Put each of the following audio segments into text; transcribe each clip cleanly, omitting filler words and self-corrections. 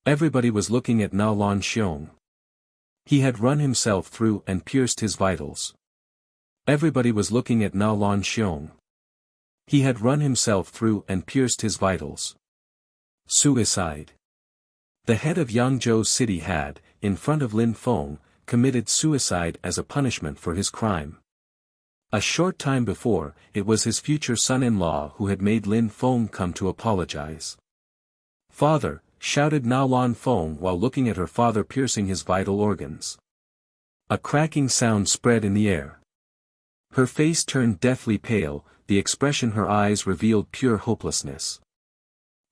Everybody was looking at Na Lan Xiong. He had run himself through and pierced his vitals. Everybody was looking at Na Lan Xiong. He had run himself through and pierced his vitals. Suicide. The head of Yangzhou City had, in front of Lin Feng, committed suicide as a punishment for his crime. A short time before, it was his future son-in-law who had made Lin Feng come to apologize. "Father," shouted Na Lan Feng while looking at her father piercing his vital organs. A cracking sound spread in the air. Her face turned deathly pale, the expression in her eyes revealed pure hopelessness.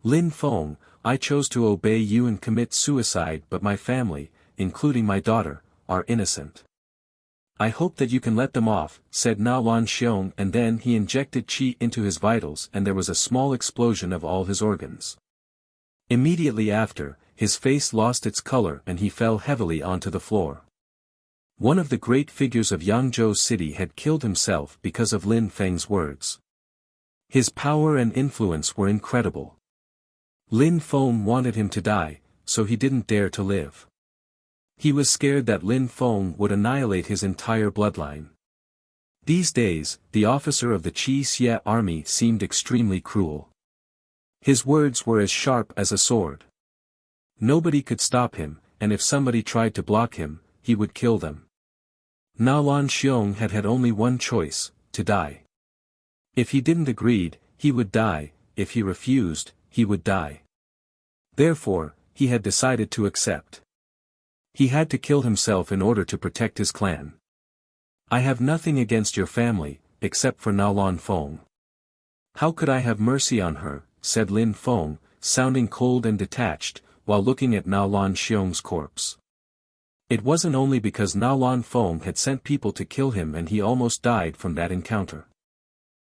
"Lin Feng, I chose to obey you and commit suicide, but my family, including my daughter, are innocent. I hope that you can let them off," said Na Lan Xiong, and then he injected qi into his vitals and there was a small explosion of all his organs. Immediately after, his face lost its color and he fell heavily onto the floor. One of the great figures of Yangzhou City had killed himself because of Lin Feng's words. His power and influence were incredible. Lin Feng wanted him to die, so he didn't dare to live. He was scared that Lin Feng would annihilate his entire bloodline. These days, the officer of the Qi Xie army seemed extremely cruel. His words were as sharp as a sword. Nobody could stop him, and if somebody tried to block him, he would kill them. Na Lan Xiong had had only one choice, to die. If he didn't agree, he would die, if he refused, he would die. Therefore, he had decided to accept. He had to kill himself in order to protect his clan. "I have nothing against your family, except for Na Lan Feng. How could I have mercy on her," said Lin Feng, sounding cold and detached, while looking at Na Lan Xiong's corpse. It wasn't only because Na Lan Feng had sent people to kill him and he almost died from that encounter.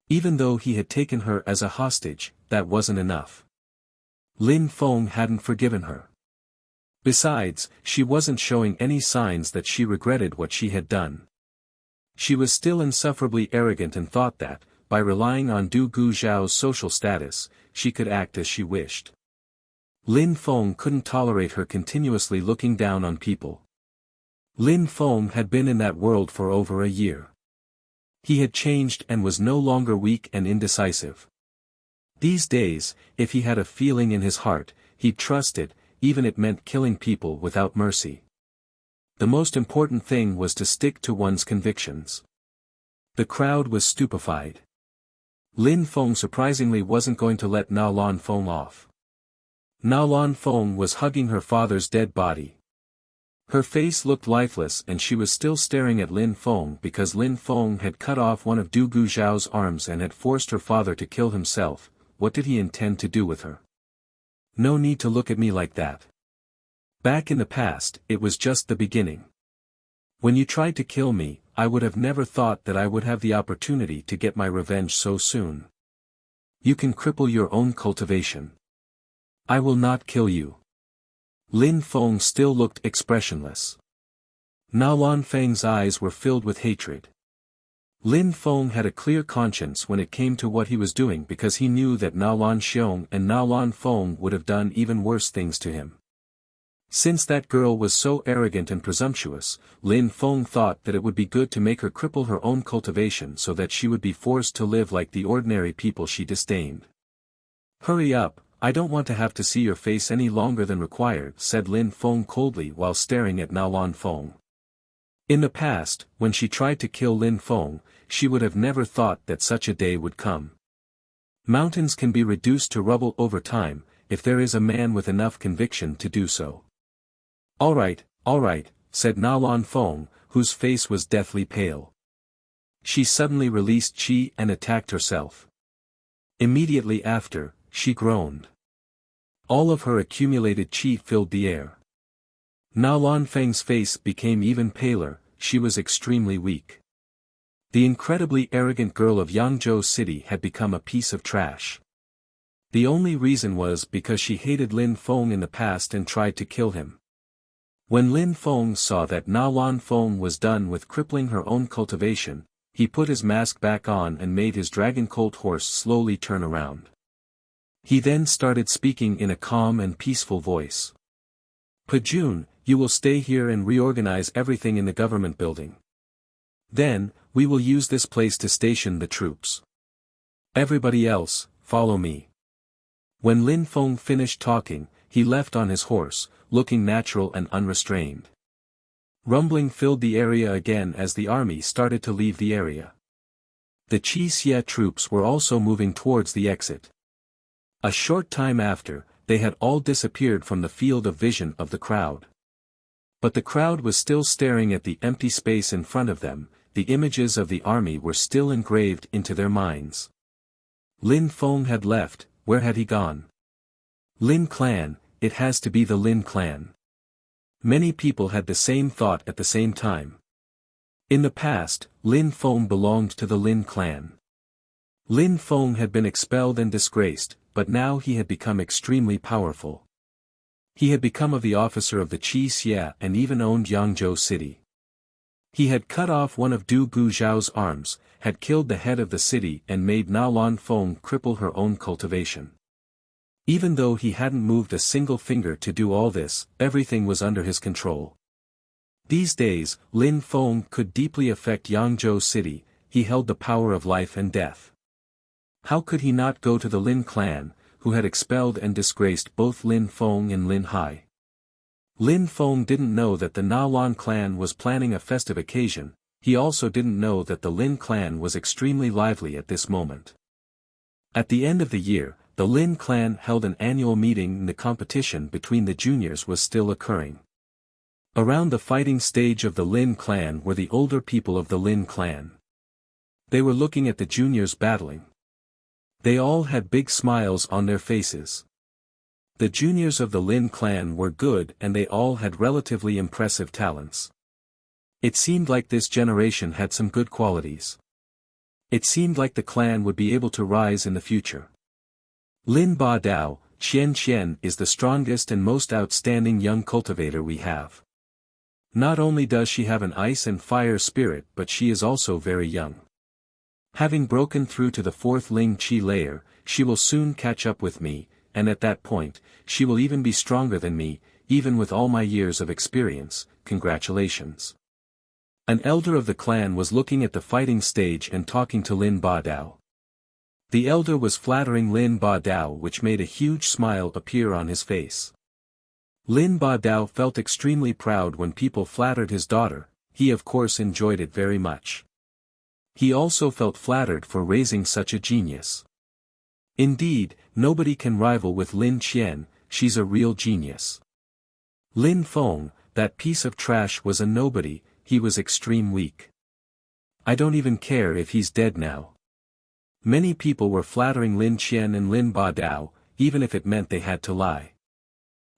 Even though he had taken her as a hostage, that wasn't enough. Lin Feng hadn't forgiven her. Besides, she wasn't showing any signs that she regretted what she had done. She was still insufferably arrogant and thought that, by relying on Du Guzhao's social status, she could act as she wished. Lin Feng couldn't tolerate her continuously looking down on people. Lin Feng had been in that world for over a year. He had changed and was no longer weak and indecisive. These days, if he had a feeling in his heart, he'd trust it, even if it meant killing people without mercy. The most important thing was to stick to one's convictions. The crowd was stupefied. Lin Feng surprisingly wasn't going to let Na Lan Feng off. Na Lan Feng was hugging her father's dead body. Her face looked lifeless and she was still staring at Lin Feng because Lin Feng had cut off one of Du Guzhao's arms and had forced her father to kill himself. What did he intend to do with her? "No need to look at me like that. Back in the past, it was just the beginning. When you tried to kill me, I would have never thought that I would have the opportunity to get my revenge so soon. You can cripple your own cultivation. I will not kill you." Lin Feng still looked expressionless. Na Lan Feng's eyes were filled with hatred. Lin Feng had a clear conscience when it came to what he was doing because he knew that Na Lan Xiong and Na Lan Feng would have done even worse things to him. Since that girl was so arrogant and presumptuous, Lin Feng thought that it would be good to make her cripple her own cultivation so that she would be forced to live like the ordinary people she disdained. "Hurry up, I don't want to have to see your face any longer than required," said Lin Feng coldly while staring at Na Lan Feng. In the past, when she tried to kill Lin Feng, she would have never thought that such a day would come. Mountains can be reduced to rubble over time, if there is a man with enough conviction to do so. All right, said Na Lan Feng, whose face was deathly pale. She suddenly released qi and attacked herself. Immediately after, she groaned. All of her accumulated qi filled the air. Na Lan Feng's face became even paler, she was extremely weak. The incredibly arrogant girl of Yangzhou City had become a piece of trash. The only reason was because she hated Lin Feng in the past and tried to kill him. When Lin Feng saw that Na Lan Feng was done with crippling her own cultivation, he put his mask back on and made his dragon colt horse slowly turn around. He then started speaking in a calm and peaceful voice. Pajun, you will stay here and reorganize everything in the government building. Then, we will use this place to station the troops. Everybody else, follow me. When Lin Feng finished talking, he left on his horse, looking natural and unrestrained. Rumbling filled the area again as the army started to leave the area. The Qi Xie troops were also moving towards the exit. A short time after, they had all disappeared from the field of vision of the crowd. But the crowd was still staring at the empty space in front of them, the images of the army were still engraved into their minds. Lin Feng had left, where had he gone? Lin clan, it has to be the Lin clan. Many people had the same thought at the same time. In the past, Lin Feng belonged to the Lin clan. Lin Feng had been expelled and disgraced, but now he had become extremely powerful. He had become the officer of the Qi Xie and even owned Yangzhou city. He had cut off one of Du Guzhao's arms, had killed the head of the city and made Na Lan Feng cripple her own cultivation. Even though he hadn't moved a single finger to do all this, everything was under his control. These days, Lin Feng could deeply affect Yangzhou city, he held the power of life and death. How could he not go to the Lin clan, who had expelled and disgraced both Lin Feng and Lin Hai? Lin Feng didn't know that the Na Lan clan was planning a festive occasion, he also didn't know that the Lin clan was extremely lively at this moment. At the end of the year, the Lin clan held an annual meeting and the competition between the juniors was still occurring. Around the fighting stage of the Lin clan were the older people of the Lin clan. They were looking at the juniors battling. They all had big smiles on their faces. The juniors of the Lin clan were good and they all had relatively impressive talents. It seemed like this generation had some good qualities. It seemed like the clan would be able to rise in the future. Lin Ba Dao, Qian is the strongest and most outstanding young cultivator we have. Not only does she have an ice and fire spirit but she is also very young. Having broken through to the 4th Ling Qi layer, she will soon catch up with me, and at that point, she will even be stronger than me, even with all my years of experience, congratulations. An elder of the clan was looking at the fighting stage and talking to Lin Ba Dao. The elder was flattering Lin Ba Dao which made a huge smile appear on his face. Lin Ba Dao felt extremely proud when people flattered his daughter, he of course enjoyed it very much. He also felt flattered for raising such a genius. Indeed, nobody can rival with Lin Qian, she's a real genius. Lin Feng, that piece of trash was a nobody, he was extreme weak. I don't even care if he's dead now. Many people were flattering Lin Qian and Lin Ba Dao, even if it meant they had to lie.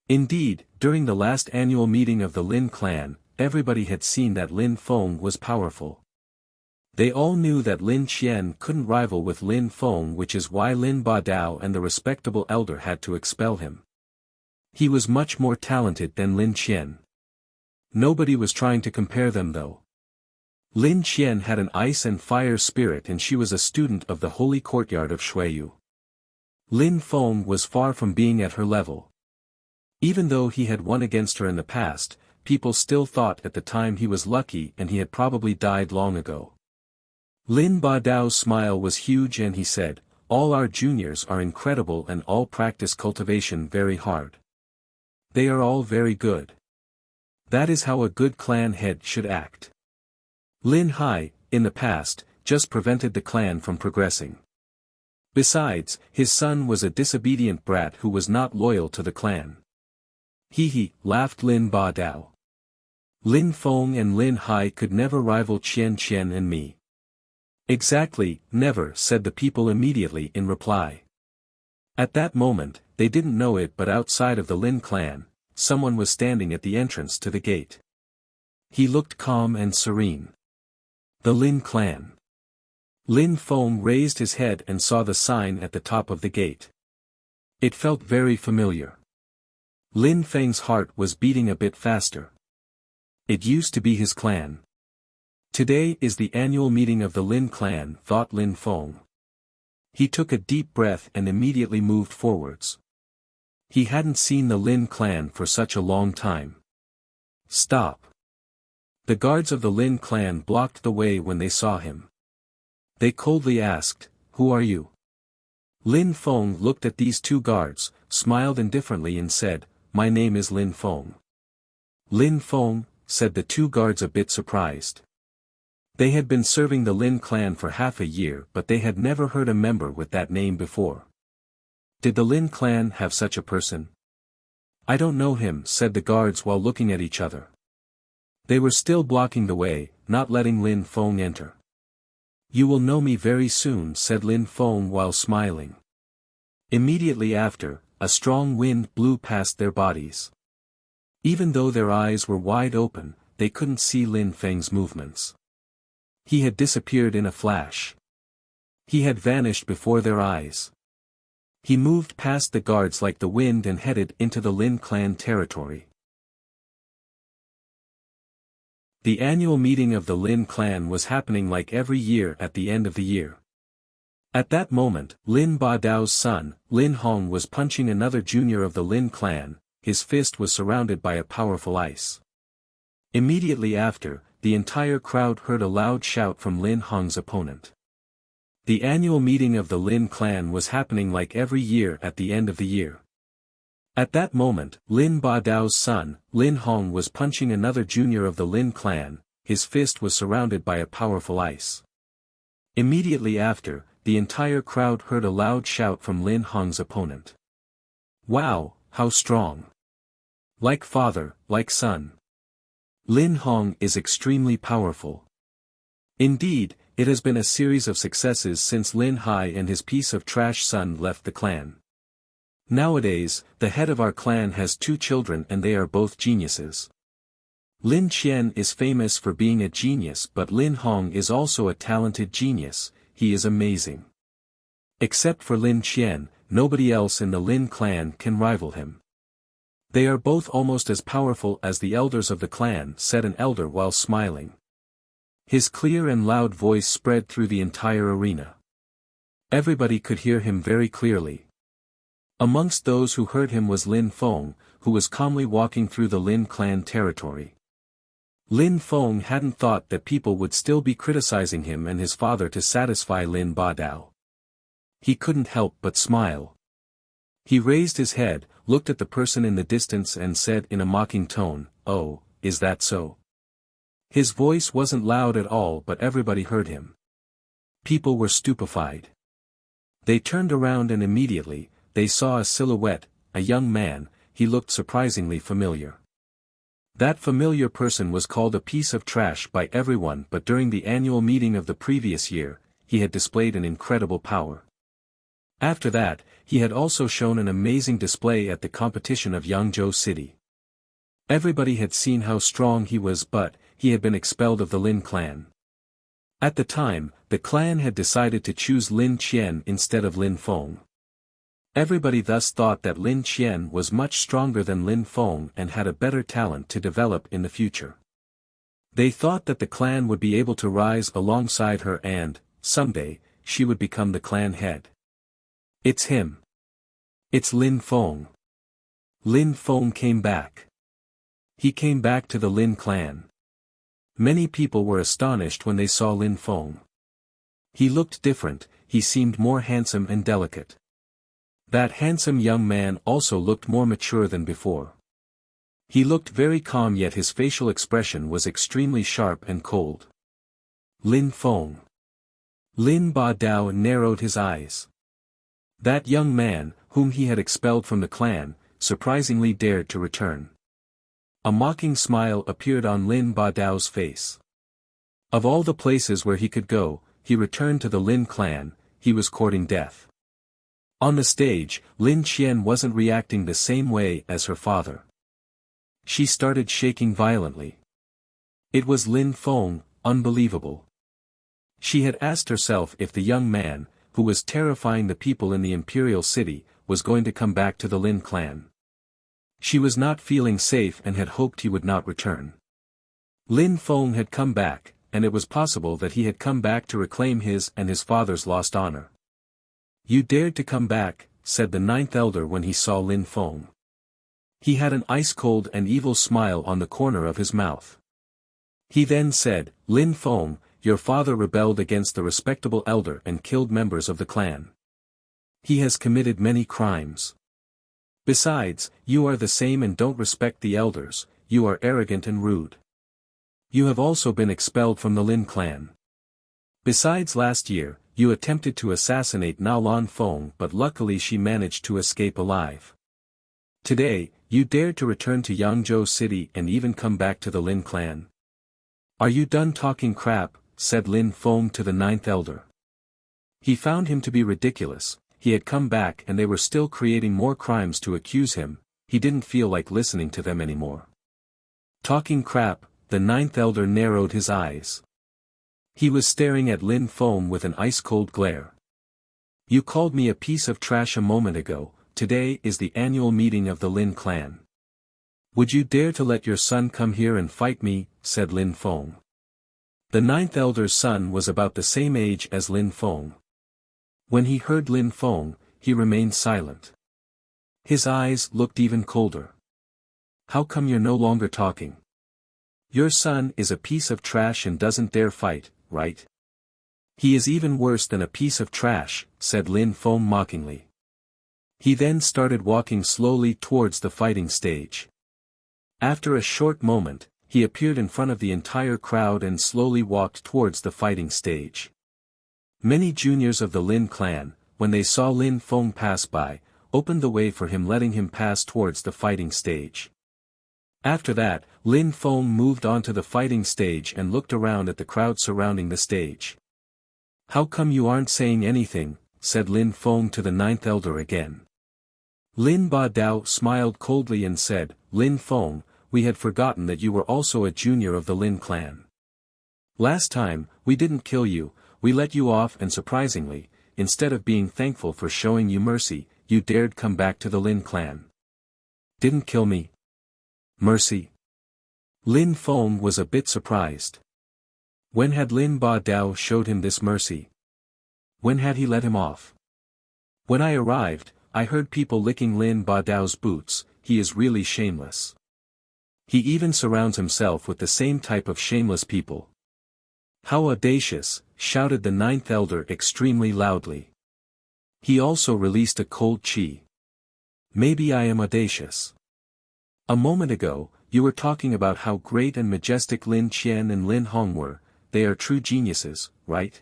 Indeed, during the last annual meeting of the Lin clan, everybody had seen that Lin Feng was powerful. They all knew that Lin Qian couldn't rival with Lin Feng, which is why Lin Ba Dao and the respectable elder had to expel him. He was much more talented than Lin Qian. Nobody was trying to compare them though. Lin Qian had an ice and fire spirit and she was a student of the holy courtyard of Shuiyu. Lin Feng was far from being at her level. Even though he had won against her in the past, people still thought at the time he was lucky and he had probably died long ago. Lin Ba Dao's smile was huge and he said, all our juniors are incredible and all practice cultivation very hard. They are all very good. That is how a good clan head should act. Lin Hai, in the past, just prevented the clan from progressing. Besides, his son was a disobedient brat who was not loyal to the clan. He, laughed Lin Ba Dao. Lin Feng and Lin Hai could never rival Qian and me. Exactly, never, said the people immediately in reply. At that moment, they didn't know it but outside of the Lin clan, someone was standing at the entrance to the gate. He looked calm and serene. The Lin clan. Lin Feng raised his head and saw the sign at the top of the gate. It felt very familiar. Lin Feng's heart was beating a bit faster. It used to be his clan. Today is the annual meeting of the Lin clan, thought Lin Feng. He took a deep breath and immediately moved forwards. He hadn't seen the Lin clan for such a long time. Stop. The guards of the Lin clan blocked the way when they saw him. They coldly asked, "Who are you?" Lin Feng looked at these two guards, smiled indifferently and said, "My name is Lin Feng." Lin Feng, said the two guards a bit surprised. They had been serving the Lin clan for half a year but they had never heard a member with that name before. Did the Lin clan have such a person? "I don't know him," said the guards while looking at each other. They were still blocking the way, not letting Lin Feng enter. "You will know me very soon," said Lin Feng while smiling. Immediately after, a strong wind blew past their bodies. Even though their eyes were wide open, they couldn't see Lin Feng's movements. He had disappeared in a flash. He had vanished before their eyes. He moved past the guards like the wind and headed into the Lin clan territory. The annual meeting of the Lin clan was happening like every year at the end of the year. At that moment, Lin Ba Dao's son, Lin Hong was punching another junior of the Lin clan. His fist was surrounded by a powerful ice. Immediately after, the entire crowd heard a loud shout from Lin Hong's opponent. The annual meeting of the Lin clan was happening like every year at the end of the year. At that moment, Lin Ba Dao's son, Lin Hong was punching another junior of the Lin clan. His fist was surrounded by a powerful ice. Immediately after, the entire crowd heard a loud shout from Lin Hong's opponent. "Wow, how strong! Like father, like son. Lin Hong is extremely powerful." Indeed, it has been a series of successes since Lin Hai and his piece of trash son left the clan. Nowadays, the head of our clan has 2 children and they are both geniuses. Lin Qian is famous for being a genius but Lin Hong is also a talented genius. He is amazing. Except for Lin Qian, nobody else in the Lin clan can rival him. They are both almost as powerful as the elders of the clan, said an elder while smiling. His clear and loud voice spread through the entire arena. Everybody could hear him very clearly. Amongst those who heard him was Lin Feng, who was calmly walking through the Lin clan territory. Lin Feng hadn't thought that people would still be criticizing him and his father to satisfy Lin Ba Dao. He couldn't help but smile. He raised his head, looked at the person in the distance and said in a mocking tone, "Oh, is that so?" His voice wasn't loud at all but everybody heard him. People were stupefied. They turned around and immediately, they saw a silhouette, a young man. He looked surprisingly familiar. That familiar person was called a piece of trash by everyone but during the annual meeting of the previous year, he had displayed an incredible power. After that, he had also shown an amazing display at the competition of Yangzhou City. Everybody had seen how strong he was but, he had been expelled of the Lin clan. At the time, the clan had decided to choose Lin Qian instead of Lin Feng. Everybody thus thought that Lin Qian was much stronger than Lin Feng and had a better talent to develop in the future. They thought that the clan would be able to rise alongside her and, someday, she would become the clan head. It's him. It's Lin Feng. Lin Feng came back. He came back to the Lin clan. Many people were astonished when they saw Lin Feng. He looked different, he seemed more handsome and delicate. That handsome young man also looked more mature than before. He looked very calm yet his facial expression was extremely sharp and cold. Lin Feng. Lin Ba Dao narrowed his eyes. That young man, whom he had expelled from the clan, surprisingly dared to return. A mocking smile appeared on Lin Ba Dao's face. Of all the places where he could go, he returned to the Lin clan. He was courting death. On the stage, Lin Qian wasn't reacting the same way as her father. She started shaking violently. It was Lin Feng, unbelievable. She had asked herself if the young man, who was terrifying the people in the imperial city, was going to come back to the Lin clan. She was not feeling safe and had hoped he would not return. Lin Feng had come back, and it was possible that he had come back to reclaim his and his father's lost honor. "You dared to come back," said the ninth elder when he saw Lin Feng. He had an ice-cold and evil smile on the corner of his mouth. He then said, Lin Feng, your father rebelled against the respectable elder and killed members of the clan. He has committed many crimes. Besides, you are the same and don't respect the elders, you are arrogant and rude. You have also been expelled from the Lin clan. Besides, last year, you attempted to assassinate Na Lan Feng, but luckily she managed to escape alive. Today, you dared to return to Yangzhou City and even come back to the Lin clan. Are you done talking crap? Said Lin Feng to the ninth elder. He found him to be ridiculous. He had come back and they were still creating more crimes to accuse him. He didn't feel like listening to them anymore. Talking crap, the ninth elder narrowed his eyes. He was staring at Lin Feng with an ice-cold glare. You called me a piece of trash a moment ago. Today is the annual meeting of the Lin clan. Would you dare to let your son come here and fight me? Said Lin Feng. The ninth elder's son was about the same age as Lin Feng. When he heard Lin Feng, he remained silent. His eyes looked even colder. How come you're no longer talking? Your son is a piece of trash and doesn't dare fight, right? He is even worse than a piece of trash, said Lin Feng mockingly. He then started walking slowly towards the fighting stage. After a short moment, he appeared in front of the entire crowd and slowly walked towards the fighting stage. Many juniors of the Lin clan, when they saw Lin Feng pass by, opened the way for him, letting him pass towards the fighting stage. After that, Lin Feng moved onto the fighting stage and looked around at the crowd surrounding the stage. How come you aren't saying anything? Said Lin Feng to the ninth elder again. Lin Ba Dao smiled coldly and said, Lin Feng, we had forgotten that you were also a junior of the Lin clan. Last time, we didn't kill you, we let you off, and surprisingly, instead of being thankful for showing you mercy, you dared come back to the Lin clan. Didn't kill me? Mercy? Lin Feng was a bit surprised. When had Lin Ba Dao showed him this mercy? When had he let him off? When I arrived, I heard people licking Lin Ba Dao's boots. He is really shameless. He even surrounds himself with the same type of shameless people. How audacious, shouted the ninth elder extremely loudly. He also released a cold chi. Maybe I am audacious. A moment ago, you were talking about how great and majestic Lin Qian and Lin Hong were. They are true geniuses, right?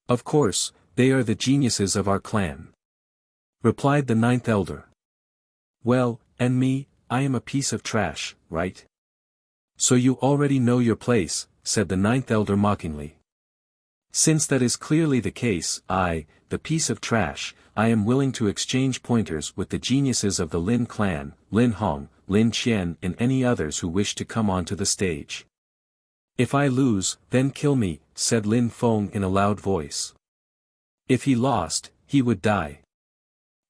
Of course, they are the geniuses of our clan. Replied the ninth elder. Well, and me, I am a piece of trash, right? So you already know your place, said the ninth elder mockingly. Since that is clearly the case, I, the piece of trash, I am willing to exchange pointers with the geniuses of the Lin clan, Lin Hong, Lin Qian and any others who wish to come onto the stage. If I lose, then kill me, said Lin Feng in a loud voice. If he lost, he would die.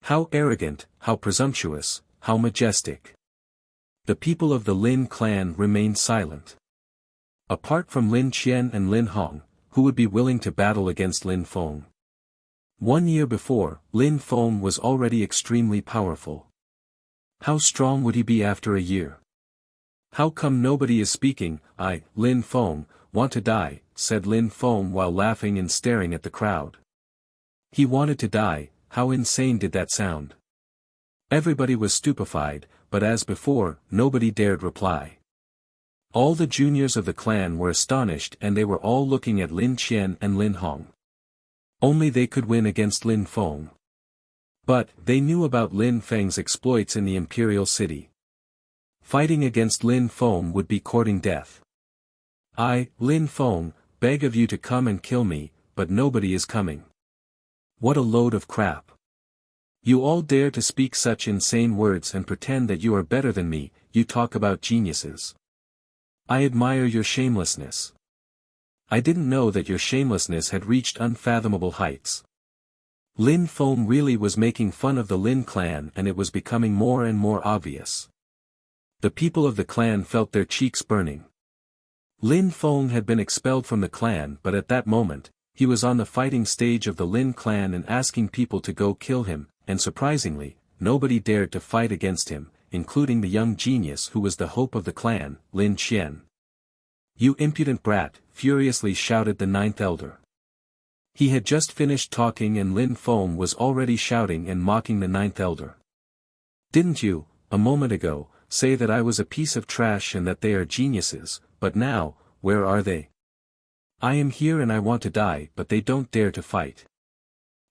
How arrogant, how presumptuous, how majestic. The people of the Lin clan remained silent. Apart from Lin Qian and Lin Hong, who would be willing to battle against Lin Feng? 1 year before, Lin Feng was already extremely powerful. How strong would he be after a year? How come nobody is speaking? I, Lin Feng, want to die, said Lin Feng while laughing and staring at the crowd. He wanted to die. How insane did that sound? Everybody was stupefied, but as before, nobody dared reply. All the juniors of the clan were astonished and they were all looking at Lin Qian and Lin Hong. Only they could win against Lin Feng. But, they knew about Lin Feng's exploits in the imperial city. Fighting against Lin Feng would be courting death. I, Lin Feng, beg of you to come and kill me, but nobody is coming. What a load of crap. You all dare to speak such insane words and pretend that you are better than me. You talk about geniuses. I admire your shamelessness. I didn't know that your shamelessness had reached unfathomable heights. Lin Feng really was making fun of the Lin clan and it was becoming more and more obvious. The people of the clan felt their cheeks burning. Lin Feng had been expelled from the clan, but at that moment, he was on the fighting stage of the Lin clan and asking people to go kill him, and surprisingly, nobody dared to fight against him, including the young genius who was the hope of the clan, Lin Qian. "You impudent brat," furiously shouted the ninth elder. He had just finished talking and Lin Feng was already shouting and mocking the ninth elder. "Didn't you, a moment ago, say that I was a piece of trash and that they are geniuses, but now, where are they? I am here and I want to die, but they don't dare to fight.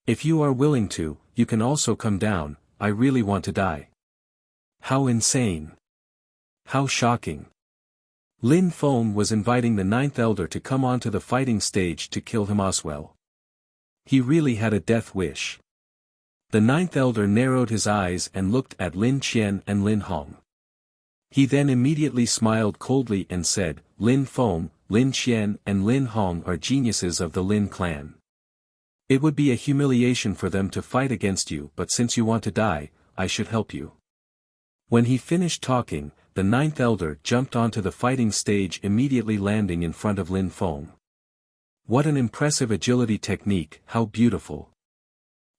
If you are willing to, you can also come down, I really want to die." How insane! How shocking! Lin Feng was inviting the ninth elder to come onto the fighting stage to kill him as well. He really had a death wish. The ninth elder narrowed his eyes and looked at Lin Qian and Lin Hong. He then immediately smiled coldly and said, "Lin Feng, Lin Qian and Lin Hong are geniuses of the Lin clan. It would be a humiliation for them to fight against you, but since you want to die, I should help you." When he finished talking, the ninth elder jumped onto the fighting stage, immediately landing in front of Lin Feng. What an impressive agility technique, how beautiful!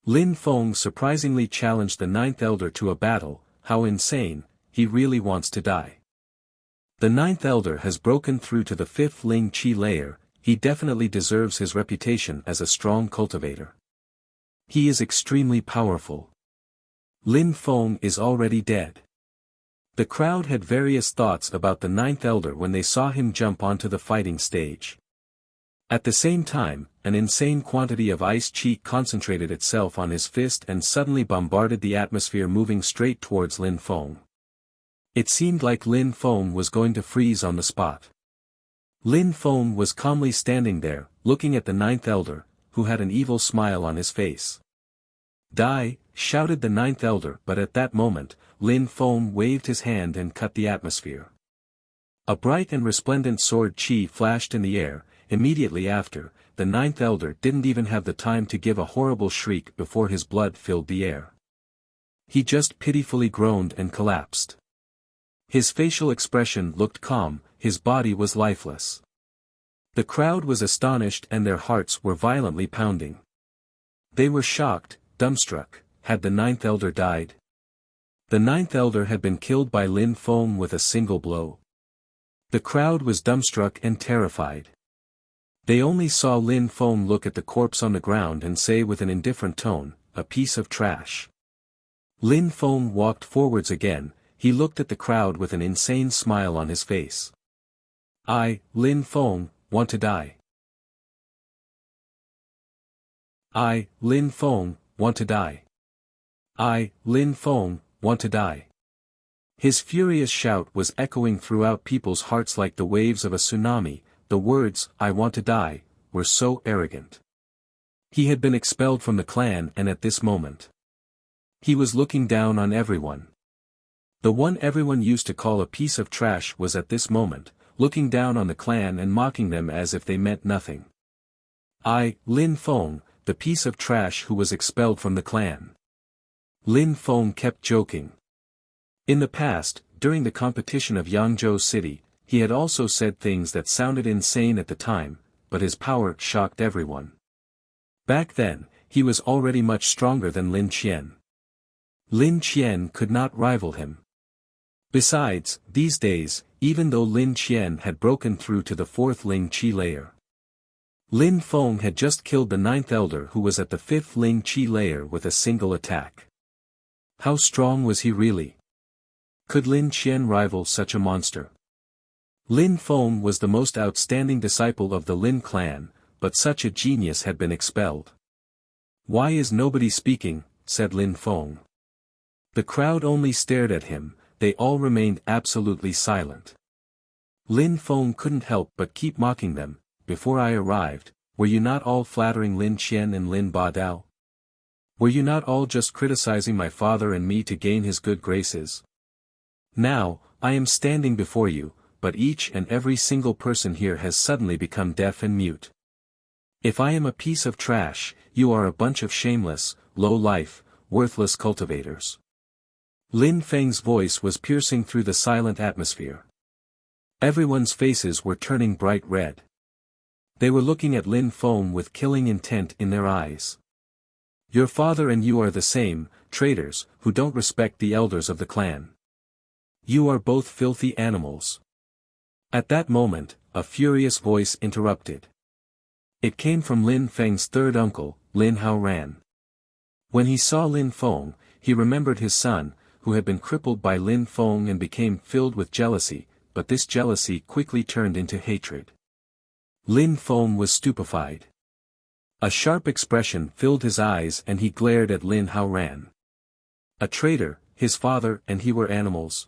Lin Feng surprisingly challenged the ninth elder to a battle. How insane, he really wants to die. The ninth elder has broken through to the fifth Ling Qi layer, he definitely deserves his reputation as a strong cultivator. He is extremely powerful. Lin Feng is already dead. The crowd had various thoughts about the ninth elder when they saw him jump onto the fighting stage. At the same time, an insane quantity of ice qi concentrated itself on his fist and suddenly bombarded the atmosphere, moving straight towards Lin Feng. It seemed like Lin Feng was going to freeze on the spot. Lin Feng was calmly standing there, looking at the ninth elder, who had an evil smile on his face. "Die!" shouted the ninth elder, but at that moment, Lin Feng waved his hand and cut the atmosphere. A bright and resplendent sword qi flashed in the air. Immediately after, the ninth elder didn't even have the time to give a horrible shriek before his blood filled the air. He just pitifully groaned and collapsed. His facial expression looked calm, his body was lifeless. The crowd was astonished and their hearts were violently pounding. They were shocked, dumbstruck. Had the ninth elder died? The ninth elder had been killed by Lin Feng with a single blow. The crowd was dumbstruck and terrified. They only saw Lin Feng look at the corpse on the ground and say with an indifferent tone, "A piece of trash." Lin Feng walked forwards again, he looked at the crowd with an insane smile on his face. "I, Lin Feng, want to die. I, Lin Feng, want to die. I, Lin Feng, want to die." His furious shout was echoing throughout people's hearts like the waves of a tsunami. The words, "I want to die," were so arrogant. He had been expelled from the clan and at this moment, he was looking down on everyone. The one everyone used to call a piece of trash was at this moment, looking down on the clan and mocking them as if they meant nothing. "I, Lin Feng, the piece of trash who was expelled from the clan." Lin Feng kept joking. In the past, during the competition of Yangzhou City, he had also said things that sounded insane at the time, but his power shocked everyone. Back then, he was already much stronger than Lin Qian. Lin Qian could not rival him. Besides, these days, even though Lin Qian had broken through to the fourth Ling Qi layer, Lin Feng had just killed the ninth elder who was at the fifth Ling Qi layer with a single attack. How strong was he really? Could Lin Qian rival such a monster? Lin Feng was the most outstanding disciple of the Lin clan, but such a genius had been expelled. "Why is nobody speaking?" said Lin Feng. The crowd only stared at him, they all remained absolutely silent. Lin Feng couldn't help but keep mocking them. "Before I arrived, were you not all flattering Lin Qian and Lin Badao? Were you not all just criticizing my father and me to gain his good graces? Now, I am standing before you, but each and every single person here has suddenly become deaf and mute. If I am a piece of trash, you are a bunch of shameless, low-life, worthless cultivators." Lin Feng's voice was piercing through the silent atmosphere. Everyone's faces were turning bright red. They were looking at Lin Feng with killing intent in their eyes. Your father and you are the same, traitors, who don't respect the elders of the clan. You are both filthy animals. At that moment, a furious voice interrupted. It came from Lin Feng's third uncle, Lin Haoran. When he saw Lin Feng, he remembered his son, who had been crippled by Lin Feng and became filled with jealousy, but this jealousy quickly turned into hatred. Lin Feng was stupefied. A sharp expression filled his eyes and he glared at Lin Haoran. A traitor, his father and he were animals.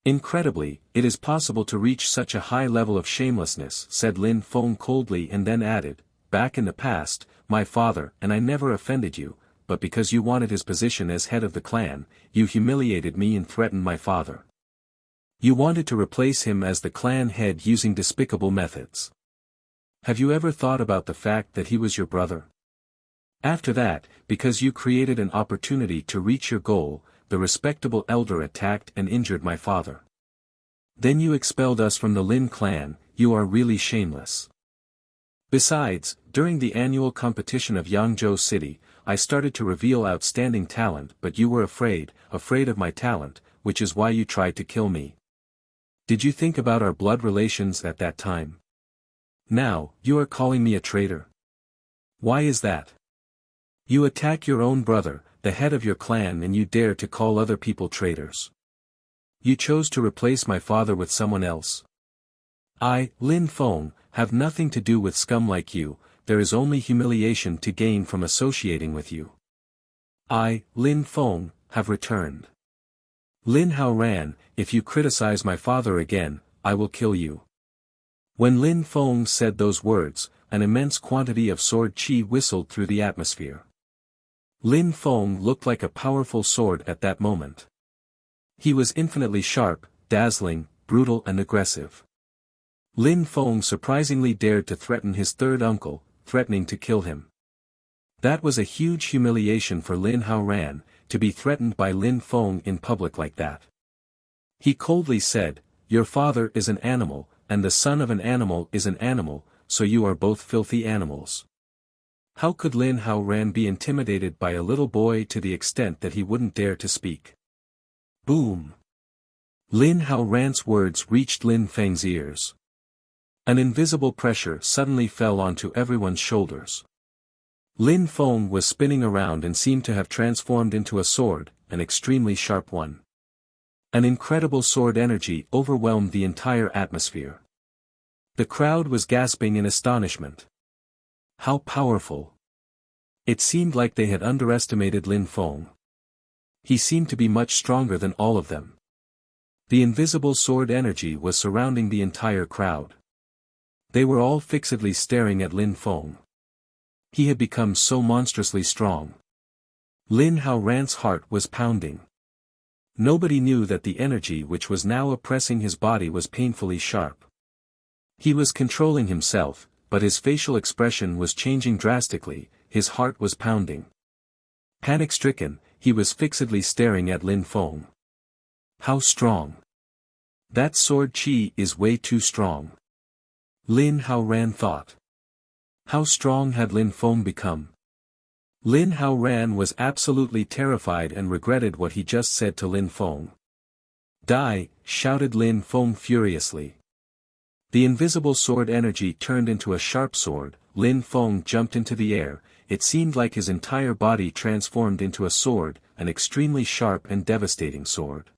Incredibly, it is possible to reach such a high level of shamelessness, said Lin Feng coldly and then added, back in the past, my father and I never offended you, but because you wanted his position as head of the clan, you humiliated me and threatened my father. You wanted to replace him as the clan head using despicable methods. Have you ever thought about the fact that he was your brother? After that, because you created an opportunity to reach your goal, the respectable elder attacked and injured my father. Then you expelled us from the Lin clan, you are really shameless. Besides, during the annual competition of Yangzhou City, I started to reveal outstanding talent but you were afraid of my talent, which is why you tried to kill me. Did you think about our blood relations at that time? Now, you are calling me a traitor. Why is that? You attack your own brother, the head of your clan and you dare to call other people traitors. You chose to replace my father with someone else. I, Lin Feng, have nothing to do with scum like you, there is only humiliation to gain from associating with you. I, Lin Feng, have returned. Lin Haoran, if you criticize my father again, I will kill you. When Lin Feng said those words, an immense quantity of sword qi whistled through the atmosphere. Lin Feng looked like a powerful sword at that moment. He was infinitely sharp, dazzling, brutal and aggressive. Lin Feng surprisingly dared to threaten his third uncle, threatening to kill him. That was a huge humiliation for Lin Haoran, to be threatened by Lin Feng in public like that. He coldly said, your father is an animal, and the son of an animal is an animal, so you are both filthy animals. How could Lin Haoran be intimidated by a little boy to the extent that he wouldn't dare to speak? Boom! Lin Haoran's words reached Lin Feng's ears. An invisible pressure suddenly fell onto everyone's shoulders. Lin Feng was spinning around and seemed to have transformed into a sword, an extremely sharp one. An incredible sword energy overwhelmed the entire atmosphere. The crowd was gasping in astonishment. How powerful! It seemed like they had underestimated Lin Feng. He seemed to be much stronger than all of them. The invisible sword energy was surrounding the entire crowd. They were all fixedly staring at Lin Feng. He had become so monstrously strong. Lin Haoran's heart was pounding. Nobody knew that the energy which was now oppressing his body was painfully sharp. He was controlling himself, but his facial expression was changing drastically, his heart was pounding. Panic-stricken, he was fixedly staring at Lin Feng. How strong! That sword qi is way too strong. Lin Haoran thought. How strong had Lin Feng become? Lin Haoran was absolutely terrified and regretted what he just said to Lin Feng. Die, shouted Lin Feng furiously. The invisible sword energy turned into a sharp sword, Lin Feng jumped into the air, it seemed like his entire body transformed into a sword, an extremely sharp and devastating sword.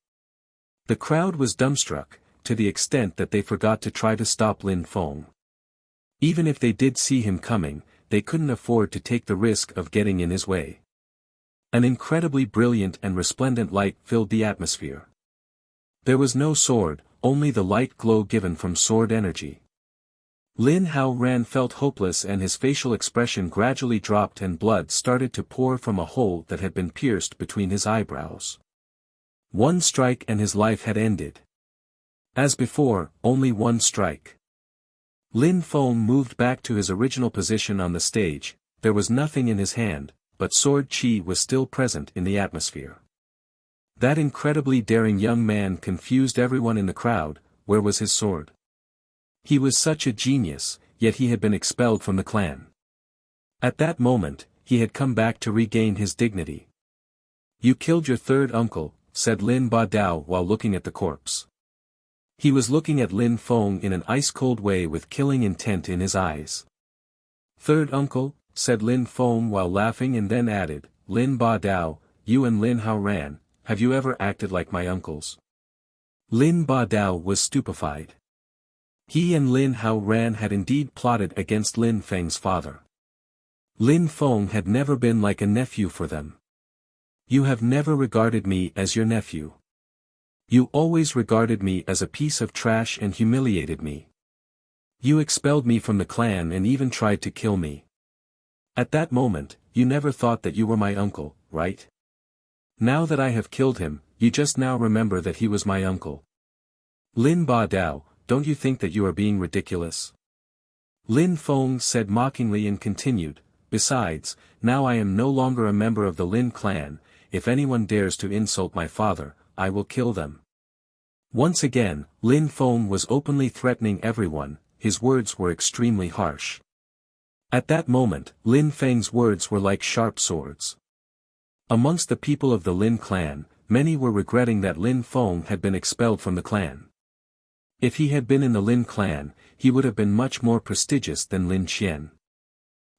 The crowd was dumbstruck, to the extent that they forgot to try to stop Lin Feng. Even if they did see him coming, they couldn't afford to take the risk of getting in his way. An incredibly brilliant and resplendent light filled the atmosphere. There was no sword, only the light glow given from sword energy. Lin Haoran felt hopeless and his facial expression gradually dropped and blood started to pour from a hole that had been pierced between his eyebrows. One strike and his life had ended. As before, only one strike. Lin Feng moved back to his original position on the stage, there was nothing in his hand, but sword qi was still present in the atmosphere. That incredibly daring young man confused everyone in the crowd, where was his sword? He was such a genius, yet he had been expelled from the clan. At that moment, he had come back to regain his dignity. "You killed your third uncle," said Lin Ba Dao while looking at the corpse. He was looking at Lin Feng in an ice-cold way with killing intent in his eyes. "Third uncle?" said Lin Feng while laughing, and then added, "Lin Ba Dao, you and Lin Hao Ran, have you ever acted like my uncles?" Lin Ba Dao was stupefied. He and Lin Hao Ran had indeed plotted against Lin Feng's father. Lin Feng had never been like a nephew for them. "You have never regarded me as your nephew. You always regarded me as a piece of trash and humiliated me. You expelled me from the clan and even tried to kill me. At that moment, you never thought that you were my uncle, right? Now that I have killed him, you just now remember that he was my uncle. Lin Ba Dao, don't you think that you are being ridiculous?" Lin Feng said mockingly and continued, "Besides, now I am no longer a member of the Lin clan. If anyone dares to insult my father, I will kill them." Once again, Lin Feng was openly threatening everyone. His words were extremely harsh. At that moment, Lin Feng's words were like sharp swords. Amongst the people of the Lin clan, many were regretting that Lin Feng had been expelled from the clan. If he had been in the Lin clan, he would have been much more prestigious than Lin Qian.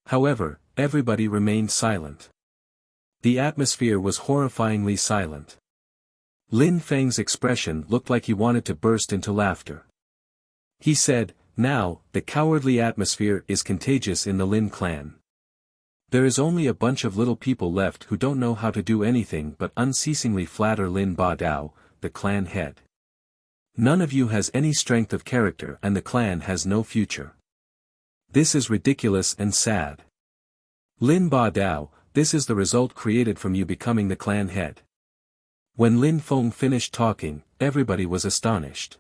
However, everybody remained silent. The atmosphere was horrifyingly silent. Lin Feng's expression looked like he wanted to burst into laughter. He said, "Now, the cowardly atmosphere is contagious in the Lin clan. There is only a bunch of little people left who don't know how to do anything but unceasingly flatter Lin Ba Dao, the clan head. None of you has any strength of character and the clan has no future. This is ridiculous and sad. Lin Ba Dao, this is the result created from you becoming the clan head." When Lin Feng finished talking, everybody was astonished.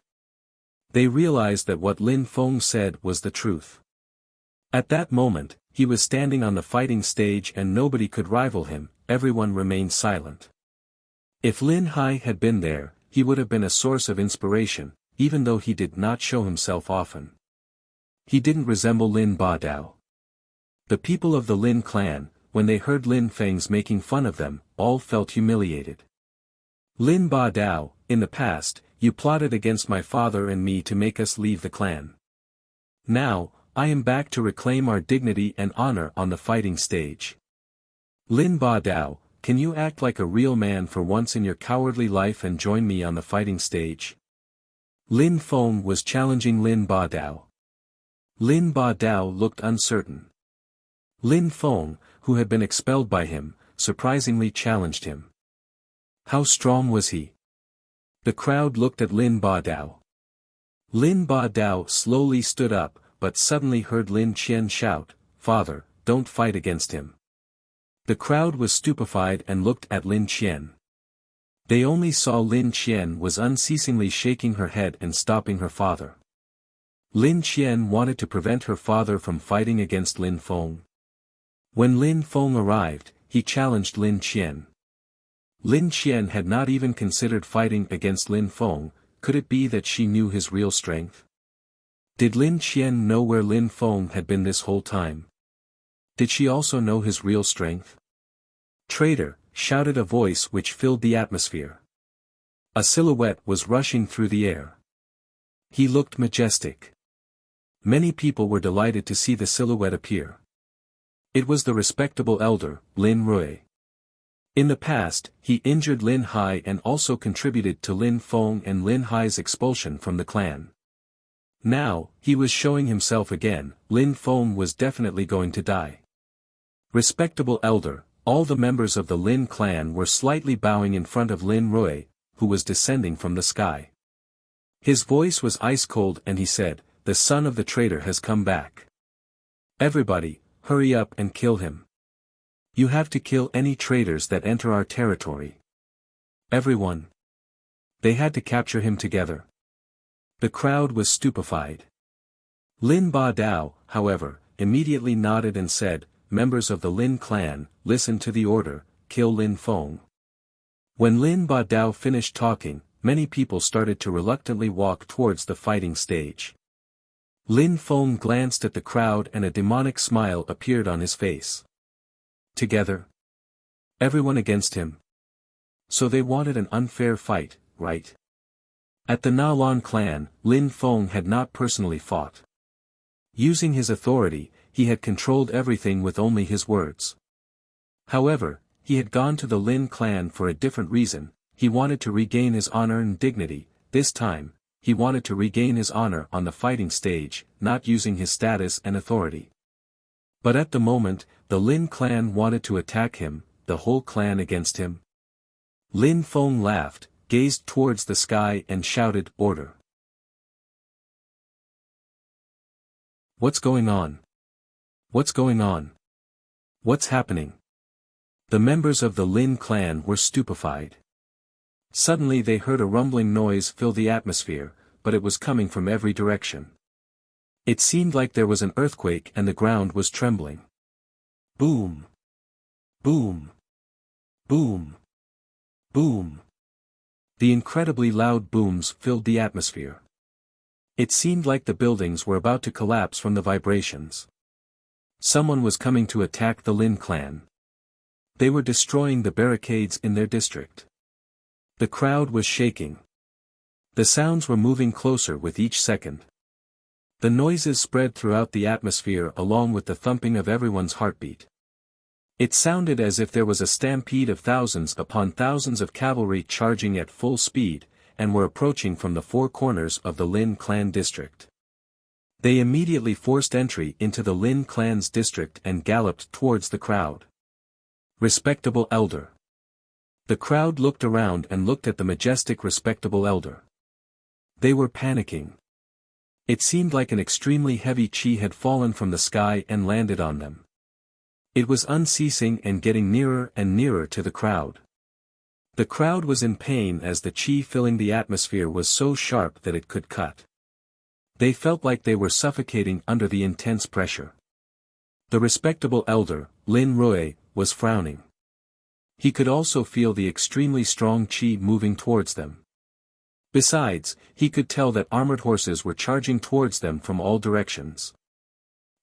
They realized that what Lin Feng said was the truth. At that moment, he was standing on the fighting stage and nobody could rival him. Everyone remained silent. If Lin Hai had been there, he would have been a source of inspiration, even though he did not show himself often. He didn't resemble Lin Ba Dao. The people of the Lin clan, when they heard Lin Feng's making fun of them, all felt humiliated. "Lin Ba Dao, in the past, you plotted against my father and me to make us leave the clan. Now, I am back to reclaim our dignity and honor on the fighting stage. Lin Ba Dao, can you act like a real man for once in your cowardly life and join me on the fighting stage?" Lin Feng was challenging Lin Ba Dao. Lin Ba Dao looked uncertain. Lin Feng, who had been expelled by him, surprisingly challenged him. How strong was he? The crowd looked at Lin Ba Dao. Lin Ba Dao slowly stood up, but suddenly heard Lin Qian shout, "Father, don't fight against him." The crowd was stupefied and looked at Lin Qian. They only saw Lin Qian was unceasingly shaking her head and stopping her father. Lin Qian wanted to prevent her father from fighting against Lin Feng. When Lin Feng arrived, he challenged Lin Qian. Lin Qian had not even considered fighting against Lin Feng. Could it be that she knew his real strength? Did Lin Qian know where Lin Feng had been this whole time? Did she also know his real strength? "Traitor!" shouted a voice which filled the atmosphere. A silhouette was rushing through the air. He looked majestic. Many people were delighted to see the silhouette appear. It was the respectable elder, Lin Rui. In the past, he injured Lin Hai and also contributed to Lin Feng and Lin Hai's expulsion from the clan. Now, he was showing himself again. Lin Feng was definitely going to die. Respectable elder, all the members of the Lin clan were slightly bowing in front of Lin Rui, who was descending from the sky. His voice was ice-cold and he said, "The son of the traitor has come back. Everybody, hurry up and kill him. You have to kill any traitors that enter our territory. Everyone." They had to capture him together. The crowd was stupefied. Lin Ba Dao, however, immediately nodded and said, "Members of the Lin clan, listen to the order, kill Lin Feng." When Lin Ba Dao finished talking, many people started to reluctantly walk towards the fighting stage. Lin Feng glanced at the crowd and a demonic smile appeared on his face. together. Everyone against him. So they wanted an unfair fight, right? At the Nalon clan, Lin Feng had not personally fought. Using his authority, he had controlled everything with only his words. However, he had gone to the Lin clan for a different reason. He wanted to regain his honor and dignity. This time, he wanted to regain his honor on the fighting stage, not using his status and authority. But at the moment, the Lin clan wanted to attack him, the whole clan against him. Lin Feng laughed, gazed towards the sky and shouted, "Order." What's going on? What's going on? What's happening? The members of the Lin clan were stupefied. Suddenly they heard a rumbling noise fill the atmosphere, but it was coming from every direction. It seemed like there was an earthquake and the ground was trembling. Boom! Boom! Boom! Boom! The incredibly loud booms filled the atmosphere. It seemed like the buildings were about to collapse from the vibrations. Someone was coming to attack the Lin clan. They were destroying the barricades in their district. The crowd was shaking. The sounds were moving closer with each second. The noises spread throughout the atmosphere along with the thumping of everyone's heartbeat. It sounded as if there was a stampede of thousands upon thousands of cavalry charging at full speed, and were approaching from the four corners of the Lin clan district. They immediately forced entry into the Lin clan's district and galloped towards the crowd. Respectable elder. The crowd looked around and looked at the majestic respectable elder. They were panicking. It seemed like an extremely heavy chi had fallen from the sky and landed on them. It was unceasing and getting nearer and nearer to the crowd. The crowd was in pain as the chi filling the atmosphere was so sharp that it could cut. They felt like they were suffocating under the intense pressure. The respectable elder, Lin Rui, was frowning. He could also feel the extremely strong chi moving towards them. Besides, he could tell that armored horses were charging towards them from all directions.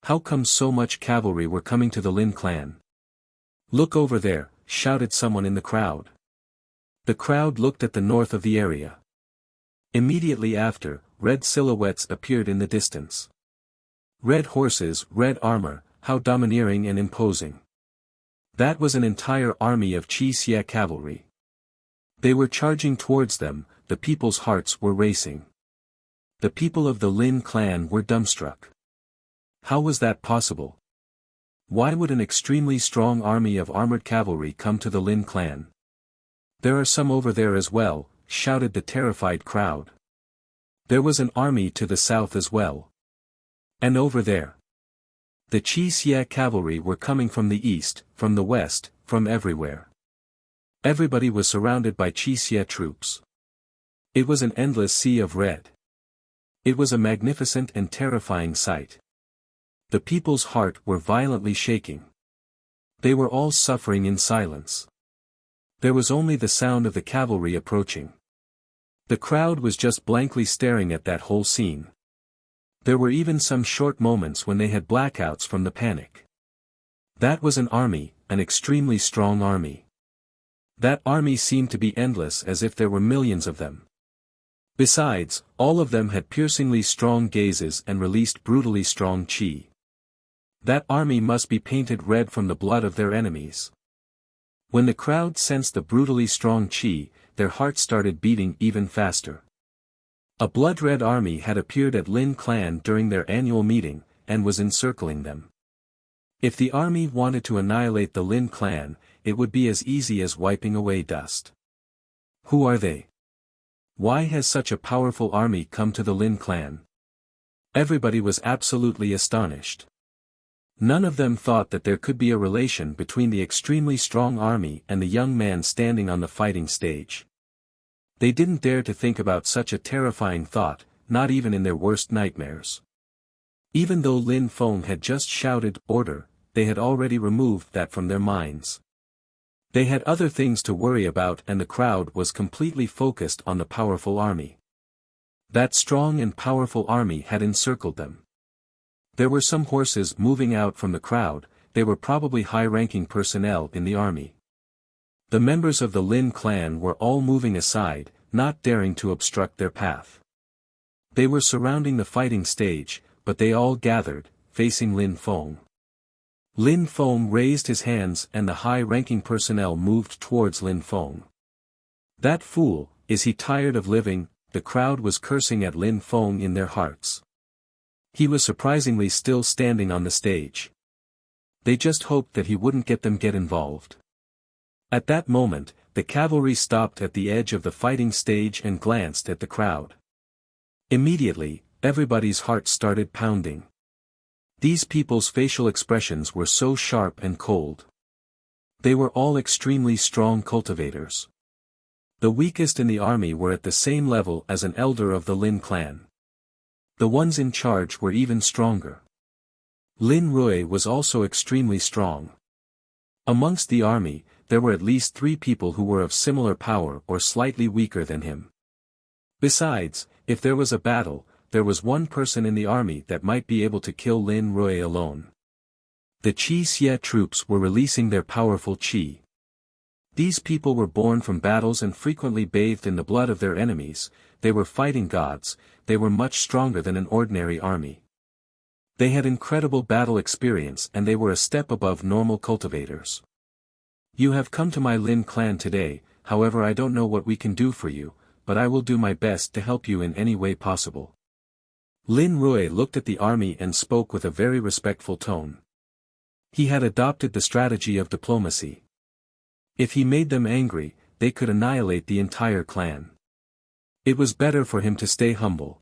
How come so much cavalry were coming to the Lin clan? "Look over there," shouted someone in the crowd. The crowd looked at the north of the area. Immediately after, red silhouettes appeared in the distance. Red horses, red armor, how domineering and imposing. That was an entire army of Chi Xia cavalry. They were charging towards them, the people's hearts were racing. The people of the Lin clan were dumbstruck. How was that possible? Why would an extremely strong army of armored cavalry come to the Lin clan? "There are some over there as well," shouted the terrified crowd. There was an army to the south as well. And over there. The Chi Xia cavalry were coming from the east, from the west, from everywhere. Everybody was surrounded by Chi Xia troops. It was an endless sea of red. It was a magnificent and terrifying sight. The people's heart were violently shaking. They were all suffering in silence. There was only the sound of the cavalry approaching. The crowd was just blankly staring at that whole scene. There were even some short moments when they had blackouts from the panic. That was an army, an extremely strong army. That army seemed to be endless as if there were millions of them. Besides, all of them had piercingly strong gazes and released brutally strong chi. That army must be painted red from the blood of their enemies. When the crowd sensed the brutally strong chi, their hearts started beating even faster. A blood-red army had appeared at Lin clan during their annual meeting, and was encircling them. If the army wanted to annihilate the Lin clan, it would be as easy as wiping away dust. Who are they? Why has such a powerful army come to the Lin clan? Everybody was absolutely astonished. None of them thought that there could be a relation between the extremely strong army and the young man standing on the fighting stage. They didn't dare to think about such a terrifying thought, not even in their worst nightmares. Even though Lin Feng had just shouted, "Order," they had already removed that from their minds. They had other things to worry about and the crowd was completely focused on the powerful army. That strong and powerful army had encircled them. There were some horses moving out from the crowd, they were probably high-ranking personnel in the army. The members of the Lin clan were all moving aside, not daring to obstruct their path. They were surrounding the fighting stage, but they all gathered, facing Lin Feng. Lin Feng raised his hands and the high-ranking personnel moved towards Lin Feng. "That fool, is he tired of living?" the crowd was cursing at Lin Feng in their hearts. He was surprisingly still standing on the stage. They just hoped that he wouldn't get involved. At that moment, the cavalry stopped at the edge of the fighting stage and glanced at the crowd. Immediately, everybody's heart started pounding. These people's facial expressions were so sharp and cold. They were all extremely strong cultivators. The weakest in the army were at the same level as an elder of the Lin clan. The ones in charge were even stronger. Lin Rui was also extremely strong. Amongst the army, there were at least 3 people who were of similar power or slightly weaker than him. Besides, if there was a battle, there was one person in the army that might be able to kill Lin Rui alone. The Qi Xie troops were releasing their powerful qi. These people were born from battles and frequently bathed in the blood of their enemies. They were fighting gods. They were much stronger than an ordinary army. They had incredible battle experience and they were a step above normal cultivators. "You have come to my Lin clan today, however I don't know what we can do for you, but I will do my best to help you in any way possible." Lin Rui looked at the army and spoke with a very respectful tone. He had adopted the strategy of diplomacy. If he made them angry, they could annihilate the entire clan. It was better for him to stay humble.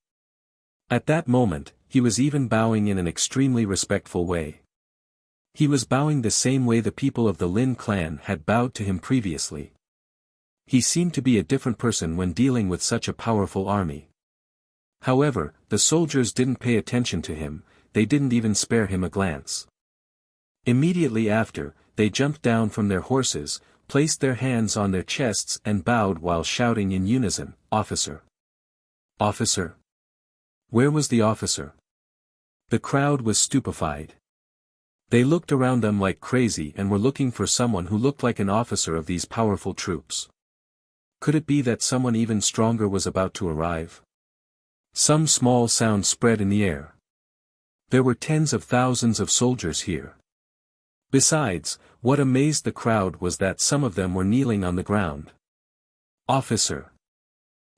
At that moment, he was even bowing in an extremely respectful way. He was bowing the same way the people of the Lin clan had bowed to him previously. He seemed to be a different person when dealing with such a powerful army. However, the soldiers didn't pay attention to him, they didn't even spare him a glance. Immediately after, they jumped down from their horses, placed their hands on their chests and bowed while shouting in unison, "Officer! Officer!" Where was the officer? The crowd was stupefied. They looked around them like crazy and were looking for someone who looked like an officer of these powerful troops. Could it be that someone even stronger was about to arrive? Some small sound spread in the air. There were tens of thousands of soldiers here. Besides, what amazed the crowd was that some of them were kneeling on the ground. "Officer!"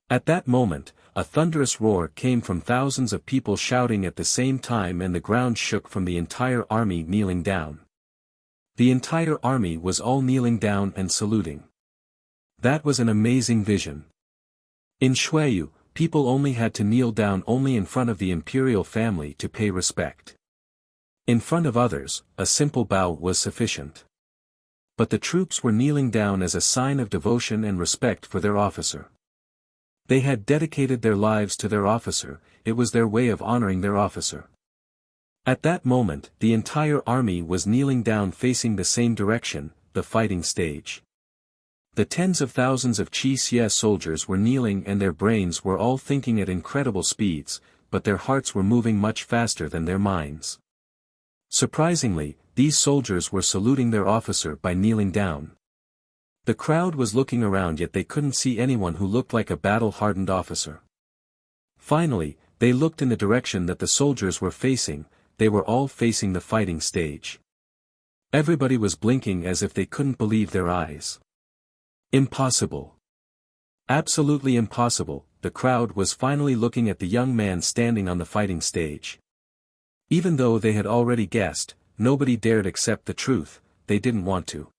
At that moment, a thunderous roar came from thousands of people shouting at the same time and the ground shook from the entire army kneeling down. The entire army was all kneeling down and saluting. That was an amazing vision. In Shuiyu, people only had to kneel down only in front of the imperial family to pay respect. In front of others, a simple bow was sufficient. But the troops were kneeling down as a sign of devotion and respect for their officer. They had dedicated their lives to their officer, it was their way of honoring their officer. At that moment, the entire army was kneeling down facing the same direction, the fighting stage. The tens of thousands of Qi Xie soldiers were kneeling and their brains were all thinking at incredible speeds, but their hearts were moving much faster than their minds. Surprisingly, these soldiers were saluting their officer by kneeling down. The crowd was looking around yet they couldn't see anyone who looked like a battle-hardened officer. Finally, they looked in the direction that the soldiers were facing, they were all facing the fighting stage. Everybody was blinking as if they couldn't believe their eyes. Impossible. Absolutely impossible, the crowd was finally looking at the young man standing on the fighting stage. Even though they had already guessed, nobody dared accept the truth, they didn't want to.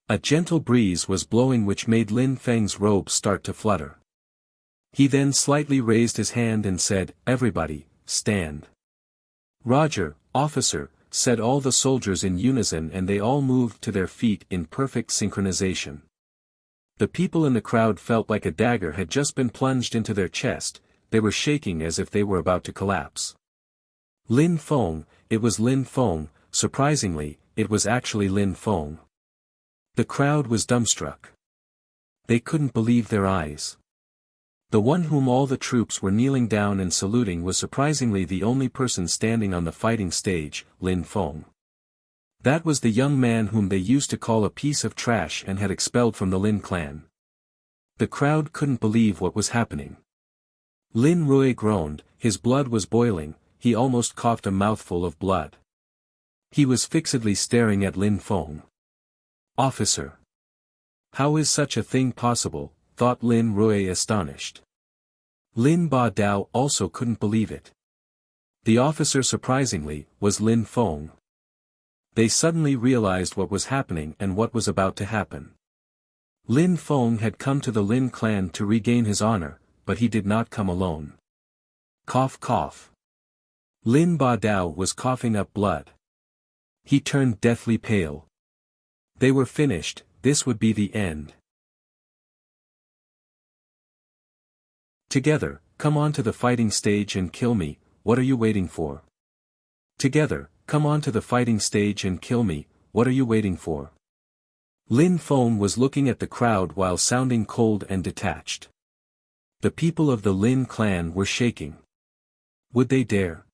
A gentle breeze was blowing which made Lin Feng's robe start to flutter. He then slightly raised his hand and said, "Everybody, stand." "Roger, officer," said all the soldiers in unison and they all moved to their feet in perfect synchronization. The people in the crowd felt like a dagger had just been plunged into their chest, they were shaking as if they were about to collapse. Lin Feng, it was Lin Feng, surprisingly, it was actually Lin Feng. The crowd was dumbstruck. They couldn't believe their eyes. The one whom all the troops were kneeling down and saluting was surprisingly the only person standing on the fighting stage, Lin Feng. That was the young man whom they used to call a piece of trash and had expelled from the Lin clan. The crowd couldn't believe what was happening. Lin Rui groaned, his blood was boiling, he almost coughed a mouthful of blood. He was fixedly staring at Lin Feng. Officer! How is such a thing possible, thought Lin Rui astonished. Lin Ba Dao also couldn't believe it. The officer surprisingly, was Lin Feng. They suddenly realized what was happening and what was about to happen. Lin Feng had come to the Lin clan to regain his honor, but he did not come alone. Cough cough. Lin Ba Dao was coughing up blood. He turned deathly pale. They were finished, this would be the end. Together, come on to the fighting stage and kill me, what are you waiting for? Together, come on to the fighting stage and kill me, what are you waiting for? Lin Feng was looking at the crowd while sounding cold and detached. The people of the Lin clan were shaking. Would they dare?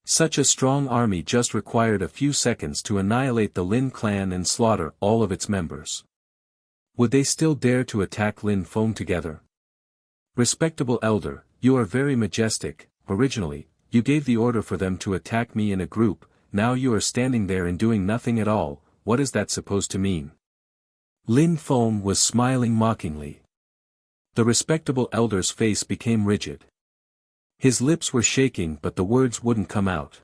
Such a strong army just required a few seconds to annihilate the Lin clan and slaughter all of its members. Would they still dare to attack Lin Feng together? Respectable elder, you are very majestic. Originally, you gave the order for them to attack me in a group, now you are standing there and doing nothing at all, what is that supposed to mean? Lin Feng was smiling mockingly. The respectable elder's face became rigid. His lips were shaking but the words wouldn't come out.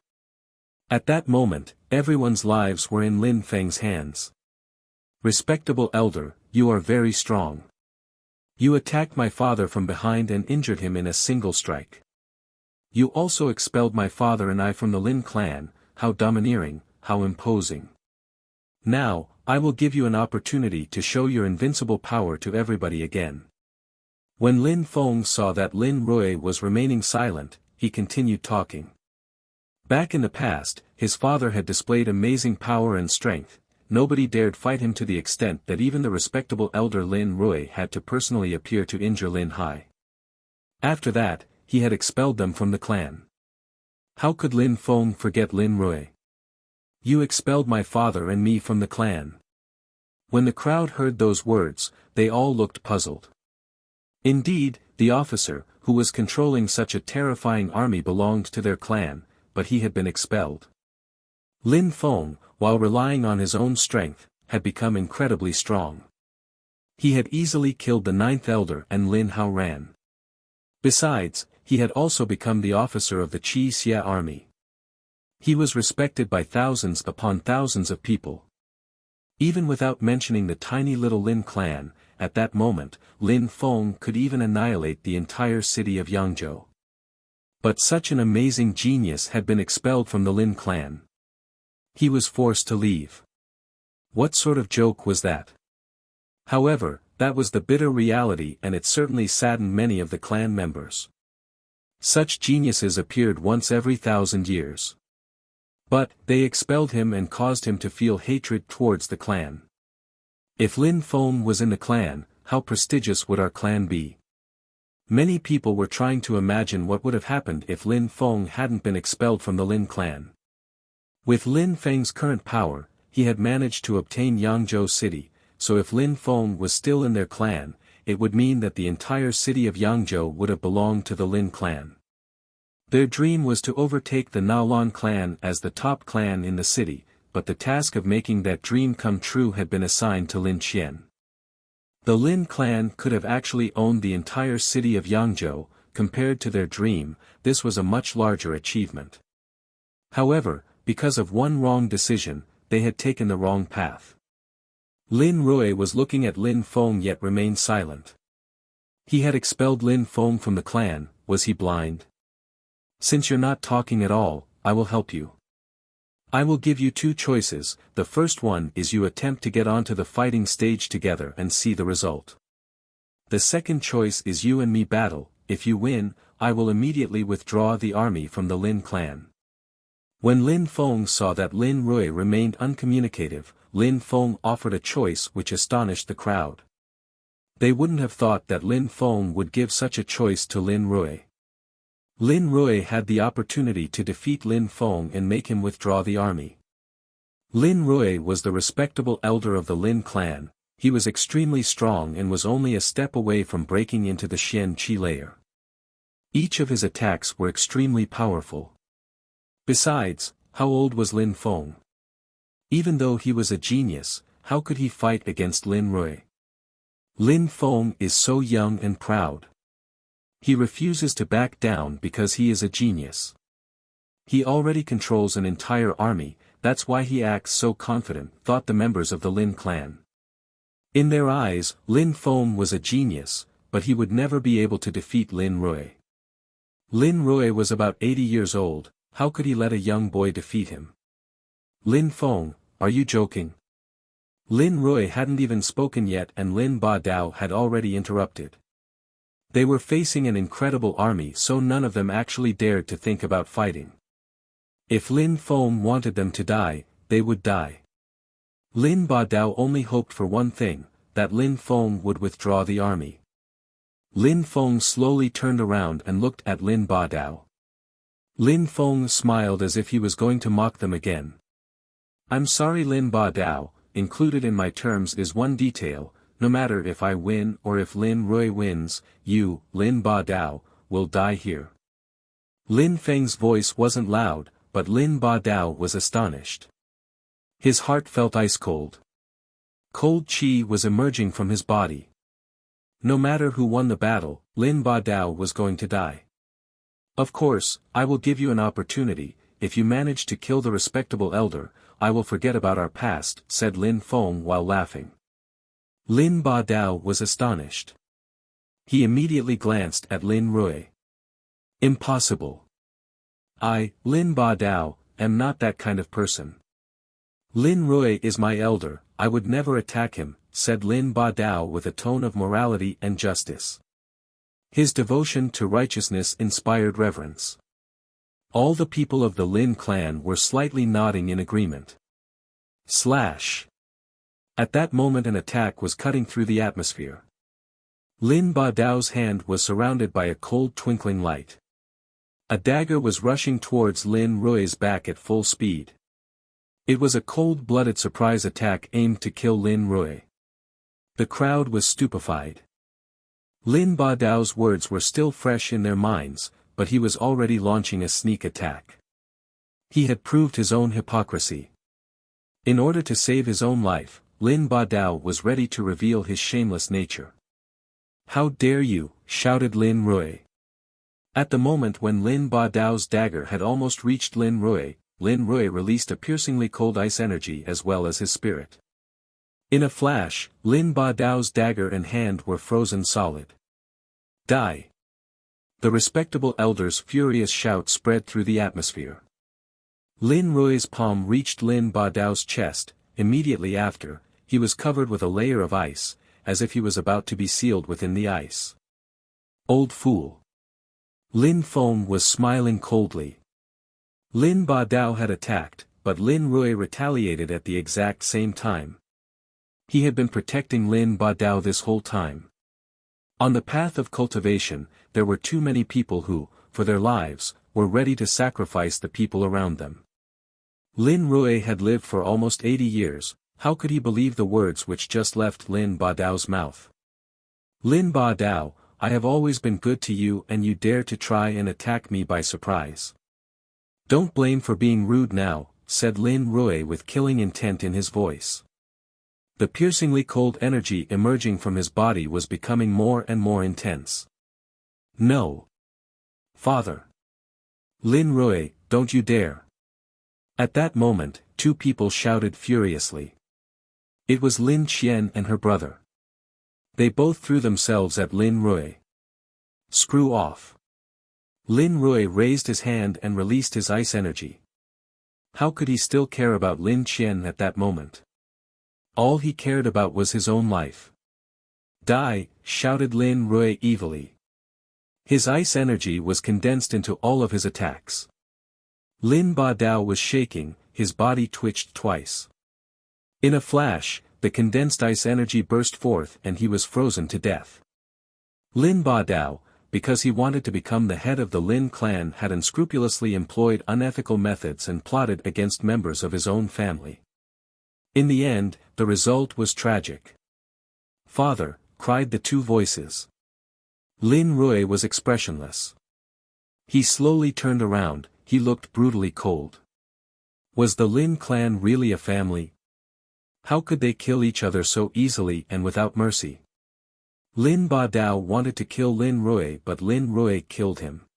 At that moment, everyone's lives were in Lin Feng's hands. Respectable elder, you are very strong. You attacked my father from behind and injured him in a single strike. You also expelled my father and I from the Lin clan, how domineering, how imposing. Now, I will give you an opportunity to show your invincible power to everybody again. When Lin Feng saw that Lin Rui was remaining silent, he continued talking. Back in the past, his father had displayed amazing power and strength. Nobody dared fight him to the extent that even the respectable elder Lin Rui had to personally appear to injure Lin Hai. After that, he had expelled them from the clan. How could Lin Feng forget Lin Rui? You expelled my father and me from the clan. When the crowd heard those words, they all looked puzzled. Indeed, the officer, who was controlling such a terrifying army belonged to their clan, but he had been expelled. Lin Feng, while relying on his own strength, had become incredibly strong. He had easily killed the ninth elder and Lin Hao ran. Besides, he had also become the officer of the Qi Xia army. He was respected by thousands upon thousands of people. Even without mentioning the tiny little Lin clan, at that moment, Lin Feng could even annihilate the entire city of Yangzhou. But such an amazing genius had been expelled from the Lin clan. He was forced to leave. What sort of joke was that? However, that was the bitter reality and it certainly saddened many of the clan members. Such geniuses appeared once every 1,000 years. But, they expelled him and caused him to feel hatred towards the clan. If Lin Feng was in the clan, how prestigious would our clan be? Many people were trying to imagine what would have happened if Lin Feng hadn't been expelled from the Lin clan. With Lin Feng's current power, he had managed to obtain Yangzhou city, so if Lin Feng was still in their clan, it would mean that the entire city of Yangzhou would have belonged to the Lin clan. Their dream was to overtake the Naolon clan as the top clan in the city, but the task of making that dream come true had been assigned to Lin Qian. The Lin clan could have actually owned the entire city of Yangzhou. Compared to their dream, this was a much larger achievement. However, because of one wrong decision, they had taken the wrong path. Lin Rui was looking at Lin Feng yet remained silent. He had expelled Lin Feng from the clan, was he blind? Since you're not talking at all, I will help you. I will give you two choices, the first one is you attempt to get onto the fighting stage together and see the result. The second choice is you and me battle, if you win, I will immediately withdraw the army from the Lin clan. When Lin Feng saw that Lin Rui remained uncommunicative, Lin Feng offered a choice which astonished the crowd. They wouldn't have thought that Lin Feng would give such a choice to Lin Rui. Lin Rui had the opportunity to defeat Lin Feng and make him withdraw the army. Lin Rui was the respectable elder of the Lin clan. He was extremely strong and was only a step away from breaking into the Xian Qi layer. Each of his attacks were extremely powerful. Besides, how old was Lin Feng? Even though he was a genius, how could he fight against Lin Rui? Lin Feng is so young and proud. He refuses to back down because he is a genius. He already controls an entire army, that's why he acts so confident, thought the members of the Lin clan. In their eyes, Lin Feng was a genius, but he would never be able to defeat Lin Rui. Lin Rui was about 80 years old, how could he let a young boy defeat him? Lin Feng, are you joking? Lin Rui hadn't even spoken yet and Lin Ba Dao had already interrupted. They were facing an incredible army, so none of them actually dared to think about fighting. If Lin Feng wanted them to die, they would die. Lin Ba Dao only hoped for one thing, that Lin Feng would withdraw the army. Lin Feng slowly turned around and looked at Lin Ba Dao. Lin Feng smiled as if he was going to mock them again. I'm sorry Lin Ba Dao, included in my terms is one detail, no matter if I win or if Lin Rui wins, you, Lin Ba Dao, will die here. Lin Feng's voice wasn't loud, but Lin Ba Dao was astonished. His heart felt ice-cold. Cold qi was emerging from his body. No matter who won the battle, Lin Ba Dao was going to die. Of course, I will give you an opportunity, if you manage to kill the respectable elder, I will forget about our past, said Lin Feng while laughing. Lin Ba Dao was astonished. He immediately glanced at Lin Rui. Impossible. I, Lin Ba Dao, am not that kind of person. Lin Rui is my elder, I would never attack him, said Lin Ba Dao with a tone of morality and justice. His devotion to righteousness inspired reverence. All the people of the Lin clan were slightly nodding in agreement. Slash. At that moment an attack was cutting through the atmosphere. Lin Ba Dao's hand was surrounded by a cold twinkling light. A dagger was rushing towards Lin Rui's back at full speed. It was a cold-blooded surprise attack aimed to kill Lin Rui. The crowd was stupefied. Lin Ba Dao's words were still fresh in their minds, but he was already launching a sneak attack. He had proved his own hypocrisy. In order to save his own life, Lin Ba Dao was ready to reveal his shameless nature. How dare you, shouted Lin Rui. At the moment when Lin Ba Dao's dagger had almost reached Lin Rui released a piercingly cold ice energy as well as his spirit. In a flash, Lin Ba Dao's dagger and hand were frozen solid. Die! The respectable elder's furious shout spread through the atmosphere. Lin Rui's palm reached Lin Ba Dao's chest, immediately after, he was covered with a layer of ice, as if he was about to be sealed within the ice. Old fool! Lin Feng was smiling coldly. Lin Ba Dao had attacked, but Lin Rui retaliated at the exact same time. He had been protecting Lin Ba Dao this whole time. On the path of cultivation, there were too many people who, for their lives, were ready to sacrifice the people around them. Lin Rui had lived for almost 80 years, how could he believe the words which just left Lin Ba Dao's mouth? Lin Ba Dao, I have always been good to you and you dare to try and attack me by surprise. Don't blame for being rude now, said Lin Rui with killing intent in his voice. The piercingly cold energy emerging from his body was becoming more and more intense. No. Father. Lin Rui, don't you dare. At that moment, two people shouted furiously. It was Lin Qian and her brother. They both threw themselves at Lin Rui. Screw off. Lin Rui raised his hand and released his ice energy. How could he still care about Lin Qian at that moment? All he cared about was his own life. Die, shouted Lin Rui evilly. His ice energy was condensed into all of his attacks. Lin Ba Dao was shaking, his body twitched twice. In a flash, the condensed ice energy burst forth and he was frozen to death. Lin Ba Dao, because he wanted to become the head of the Lin clan, had unscrupulously employed unethical methods and plotted against members of his own family. In the end, the result was tragic. "Father," cried the two voices. Lin Rui was expressionless. He slowly turned around, he looked brutally cold. Was the Lin clan really a family? How could they kill each other so easily and without mercy? Lin Ba Dao wanted to kill Lin Rui, but Lin Rui killed him.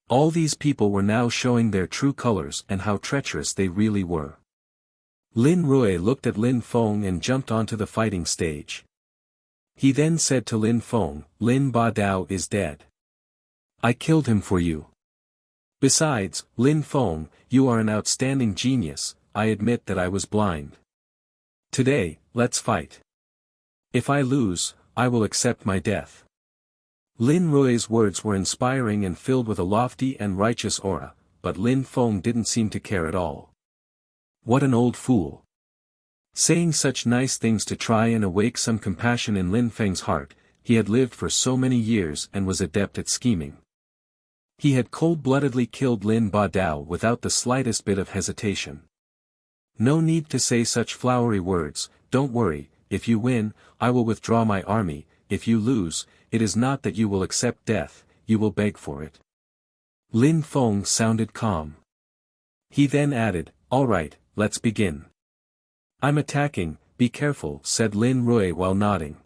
All these people were now showing their true colors and how treacherous they really were. Lin Rui looked at Lin Feng and jumped onto the fighting stage. He then said to Lin Feng, "Lin Ba Dao is dead. I killed him for you. Besides, Lin Feng, you are an outstanding genius. I admit that I was blind. Today, let's fight. If I lose, I will accept my death." Lin Rui's words were inspiring and filled with a lofty and righteous aura, but Lin Feng didn't seem to care at all. What an old fool. Saying such nice things to try and awake some compassion in Lin Feng's heart, he had lived for so many years and was adept at scheming. He had cold-bloodedly killed Lin Ba Dao without the slightest bit of hesitation. No need to say such flowery words. Don't worry, if you win, I will withdraw my army. If you lose, it is not that you will accept death, you will beg for it. Lin Feng sounded calm. He then added, "All right, let's begin." "I'm attacking, be careful," said Lin Rui while nodding.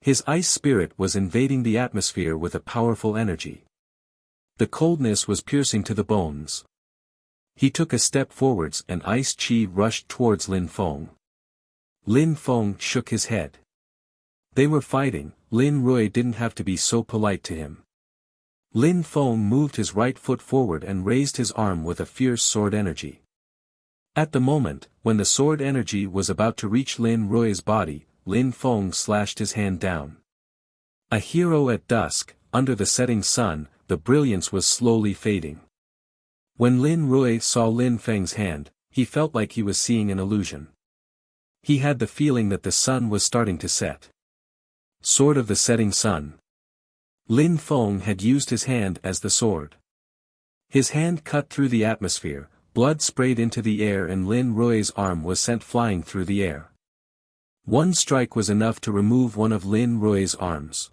His ice spirit was invading the atmosphere with a powerful energy. The coldness was piercing to the bones. He took a step forwards and ice chi rushed towards Lin Feng. Lin Feng shook his head. They were fighting, Lin Rui didn't have to be so polite to him. Lin Feng moved his right foot forward and raised his arm with a fierce sword energy. At the moment, when the sword energy was about to reach Lin Rui's body, Lin Feng slashed his hand down. A hero at dusk, under the setting sun, the brilliance was slowly fading. When Lin Rui saw Lin Feng's hand, he felt like he was seeing an illusion. He had the feeling that the sun was starting to set. Sword of the setting sun. Lin Feng had used his hand as the sword. His hand cut through the atmosphere, blood sprayed into the air and Lin Rui's arm was sent flying through the air. One strike was enough to remove one of Lin Rui's arms.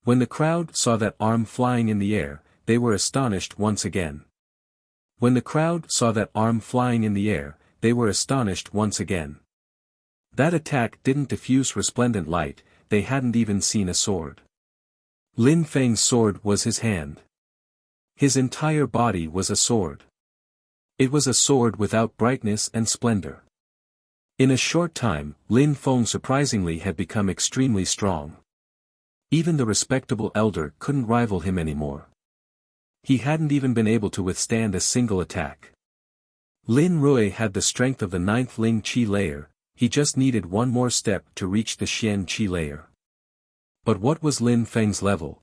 When the crowd saw that arm flying in the air, they were astonished once again. When the crowd saw that arm flying in the air, they were astonished once again. That attack didn't diffuse resplendent light, they hadn't even seen a sword. Lin Feng's sword was his hand. His entire body was a sword. It was a sword without brightness and splendor. In a short time, Lin Feng surprisingly had become extremely strong. Even the respectable elder couldn't rival him anymore. He hadn't even been able to withstand a single attack. Lin Rui had the strength of the 9th Ling Qi layer, he just needed one more step to reach the Xian Qi layer. But what was Lin Feng's level?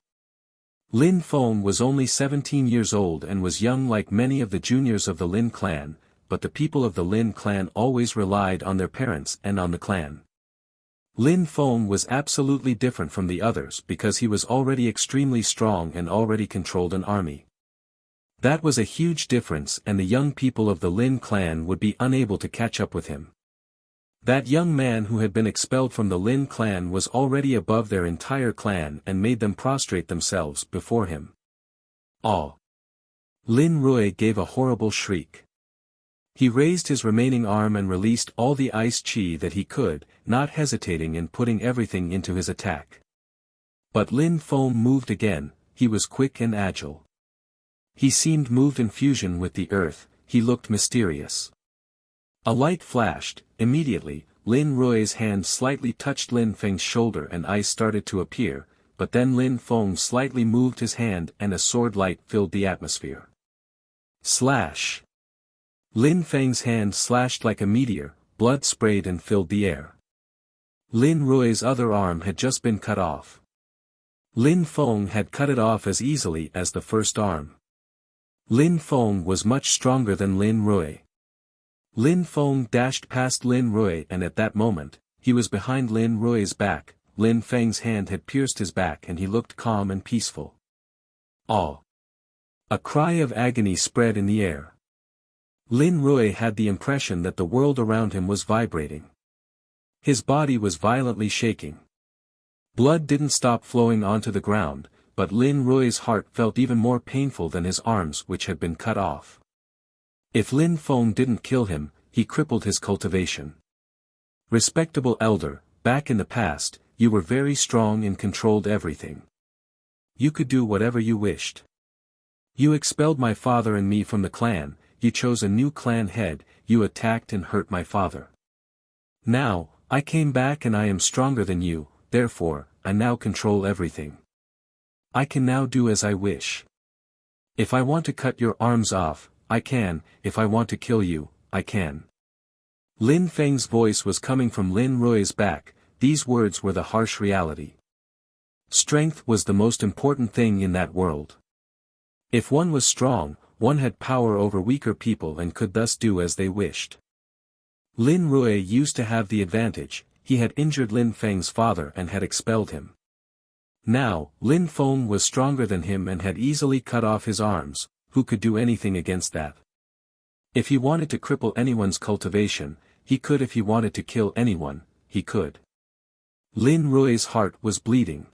Lin Feng was only 17 years old and was young like many of the juniors of the Lin clan, but the people of the Lin clan always relied on their parents and on the clan. Lin Feng was absolutely different from the others because he was already extremely strong and already controlled an army. That was a huge difference and the young people of the Lin clan would be unable to catch up with him. That young man who had been expelled from the Lin clan was already above their entire clan and made them prostrate themselves before him. "Aw!" Lin Rui gave a horrible shriek. He raised his remaining arm and released all the ice chi that he could, not hesitating and putting everything into his attack. But Lin Feng moved again, he was quick and agile. He seemed moved in fusion with the earth, he looked mysterious. A light flashed, immediately, Lin Rui's hand slightly touched Lin Feng's shoulder and ice started to appear, but then Lin Feng slightly moved his hand and a sword light filled the atmosphere. Slash! Lin Feng's hand slashed like a meteor, blood sprayed and filled the air. Lin Rui's other arm had just been cut off. Lin Feng had cut it off as easily as the first arm. Lin Feng was much stronger than Lin Rui. Lin Feng dashed past Lin Rui and at that moment, he was behind Lin Rui's back, Lin Feng's hand had pierced his back and he looked calm and peaceful. "Aw!" A cry of agony spread in the air. Lin Rui had the impression that the world around him was vibrating. His body was violently shaking. Blood didn't stop flowing onto the ground, but Lin Rui's heart felt even more painful than his arms which had been cut off. If Lin Feng didn't kill him, he crippled his cultivation. Respectable elder, back in the past, you were very strong and controlled everything. You could do whatever you wished. You expelled my father and me from the clan, you chose a new clan head, you attacked and hurt my father. Now, I came back and I am stronger than you, therefore, I now control everything. I can now do as I wish. If I want to cut your arms off, I can, if I want to kill you, I can. Lin Feng's voice was coming from Lin Rui's back, these words were the harsh reality. Strength was the most important thing in that world. If one was strong, one had power over weaker people and could thus do as they wished. Lin Rui used to have the advantage, he had injured Lin Feng's father and had expelled him. Now, Lin Feng was stronger than him and had easily cut off his arms, who could do anything against that? If he wanted to cripple anyone's cultivation, he could. If he wanted to kill anyone, he could. Lin Rui's heart was bleeding.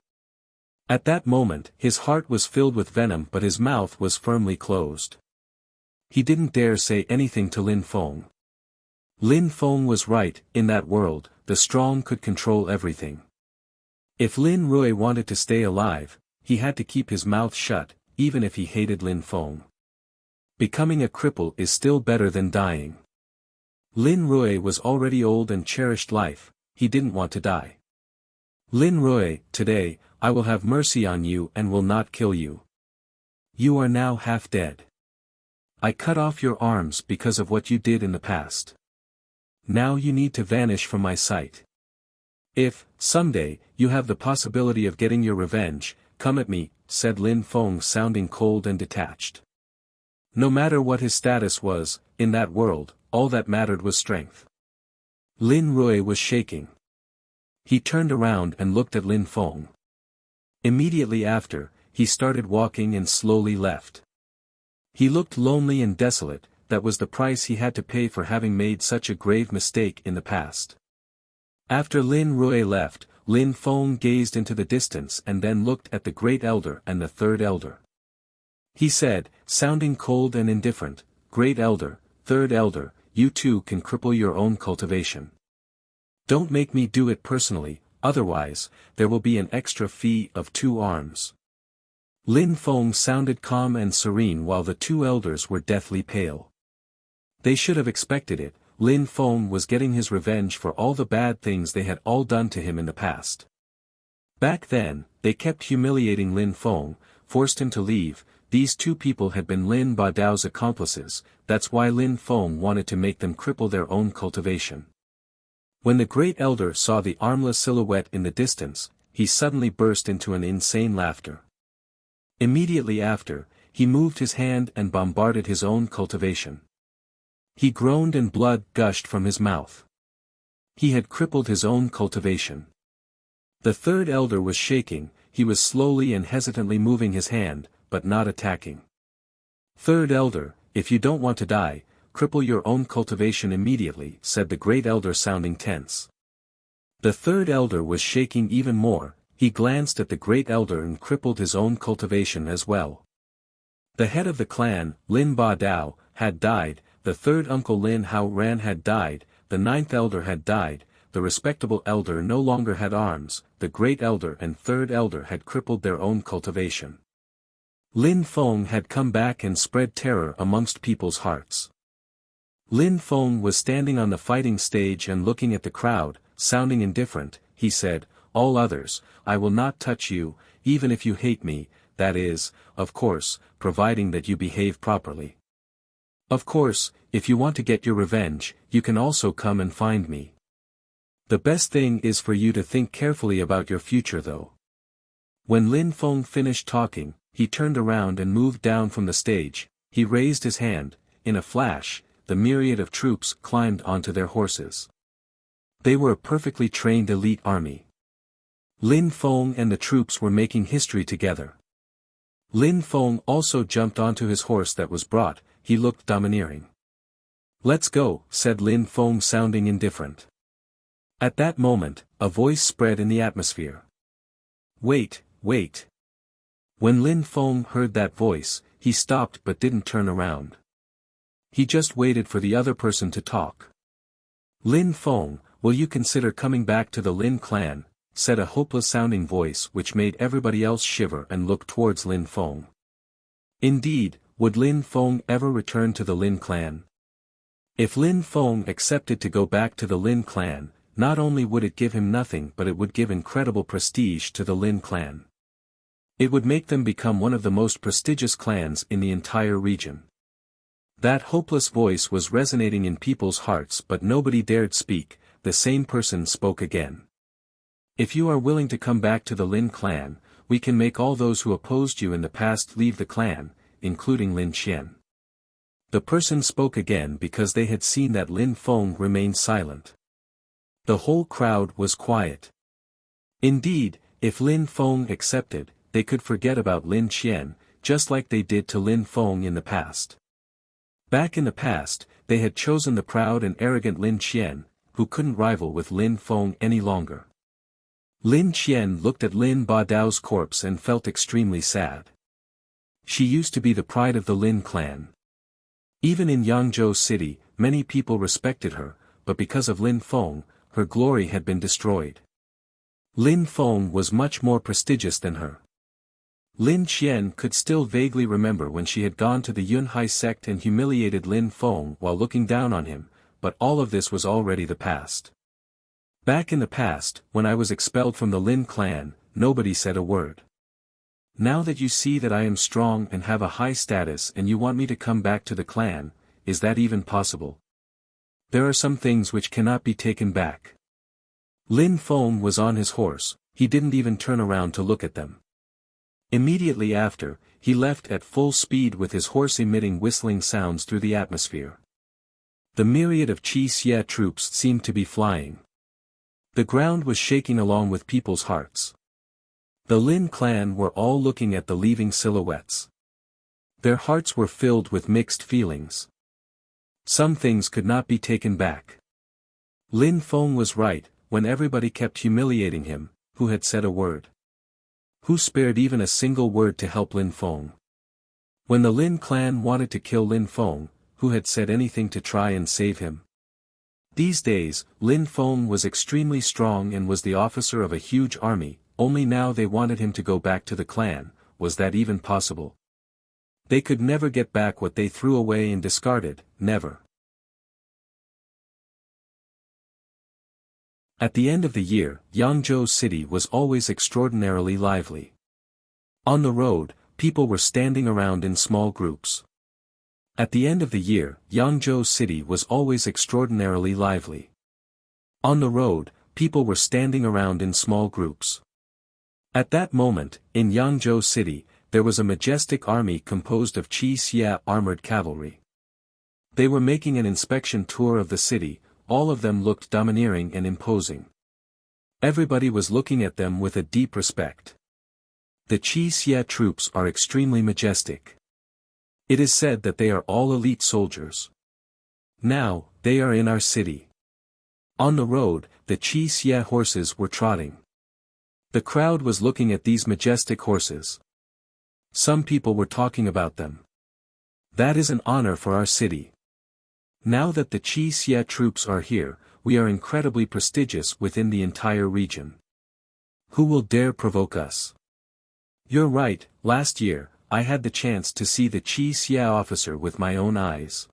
At that moment, his heart was filled with venom but his mouth was firmly closed. He didn't dare say anything to Lin Feng. Lin Feng was right, in that world, the strong could control everything. If Lin Rui wanted to stay alive, he had to keep his mouth shut, even if he hated Lin Feng. Becoming a cripple is still better than dying. Lin Rui was already old and cherished life, he didn't want to die. Lin Rui, today, I will have mercy on you and will not kill you. You are now half dead. I cut off your arms because of what you did in the past. Now you need to vanish from my sight. If, someday, you have the possibility of getting your revenge, come at me, said Lin Feng sounding cold and detached. No matter what his status was, in that world, all that mattered was strength. Lin Rui was shaking. He turned around and looked at Lin Feng. Immediately after, he started walking and slowly left. He looked lonely and desolate, that was the price he had to pay for having made such a grave mistake in the past. After Lin Rui left, Lin Feng gazed into the distance and then looked at the great elder and the third elder. He said, sounding cold and indifferent, Great elder, third elder, you too can cripple your own cultivation. Don't make me do it personally, otherwise, there will be an extra fee of 2 arms. Lin Feng sounded calm and serene while the 2 elders were deathly pale. They should have expected it, Lin Feng was getting his revenge for all the bad things they had all done to him in the past. Back then, they kept humiliating Lin Feng, forced him to leave, these 2 people had been Lin Badao's accomplices, that's why Lin Feng wanted to make them cripple their own cultivation. When the great elder saw the armless silhouette in the distance, he suddenly burst into an insane laughter. Immediately after, he moved his hand and bombarded his own cultivation. He groaned and blood gushed from his mouth. He had crippled his own cultivation. The third elder was shaking, he was slowly and hesitantly moving his hand, but not attacking. Third elder, if you don't want to die, cripple your own cultivation immediately, said the great elder sounding tense. The third elder was shaking even more, he glanced at the great elder and crippled his own cultivation as well. The head of the clan, Lin Badao, had died, the third uncle Lin Hao Ran had died, the 9th elder had died, the respectable elder no longer had arms, the great elder and third elder had crippled their own cultivation. Lin Feng had come back and spread terror amongst people's hearts. Lin Feng was standing on the fighting stage and looking at the crowd, sounding indifferent, he said, all others, I will not touch you, even if you hate me, that is, of course, providing that you behave properly. Of course, if you want to get your revenge, you can also come and find me. The best thing is for you to think carefully about your future though. When Lin Feng finished talking, he turned around and moved down from the stage, he raised his hand, in a flash, the myriad of troops climbed onto their horses. They were a perfectly trained elite army. Lin Feng and the troops were making history together. Lin Feng also jumped onto his horse that was brought, he looked domineering. Let's go, said Lin Feng, sounding indifferent. At that moment, a voice spread in the atmosphere. Wait, wait. When Lin Feng heard that voice, he stopped but didn't turn around. He just waited for the other person to talk. Lin Feng, will you consider coming back to the Lin clan? Said a hopeless-sounding voice which made everybody else shiver and look towards Lin Feng. Indeed, would Lin Feng ever return to the Lin clan? If Lin Feng accepted to go back to the Lin clan, not only would it give him nothing but it would give incredible prestige to the Lin clan. It would make them become one of the most prestigious clans in the entire region. That hopeless voice was resonating in people's hearts, but nobody dared speak. The same person spoke again. If you are willing to come back to the Lin clan, we can make all those who opposed you in the past leave the clan, including Lin Qian. The person spoke again because they had seen that Lin Feng remained silent. The whole crowd was quiet. Indeed, if Lin Feng accepted, they could forget about Lin Qian, just like they did to Lin Feng in the past. Back in the past, they had chosen the proud and arrogant Lin Qian, who couldn't rival with Lin Feng any longer. Lin Qian looked at Lin Ba Dao's corpse and felt extremely sad. She used to be the pride of the Lin clan. Even in Yangzhou City, many people respected her, but because of Lin Feng, her glory had been destroyed. Lin Feng was much more prestigious than her. Lin Qian could still vaguely remember when she had gone to the Yunhai sect and humiliated Lin Feng while looking down on him, but all of this was already the past. Back in the past, when I was expelled from the Lin clan, nobody said a word. Now that you see that I am strong and have a high status and you want me to come back to the clan, is that even possible? There are some things which cannot be taken back. Lin Feng was on his horse, he didn't even turn around to look at them. Immediately after, he left at full speed with his horse emitting whistling sounds through the atmosphere. The myriad of Qi Xie troops seemed to be flying. The ground was shaking along with people's hearts. The Lin clan were all looking at the leaving silhouettes. Their hearts were filled with mixed feelings. Some things could not be taken back. Lin Feng was right, when everybody kept humiliating him, who had said a word? Who spared even a single word to help Lin Feng? When the Lin clan wanted to kill Lin Feng, who had said anything to try and save him? These days, Lin Feng was extremely strong and was the officer of a huge army, only now they wanted him to go back to the clan. Was that even possible? They could never get back what they threw away and discarded, never. At the end of the year, Yangzhou City was always extraordinarily lively. On the road, people were standing around in small groups. At the end of the year, Yangzhou City was always extraordinarily lively. On the road, people were standing around in small groups. At that moment, in Yangzhou City, there was a majestic army composed of Qi Xie armored cavalry. They were making an inspection tour of the city. All of them looked domineering and imposing. Everybody was looking at them with a deep respect. The Qi Xie troops are extremely majestic. It is said that they are all elite soldiers. Now, they are in our city. On the road, the Qi Xie horses were trotting. The crowd was looking at these majestic horses. Some people were talking about them. That is an honor for our city. Now that the Qi Xie troops are here, we are incredibly prestigious within the entire region. Who will dare provoke us? You're right, last year, I had the chance to see the Qi Xie officer with my own eyes.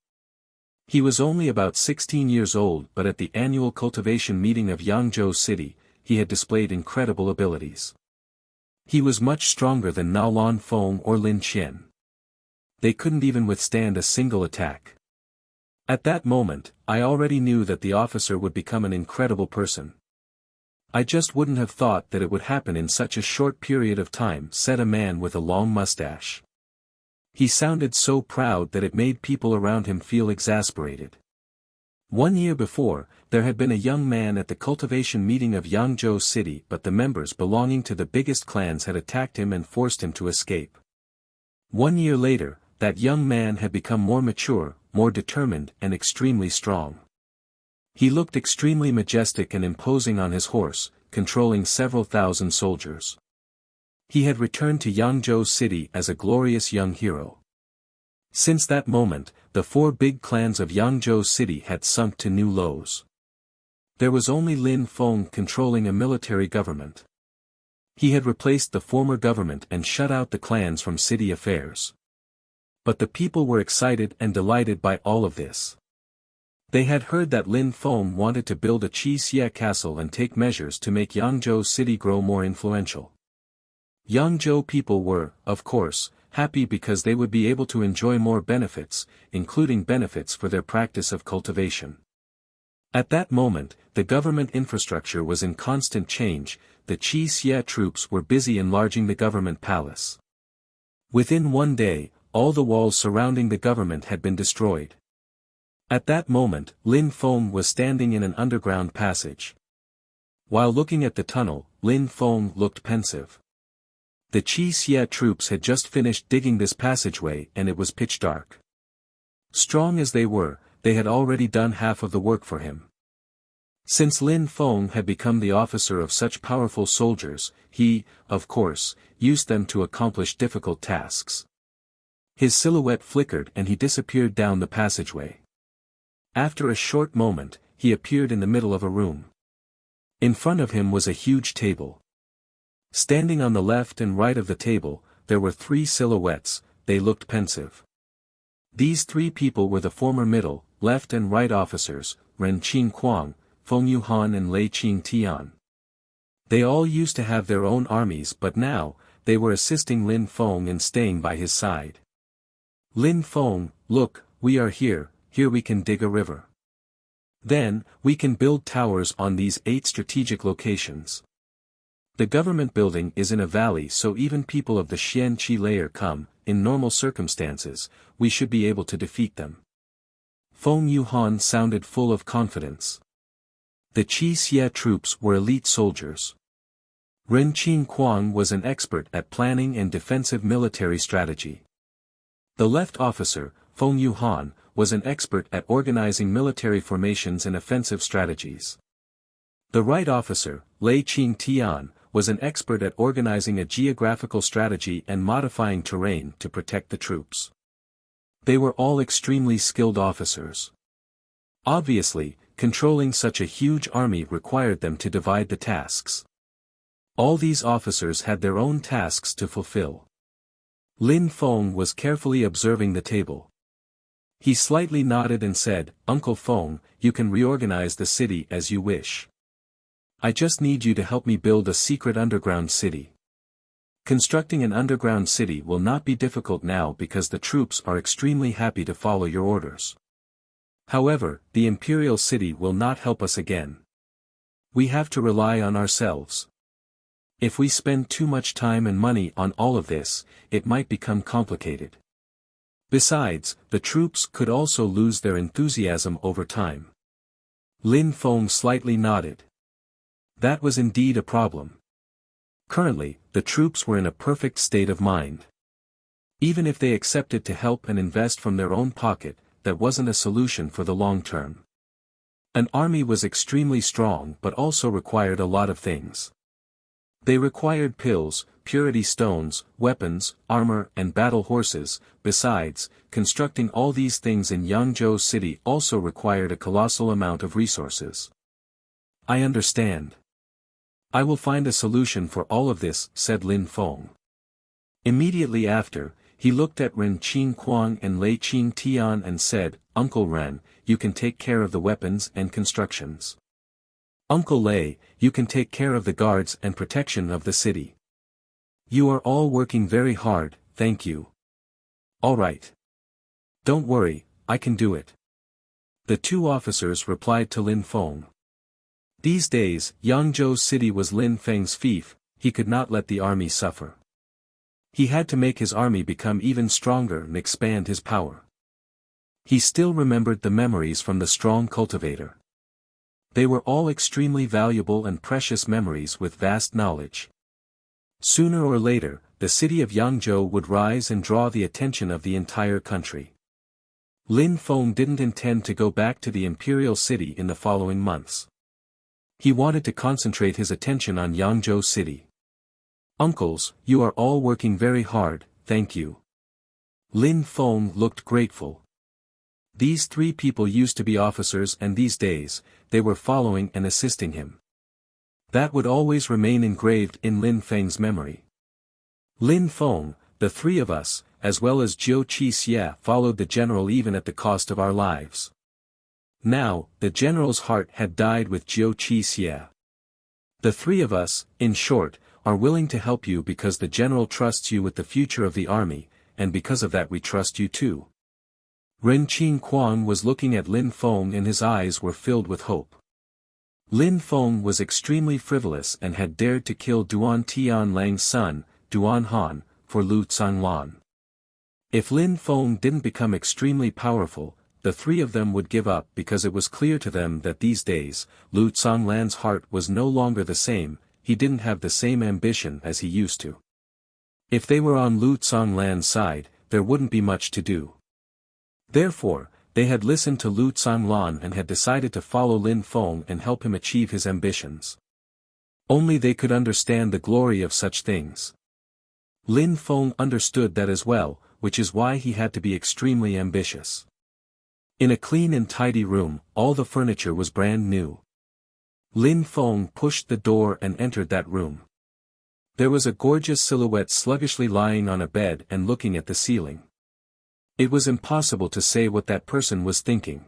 He was only about 16 years old, but at the annual cultivation meeting of Yangzhou City, he had displayed incredible abilities. He was much stronger than Naolon Feng or Lin Qian. They couldn't even withstand a single attack. At that moment, I already knew that the officer would become an incredible person. I just wouldn't have thought that it would happen in such a short period of time, said a man with a long mustache. He sounded so proud that it made people around him feel exasperated. 1 year before, there had been a young man at the cultivation meeting of Yangzhou City, but the members belonging to the biggest clans had attacked him and forced him to escape. 1 year later, that young man had become more mature, more determined and extremely strong. He looked extremely majestic and imposing on his horse, controlling several thousand soldiers. He had returned to Yangzhou city as a glorious young hero. Since that moment, the four big clans of Yangzhou city had sunk to new lows. There was only Lin Feng controlling a military government. He had replaced the former government and shut out the clans from city affairs. But the people were excited and delighted by all of this. They had heard that Lin Feng wanted to build a Qixie castle and take measures to make Yangzhou city grow more influential. Yangzhou people were, of course, happy because they would be able to enjoy more benefits, including benefits for their practice of cultivation. At that moment, the government infrastructure was in constant change. The Qixie troops were busy enlarging the government palace. Within one day, all the walls surrounding the government had been destroyed. At that moment, Lin Feng was standing in an underground passage. While looking at the tunnel, Lin Feng looked pensive. The Qixie troops had just finished digging this passageway and it was pitch dark. Strong as they were, they had already done half of the work for him. Since Lin Feng had become the officer of such powerful soldiers, he, of course, used them to accomplish difficult tasks. His silhouette flickered and he disappeared down the passageway. After a short moment, he appeared in the middle of a room. In front of him was a huge table. Standing on the left and right of the table, there were three silhouettes. They looked pensive. These three people were the former middle, left and right officers, Ren Qingquang, Feng Yuhan and Lei Qingtian. They all used to have their own armies but now, they were assisting Lin Feng in staying by his side. Lin Feng, look, we are here we can dig a river. Then, we can build towers on these 8 strategic locations. The government building is in a valley so even people of the Xianqi layer come, in normal circumstances, we should be able to defeat them. Feng Yuhan sounded full of confidence. The Qixie troops were elite soldiers. Ren Qingquang was an expert at planning and defensive military strategy. The left officer, Feng Yuhan, was an expert at organizing military formations and offensive strategies. The right officer, Lei Qingtian, was an expert at organizing a geographical strategy and modifying terrain to protect the troops. They were all extremely skilled officers. Obviously, controlling such a huge army required them to divide the tasks. All these officers had their own tasks to fulfill. Lin Feng was carefully observing the table. He slightly nodded and said, "Uncle Feng, you can reorganize the city as you wish. I just need you to help me build a secret underground city. Constructing an underground city will not be difficult now because the troops are extremely happy to follow your orders. However, the imperial city will not help us again. We have to rely on ourselves. If we spend too much time and money on all of this, it might become complicated. Besides, the troops could also lose their enthusiasm over time." Lin Feng slightly nodded. That was indeed a problem. Currently, the troops were in a perfect state of mind. Even if they accepted to help and invest from their own pocket, that wasn't a solution for the long term. An army was extremely strong but also required a lot of things. They required pills, purity stones, weapons, armor and battle horses. Besides, constructing all these things in Yangzhou city also required a colossal amount of resources. "I understand. I will find a solution for all of this," said Lin Feng. Immediately after, he looked at Ren Qingquang and Lei Qingtian and said, "Uncle Ren, you can take care of the weapons and constructions. Uncle Lei, you can take care of the guards and protection of the city. You are all working very hard, thank you." "All right. Don't worry, I can do it." The two officers replied to Lin Feng. These days, Yangzhou city was Lin Feng's fief, he could not let the army suffer. He had to make his army become even stronger and expand his power. He still remembered the memories from the strong cultivator. They were all extremely valuable and precious memories with vast knowledge. Sooner or later, the city of Yangzhou would rise and draw the attention of the entire country. Lin Feng didn't intend to go back to the imperial city in the following months. He wanted to concentrate his attention on Yangzhou city. "Uncles, you are all working very hard, thank you." Lin Feng looked grateful. These three people used to be officers and these days, they were following and assisting him. That would always remain engraved in Lin Feng's memory. "Lin Feng, the three of us, as well as Jiu Qixia, followed the general even at the cost of our lives. Now, the general's heart had died with Jiu Qixia. The three of us, in short, are willing to help you because the general trusts you with the future of the army, and because of that we trust you too." Ren Qingquan was looking at Lin Feng and his eyes were filled with hope. Lin Feng was extremely frivolous and had dared to kill Duan Tianlang's son, Duan Han, for Lu Tsanglan. If Lin Feng didn't become extremely powerful, the three of them would give up because it was clear to them that these days, Lu Tsanglan's heart was no longer the same, he didn't have the same ambition as he used to. If they were on Lu Tsanglan's side, there wouldn't be much to do. Therefore, they had listened to Lu Tsanglan and had decided to follow Lin Feng and help him achieve his ambitions. Only they could understand the glory of such things. Lin Feng understood that as well, which is why he had to be extremely ambitious. In a clean and tidy room, all the furniture was brand new. Lin Feng pushed the door and entered that room. There was a gorgeous silhouette sluggishly lying on a bed and looking at the ceiling. It was impossible to say what that person was thinking.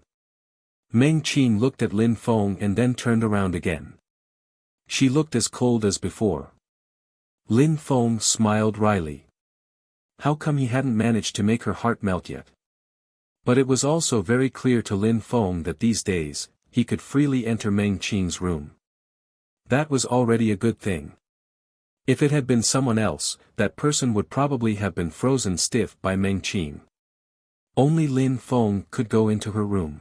Meng Qin looked at Lin Feng and then turned around again. She looked as cold as before. Lin Feng smiled wryly. How come he hadn't managed to make her heart melt yet? But it was also very clear to Lin Feng that these days, he could freely enter Meng Qin's room. That was already a good thing. If it had been someone else, that person would probably have been frozen stiff by Meng Qin. Only Lin Feng could go into her room.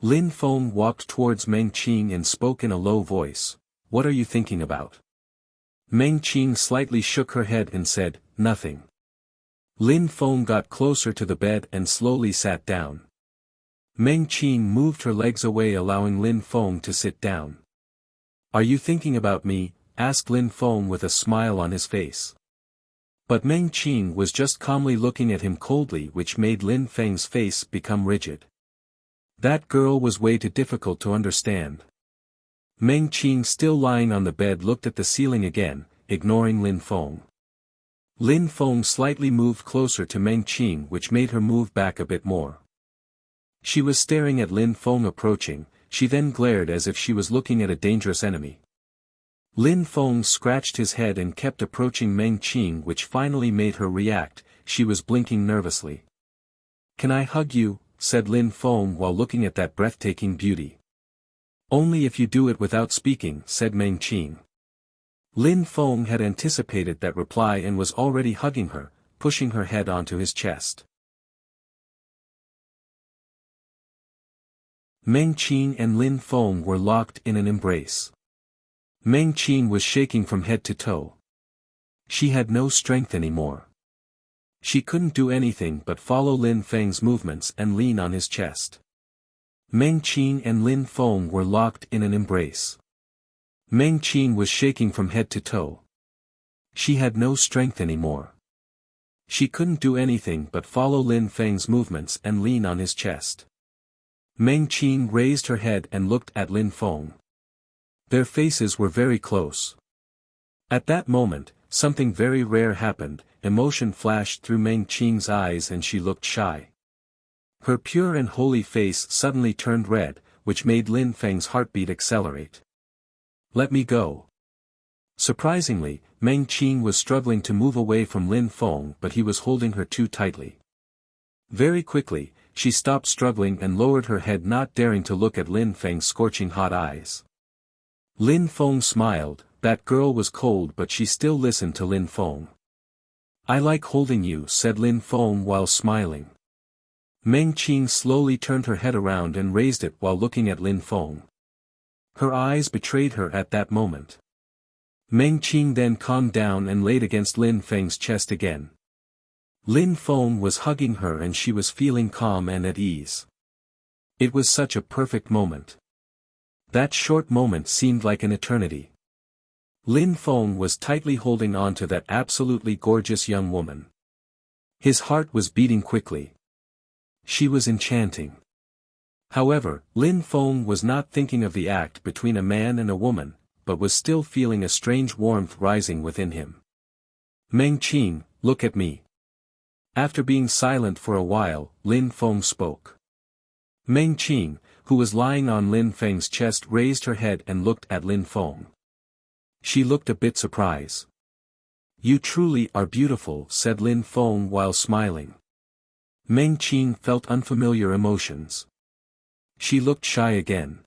Lin Feng walked towards Meng Qin and spoke in a low voice, "What are you thinking about?" Meng Qin slightly shook her head and said, "Nothing." Lin Feng got closer to the bed and slowly sat down. Meng Qin moved her legs away allowing Lin Feng to sit down. "Are you thinking about me?" asked Lin Feng with a smile on his face. But Meng Qin was just calmly looking at him coldly, which made Lin Feng's face become rigid. That girl was way too difficult to understand. Meng Qin, still lying on the bed, looked at the ceiling again, ignoring Lin Feng. Lin Feng slightly moved closer to Meng Qin, which made her move back a bit more. She was staring at Lin Feng approaching, she then glared as if she was looking at a dangerous enemy. Lin Feng scratched his head and kept approaching Meng Qin, which finally made her react. She was blinking nervously. "Can I hug you?" said Lin Feng while looking at that breathtaking beauty. "Only if you do it without speaking," said Meng Qin. Lin Feng had anticipated that reply and was already hugging her, pushing her head onto his chest. Meng Qin and Lin Feng were locked in an embrace. Meng Qin was shaking from head to toe. She had no strength anymore. She couldn't do anything but follow Lin Feng's movements and lean on his chest. Meng Qin and Lin Feng were locked in an embrace. Meng Qin was shaking from head to toe. She had no strength anymore. She couldn't do anything but follow Lin Feng's movements and lean on his chest. Meng Qin raised her head and looked at Lin Feng. Their faces were very close. At that moment, something very rare happened. Emotion flashed through Meng Qin's eyes and she looked shy. Her pure and holy face suddenly turned red, which made Lin Feng's heartbeat accelerate. "Let me go." Surprisingly, Meng Qin was struggling to move away from Lin Feng, but he was holding her too tightly. Very quickly, she stopped struggling and lowered her head, not daring to look at Lin Feng's scorching hot eyes. Lin Feng smiled. That girl was cold, but she still listened to Lin Feng. "I like holding you," said Lin Feng while smiling. Meng Qin slowly turned her head around and raised it while looking at Lin Feng. Her eyes betrayed her at that moment. Meng Qin then calmed down and laid against Lin Feng's chest again. Lin Feng was hugging her and she was feeling calm and at ease. It was such a perfect moment. That short moment seemed like an eternity. Lin Feng was tightly holding on to that absolutely gorgeous young woman. His heart was beating quickly. She was enchanting. However, Lin Feng was not thinking of the act between a man and a woman, but was still feeling a strange warmth rising within him. Meng Qing, look at me. After being silent for a while, Lin Feng spoke. Meng Qing, who was lying on Lin Feng's chest, raised her head and looked at Lin Feng. She looked a bit surprised. You truly are beautiful, said Lin Feng while smiling. Meng Qing felt unfamiliar emotions. She looked shy again.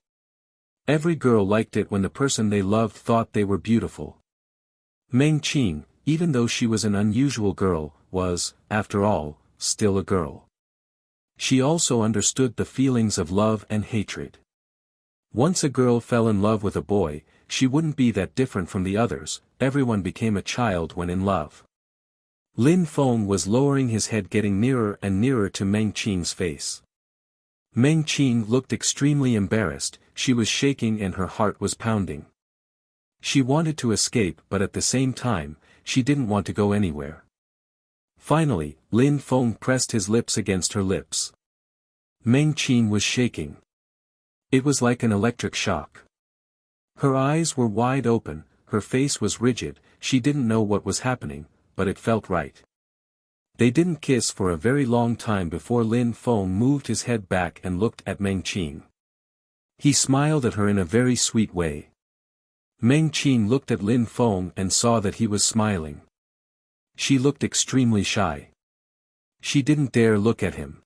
Every girl liked it when the person they loved thought they were beautiful. Meng Qing, even though she was an unusual girl, was, after all, still a girl. She also understood the feelings of love and hatred. Once a girl fell in love with a boy, she wouldn't be that different from the others, everyone became a child when in love. Lin Feng was lowering his head, getting nearer and nearer to Meng Qing's face. Meng Qing looked extremely embarrassed, she was shaking and her heart was pounding. She wanted to escape, but at the same time, she didn't want to go anywhere. Finally, Lin Feng pressed his lips against her lips. Meng Qing was shaking. It was like an electric shock. Her eyes were wide open, her face was rigid, she didn't know what was happening, but it felt right. They didn't kiss for a very long time before Lin Feng moved his head back and looked at Meng Qing. He smiled at her in a very sweet way. Meng Qing looked at Lin Feng and saw that he was smiling. She looked extremely shy. She didn't dare look at him.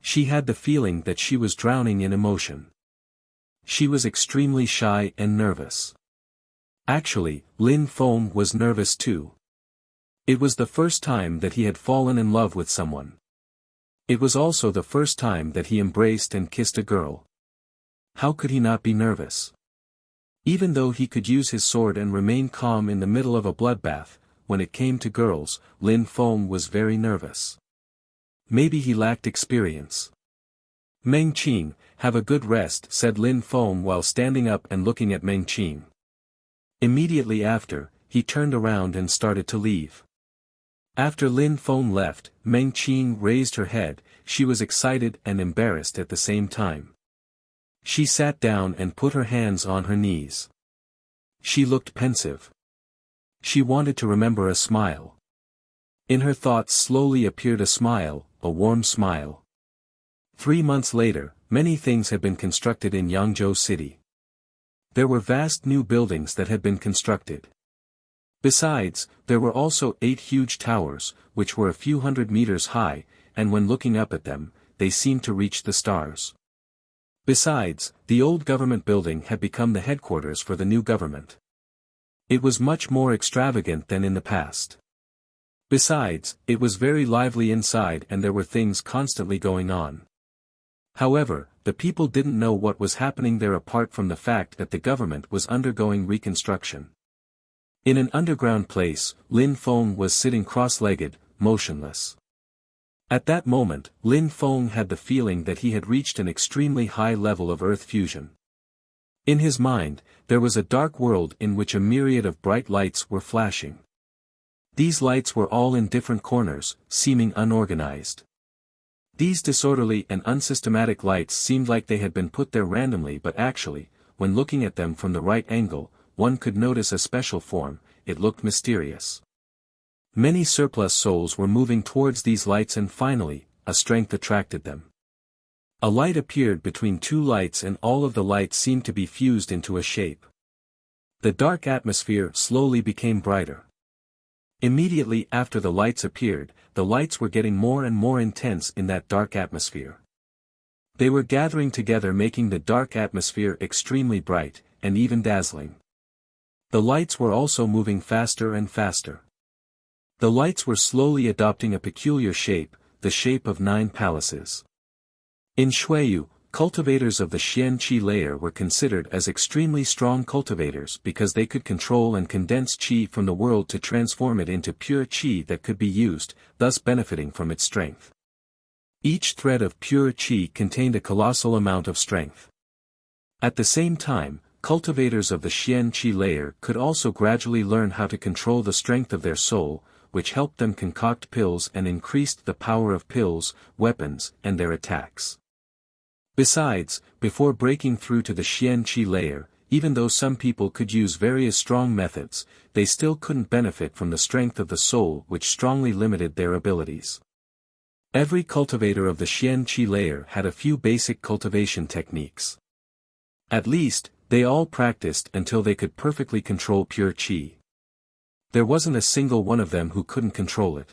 She had the feeling that she was drowning in emotion. She was extremely shy and nervous. Actually, Lin Feng was nervous too. It was the first time that he had fallen in love with someone. It was also the first time that he embraced and kissed a girl. How could he not be nervous? Even though he could use his sword and remain calm in the middle of a bloodbath, when it came to girls, Lin Feng was very nervous. Maybe he lacked experience. Meng Qing, have a good rest, said Lin Feng while standing up and looking at Meng Qing. Immediately after, he turned around and started to leave. After Lin Feng left, Meng Qing raised her head, she was excited and embarrassed at the same time. She sat down and put her hands on her knees. She looked pensive. She wanted to remember a smile. In her thoughts slowly appeared a smile, a warm smile. 3 months later, many things had been constructed in Yangzhou City. There were vast new buildings that had been constructed. Besides, there were also 8 huge towers, which were a few hundred meters high, and when looking up at them, they seemed to reach the stars. Besides, the old government building had become the headquarters for the new government. It was much more extravagant than in the past. Besides, it was very lively inside and there were things constantly going on. However, the people didn't know what was happening there apart from the fact that the government was undergoing reconstruction. In an underground place, Lin Feng was sitting cross-legged, motionless. At that moment, Lin Feng had the feeling that he had reached an extremely high level of earth fusion. In his mind, there was a dark world in which a myriad of bright lights were flashing. These lights were all in different corners, seeming unorganized. These disorderly and unsystematic lights seemed like they had been put there randomly, but actually, when looking at them from the right angle, one could notice a special form, it looked mysterious. Many surplus souls were moving towards these lights and finally, a strength attracted them. A light appeared between 2 lights and all of the lights seemed to be fused into a shape. The dark atmosphere slowly became brighter. Immediately after the lights appeared, the lights were getting more and more intense in that dark atmosphere. They were gathering together, making the dark atmosphere extremely bright, and even dazzling. The lights were also moving faster and faster. The lights were slowly adopting a peculiar shape, the shape of 9 palaces. In Shuiyu, Cultivators of the Qian-Qi layer were considered as extremely strong cultivators because they could control and condense qi from the world to transform it into pure qi that could be used, thus benefiting from its strength. Each thread of pure qi contained a colossal amount of strength. At the same time, cultivators of the Qian-Qi layer could also gradually learn how to control the strength of their soul, which helped them concoct pills and increased the power of pills, weapons, and their attacks. Besides, before breaking through to the Qian-Qi layer, even though some people could use various strong methods, they still couldn't benefit from the strength of the soul, which strongly limited their abilities. Every cultivator of the Qian-Qi layer had a few basic cultivation techniques. At least, they all practiced until they could perfectly control pure qi. There wasn't a single one of them who couldn't control it.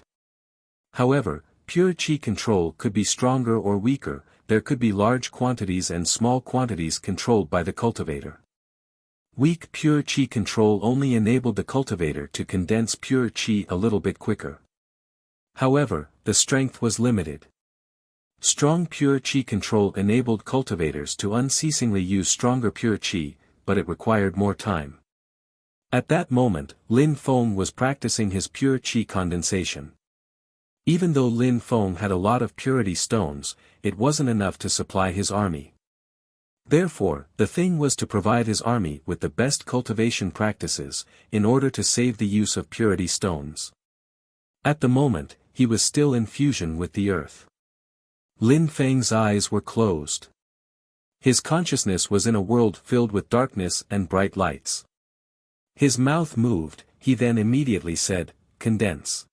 However, pure qi control could be stronger or weaker. There could be large quantities and small quantities controlled by the cultivator. Weak pure qi control only enabled the cultivator to condense pure qi a little bit quicker. However, the strength was limited. Strong pure qi control enabled cultivators to unceasingly use stronger pure qi, but it required more time. At that moment, Lin Feng was practicing his pure qi condensation. Even though Lin Feng had a lot of purity stones, it wasn't enough to supply his army. Therefore, the thing was to provide his army with the best cultivation practices, in order to save the use of purity stones. At the moment, he was still in fusion with the earth. Lin Feng's eyes were closed. His consciousness was in a world filled with darkness and bright lights. His mouth moved, he then immediately said, "Condense."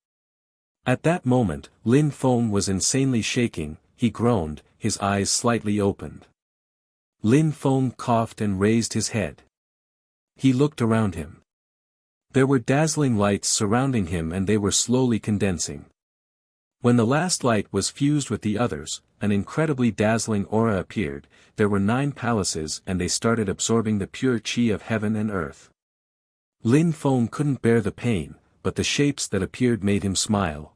At that moment, Lin Feng was insanely shaking, he groaned, his eyes slightly opened. Lin Feng coughed and raised his head. He looked around him. There were dazzling lights surrounding him and they were slowly condensing. When the last light was fused with the others, an incredibly dazzling aura appeared. There were 9 palaces and they started absorbing the pure qi of heaven and earth. Lin Feng couldn't bear the pain, but the shapes that appeared made him smile.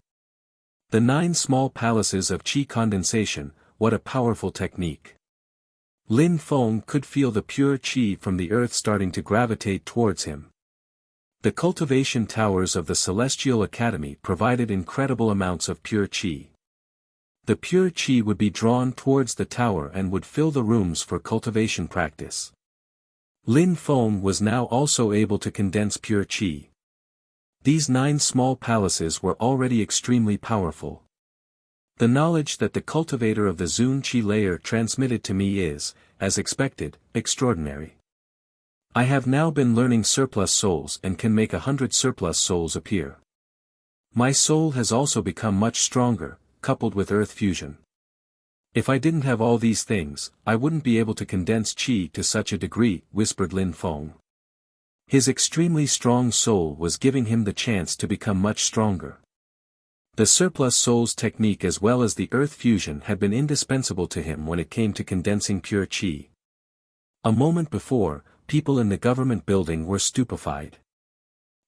The 9 small palaces of qi condensation, what a powerful technique. Lin Feng could feel the pure qi from the earth starting to gravitate towards him. The cultivation towers of the Celestial Academy provided incredible amounts of pure qi. The pure qi would be drawn towards the tower and would fill the rooms for cultivation practice. Lin Feng was now also able to condense pure qi. These 9 small palaces were already extremely powerful. The knowledge that the cultivator of the Zun Qi layer transmitted to me is, as expected, extraordinary. I have now been learning surplus souls and can make 100 surplus souls appear. My soul has also become much stronger, coupled with earth fusion. If I didn't have all these things, I wouldn't be able to condense qi to such a degree, whispered Lin Feng. His extremely strong soul was giving him the chance to become much stronger. The surplus souls technique as well as the earth fusion had been indispensable to him when it came to condensing pure qi. A moment before, people in the government building were stupefied.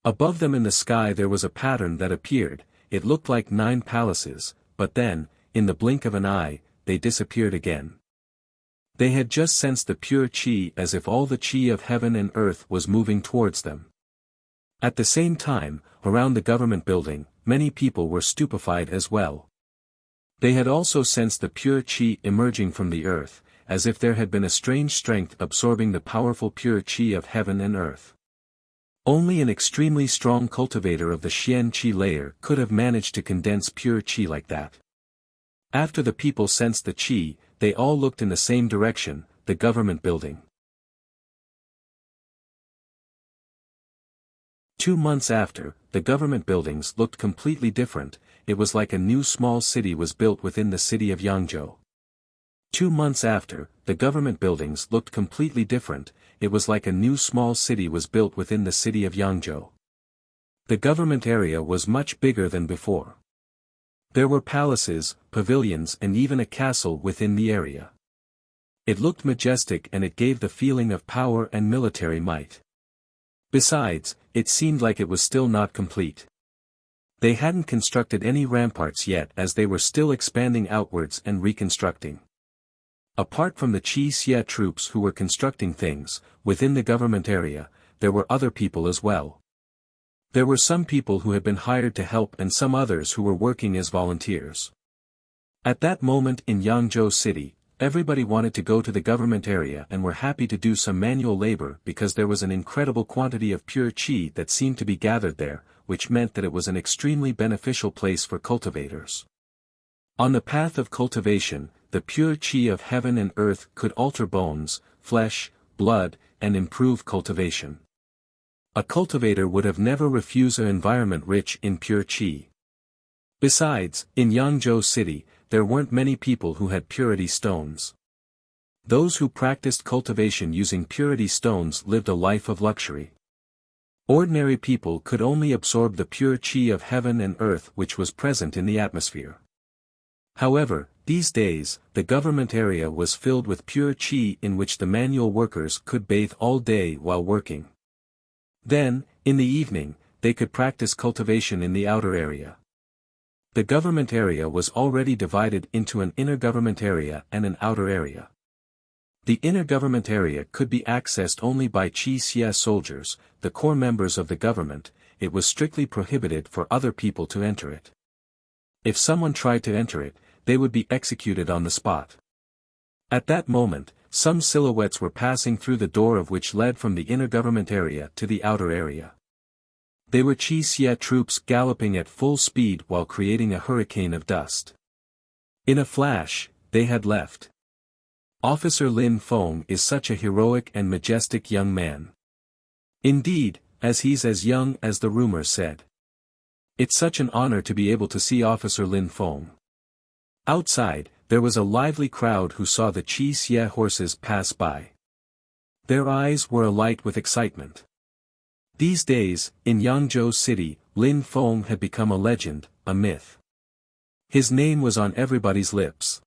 Above them in the sky there was a pattern that appeared. It looked like 9 palaces, but then, in the blink of an eye, they disappeared again. They had just sensed the pure qi as if all the qi of heaven and earth was moving towards them. At the same time, around the government building, many people were stupefied as well. They had also sensed the pure qi emerging from the earth, as if there had been a strange strength absorbing the powerful pure qi of heaven and earth. Only an extremely strong cultivator of the Qian-Qi layer could have managed to condense pure qi like that. After the people sensed the qi, they all looked in the same direction, the government building. 2 months after, the government buildings looked completely different. It was like a new small city was built within the city of Yangzhou. 2 months after, the government buildings looked completely different. It was like a new small city was built within the city of Yangzhou. The government area was much bigger than before. There were palaces, pavilions and even a castle within the area. It looked majestic and it gave the feeling of power and military might. Besides, it seemed like it was still not complete. They hadn't constructed any ramparts yet as they were still expanding outwards and reconstructing. Apart from the Qi Xie troops who were constructing things, within the government area, there were other people as well. There were some people who had been hired to help and some others who were working as volunteers. At that moment in Yangzhou City, everybody wanted to go to the government area and were happy to do some manual labor because there was an incredible quantity of pure qi that seemed to be gathered there, which meant that it was an extremely beneficial place for cultivators. On the path of cultivation, the pure qi of heaven and earth could alter bones, flesh, blood, and improve cultivation. A cultivator would have never refused an environment rich in pure qi. Besides, in Yangzhou City, there weren't many people who had purity stones. Those who practiced cultivation using purity stones lived a life of luxury. Ordinary people could only absorb the pure qi of heaven and earth which was present in the atmosphere. However, these days, the government area was filled with pure qi in which the manual workers could bathe all day while working. Then, in the evening, they could practice cultivation in the outer area. The government area was already divided into an inner government area and an outer area. The inner government area could be accessed only by Qi Xie soldiers, the core members of the government. It was strictly prohibited for other people to enter it. If someone tried to enter it, they would be executed on the spot. At that moment, some silhouettes were passing through the door of which led from the inner government area to the outer area. They were Qi Xie troops galloping at full speed while creating a hurricane of dust. In a flash, they had left. Officer Lin Feng is such a heroic and majestic young man. Indeed, as he's as young as the rumor said. It's such an honor to be able to see Officer Lin Feng. Outside, there was a lively crowd who saw the Qi Xie horses pass by. Their eyes were alight with excitement. These days, in Yangzhou City, Lin Feng had become a legend, a myth. His name was on everybody's lips.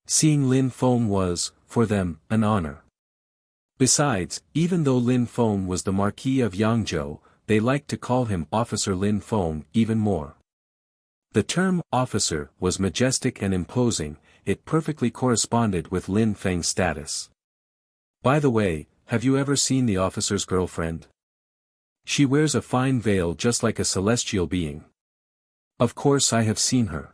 Seeing Lin Feng was, for them, an honor. Besides, even though Lin Feng was the Marquis of Yangzhou, they liked to call him Officer Lin Feng even more. The term officer was majestic and imposing, it perfectly corresponded with Lin Feng's status. By the way, have you ever seen the officer's girlfriend? She wears a fine veil just like a celestial being. Of course I have seen her.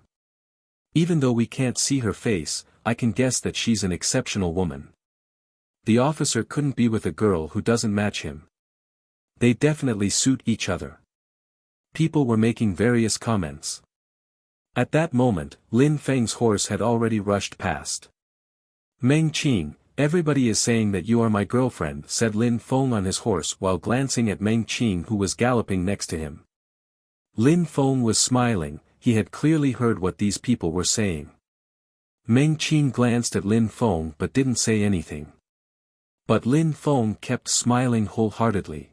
Even though we can't see her face, I can guess that she's an exceptional woman. The officer couldn't be with a girl who doesn't match him. They definitely suit each other. People were making various comments. At that moment, Lin Feng's horse had already rushed past. Meng Qing, everybody is saying that you are my girlfriend, said Lin Feng on his horse while glancing at Meng Qing who was galloping next to him. Lin Feng was smiling, he had clearly heard what these people were saying. Meng Qing glanced at Lin Feng but didn't say anything. But Lin Feng kept smiling wholeheartedly.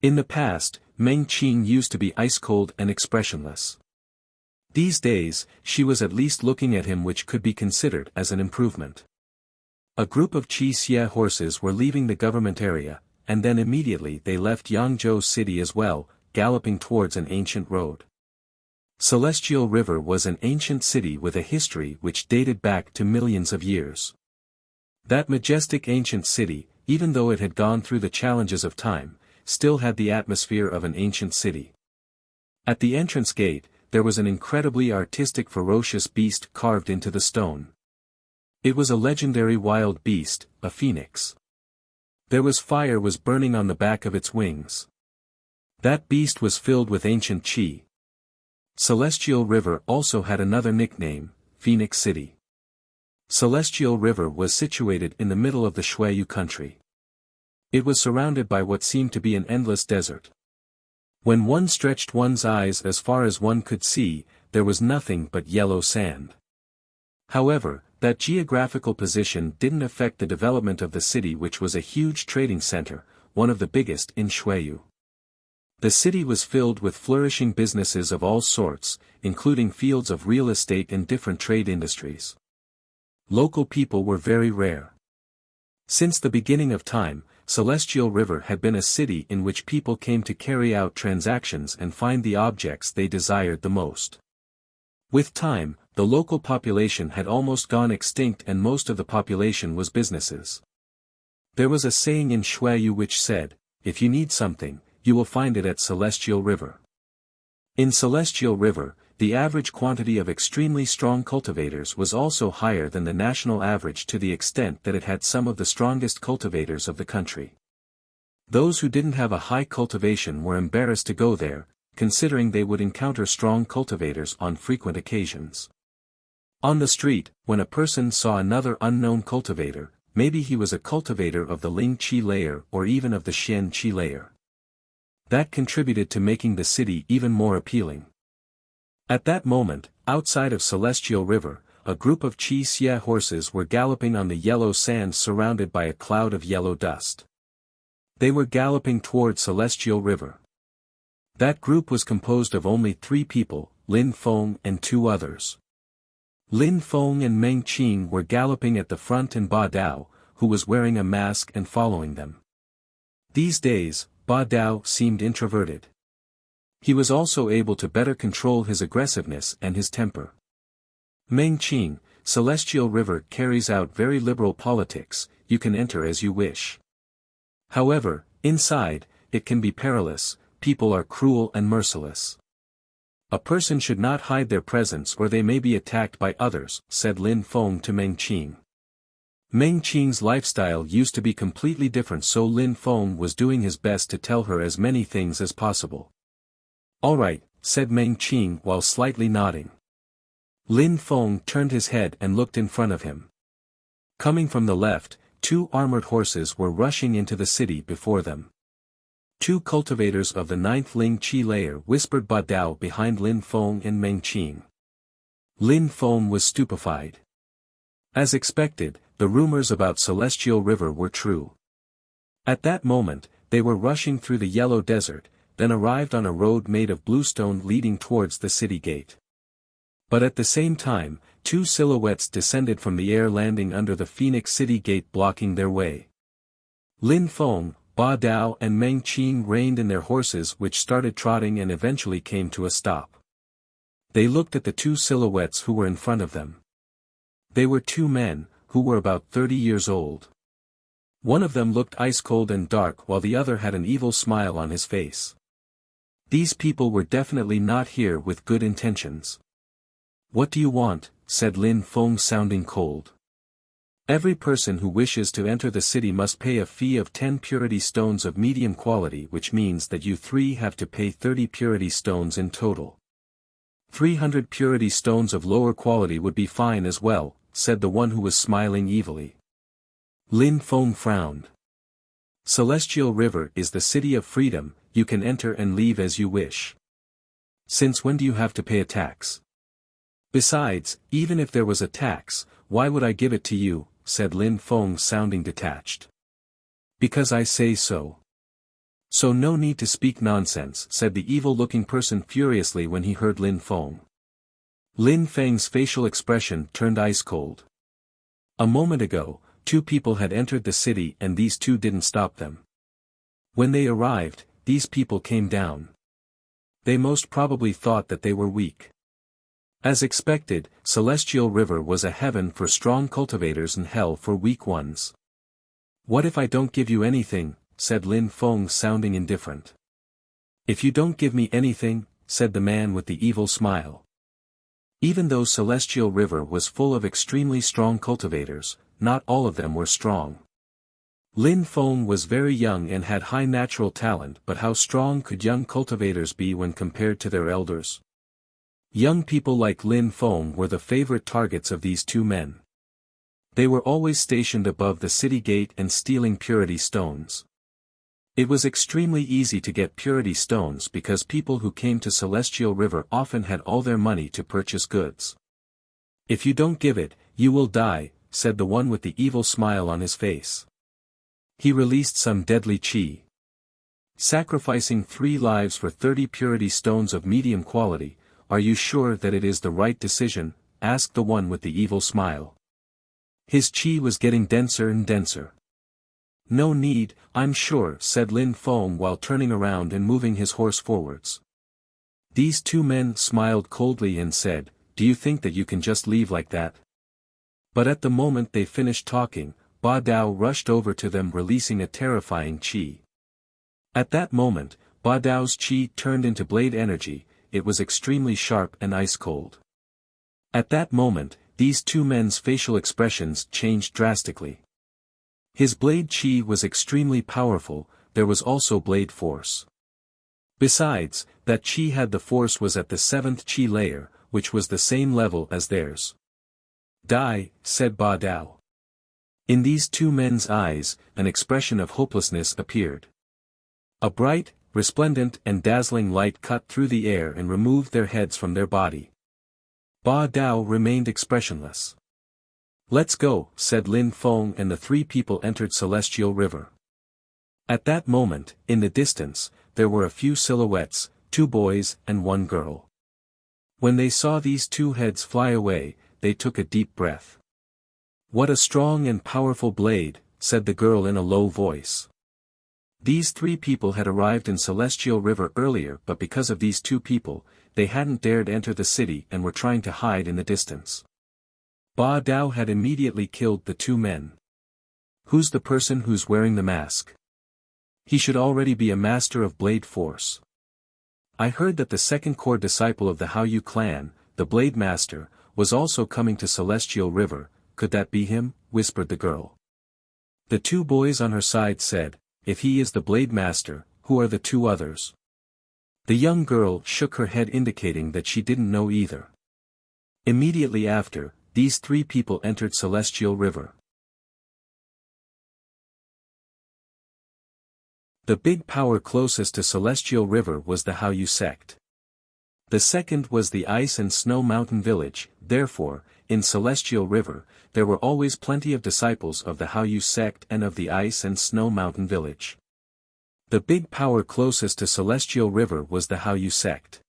In the past, Meng Qing used to be ice-cold and expressionless. These days, she was at least looking at him, which could be considered as an improvement. A group of Qi Xie horses were leaving the government area, and then immediately they left Yangzhou City as well, galloping towards an ancient road. Celestial River was an ancient city with a history which dated back to millions of years. That majestic ancient city, even though it had gone through the challenges of time, still had the atmosphere of an ancient city. At the entrance gate, there was an incredibly artistic ferocious beast carved into the stone. It was a legendary wild beast, a phoenix. There was fire was burning on the back of its wings. That beast was filled with ancient qi. Celestial River also had another nickname, Phoenix City. Celestial River was situated in the middle of the Shuiyu country. It was surrounded by what seemed to be an endless desert. When one stretched one's eyes as far as one could see, there was nothing but yellow sand. However, that geographical position didn't affect the development of the city, which was a huge trading center, one of the biggest in Shuiyu. The city was filled with flourishing businesses of all sorts, including fields of real estate and different trade industries. Local people were very rare. Since the beginning of time, Celestial River had been a city in which people came to carry out transactions and find the objects they desired the most. With time, the local population had almost gone extinct and most of the population was businesses. There was a saying in Shuayu which said, "If you need something, you will find it at Celestial River." In Celestial River, the average quantity of extremely strong cultivators was also higher than the national average to the extent that it had some of the strongest cultivators of the country. Those who didn't have a high cultivation were embarrassed to go there, considering they would encounter strong cultivators on frequent occasions. On the street, when a person saw another unknown cultivator, maybe he was a cultivator of the Ling Qi layer or even of the Xian Qi layer. That contributed to making the city even more appealing. At that moment, outside of Celestial River, a group of Qi Xie horses were galloping on the yellow sand surrounded by a cloud of yellow dust. They were galloping toward Celestial River. That group was composed of only 3 people, Lin Feng and 2 others. Lin Feng and Meng Qing were galloping at the front and Ba Dao, who was wearing a mask and following them. These days, Ba Dao seemed introverted. He was also able to better control his aggressiveness and his temper. Meng Qing, Celestial River carries out very liberal politics, you can enter as you wish. However, inside, it can be perilous, people are cruel and merciless. A person should not hide their presence or they may be attacked by others, said Lin Feng to Meng Qing. Meng Qing's lifestyle used to be completely different, so Lin Feng was doing his best to tell her as many things as possible. All right, said Meng Qing while slightly nodding. Lin Feng turned his head and looked in front of him. Coming from the left, 2 armored horses were rushing into the city before them. 2 cultivators of the 9th Ling Qi layer whispered Ba Dao behind Lin Feng and Meng Qing. Lin Feng was stupefied. As expected, the rumors about Celestial River were true. At that moment, they were rushing through the yellow desert, then arrived on a road made of bluestone leading towards the city gate. But at the same time, 2 silhouettes descended from the air landing under the Phoenix City gate blocking their way. Lin Feng, Ba Dao and Meng Qing reined in their horses which started trotting and eventually came to a stop. They looked at the 2 silhouettes who were in front of them. They were 2 men, who were about 30 years old. One of them looked ice-cold and dark while the other had an evil smile on his face. These people were definitely not here with good intentions. What do you want? Said Lin Feng sounding cold. Every person who wishes to enter the city must pay a fee of 10 purity stones of medium quality, which means that you 3 have to pay 30 purity stones in total. 300 purity stones of lower quality would be fine as well, said the one who was smiling evilly. Lin Feng frowned. Celestial River is the city of freedom, you can enter and leave as you wish. Since when do you have to pay a tax? Besides, even if there was a tax, why would I give it to you? Said Lin Feng sounding detached. Because I say so. So no need to speak nonsense, said the evil-looking person furiously when he heard Lin Feng. Lin Feng's facial expression turned ice-cold. A moment ago, 2 people had entered the city and these 2 didn't stop them. When they arrived, these people came down. They most probably thought that they were weak. As expected, Celestial River was a heaven for strong cultivators and hell for weak ones. What if I don't give you anything? Said Lin Feng sounding indifferent. If you don't give me anything, said the man with the evil smile. Even though Celestial River was full of extremely strong cultivators, not all of them were strong. Lin Feng was very young and had high natural talent, but how strong could young cultivators be when compared to their elders? Young people like Lin Feng were the favorite targets of these 2 men. They were always stationed above the city gate and stealing purity stones. It was extremely easy to get purity stones because people who came to Celestial River often had all their money to purchase goods. If you don't give it, you will die, said the one with the evil smile on his face. He released some deadly qi. Sacrificing 3 lives for 30 purity stones of medium quality, are you sure that it is the right decision? Asked the one with the evil smile. His qi was getting denser and denser. No need, I'm sure, said Lin Feng while turning around and moving his horse forwards. These 2 men smiled coldly and said, do do you think that you can just leave like that? But at the moment they finished talking, Ba Dao rushed over to them releasing a terrifying qi. At that moment, Ba Dao's qi turned into blade energy, it was extremely sharp and ice-cold. At that moment, these two men's facial expressions changed drastically. His blade qi was extremely powerful, there was also blade force. Besides, that qi had the force was at the 7th qi layer, which was the same level as theirs. Die, said Ba Dao. In these two men's eyes, an expression of hopelessness appeared. A bright, resplendent and dazzling light cut through the air and removed their heads from their body. Ba Dao remained expressionless. Let's go, said Lin Feng, and the three people entered Celestial River. At that moment, in the distance, there were a few silhouettes, 2 boys and 1 girl. When they saw these 2 heads fly away, they took a deep breath. What a strong and powerful blade, said the girl in a low voice. These 3 people had arrived in Celestial River earlier, but because of these 2 people, they hadn't dared enter the city and were trying to hide in the distance. Ba Dao had immediately killed the 2 men. Who's the person who's wearing the mask? He should already be a master of blade force. I heard that the second core disciple of the Haoyu clan, the Blade Master, was also coming to Celestial River. Could that be him? Whispered the girl. The 2 boys on her side said, if he is the Blade Master, who are the 2 others? The young girl shook her head indicating that she didn't know either. Immediately after, these 3 people entered Celestial River. The big power closest to Celestial River was the Haoyu sect. The second was the Ice and Snow Mountain Village, therefore, in Celestial River, there were always plenty of disciples of the Haoyu sect and of the Ice and Snow Mountain Village. The big power closest to Celestial River was the Haoyu sect.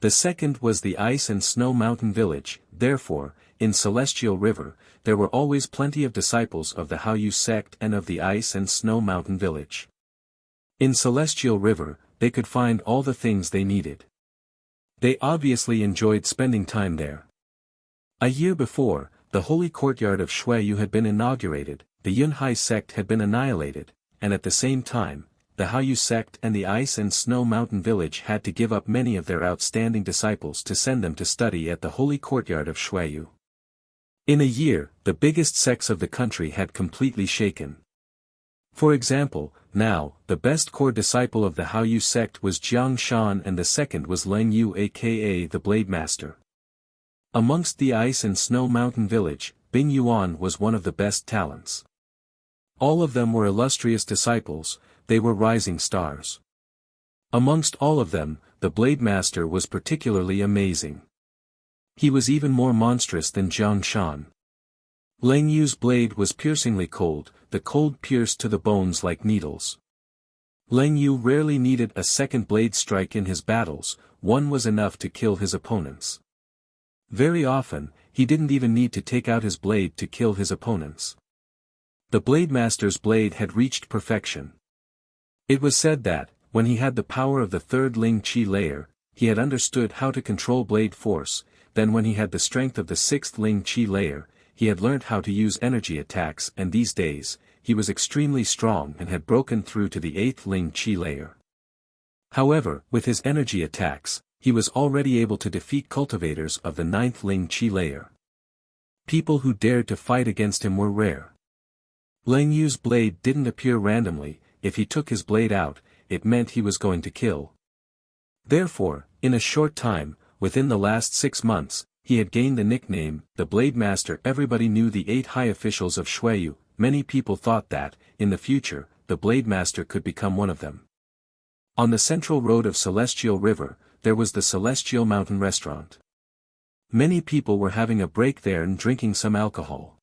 The second was the Ice and Snow Mountain Village, therefore, in Celestial River, there were always plenty of disciples of the Haoyu sect and of the Ice and Snow Mountain Village. In Celestial River, they could find all the things they needed. They obviously enjoyed spending time there. A year before, the holy courtyard of Shuiyu had been inaugurated, the Yunhai sect had been annihilated, and at the same time, the Haoyu sect and the Ice and Snow Mountain Village had to give up many of their outstanding disciples to send them to study at the holy courtyard of Shuiyu. In a year, the biggest sects of the country had completely shaken. For example, now, the best core disciple of the Haoyu sect was Jiang Shan and the second was Leng Yu aka the Blade Master. Amongst the Ice and Snow Mountain Village, Bing Yuan was one of the best talents. All of them were illustrious disciples, they were rising stars. Amongst all of them, the Blade Master was particularly amazing. He was even more monstrous than Jiang Shan. Leng Yu's blade was piercingly cold, the cold pierced to the bones like needles. Leng Yu rarely needed a second blade strike in his battles, one was enough to kill his opponents. Very often, he didn't even need to take out his blade to kill his opponents. The Blade Master's blade had reached perfection. It was said that, when he had the power of the 3rd Ling Qi layer, he had understood how to control blade force, then when he had the strength of the 6th Ling Qi layer, he had learnt how to use energy attacks and these days, he was extremely strong and had broken through to the 8th Ling Qi layer. However, with his energy attacks, he was already able to defeat cultivators of the 9th Ling Qi layer. People who dared to fight against him were rare. Leng Yu's blade didn't appear randomly, if he took his blade out, it meant he was going to kill. Therefore, in a short time, within the last 6 months, he had gained the nickname, the Blade Master. Everybody knew the 8 high officials of Shuiyu, many people thought that, in the future, the Blade Master could become one of them. On the central road of Celestial River, there was the Celestial Mountain Restaurant. Many people were having a break there and drinking some alcohol.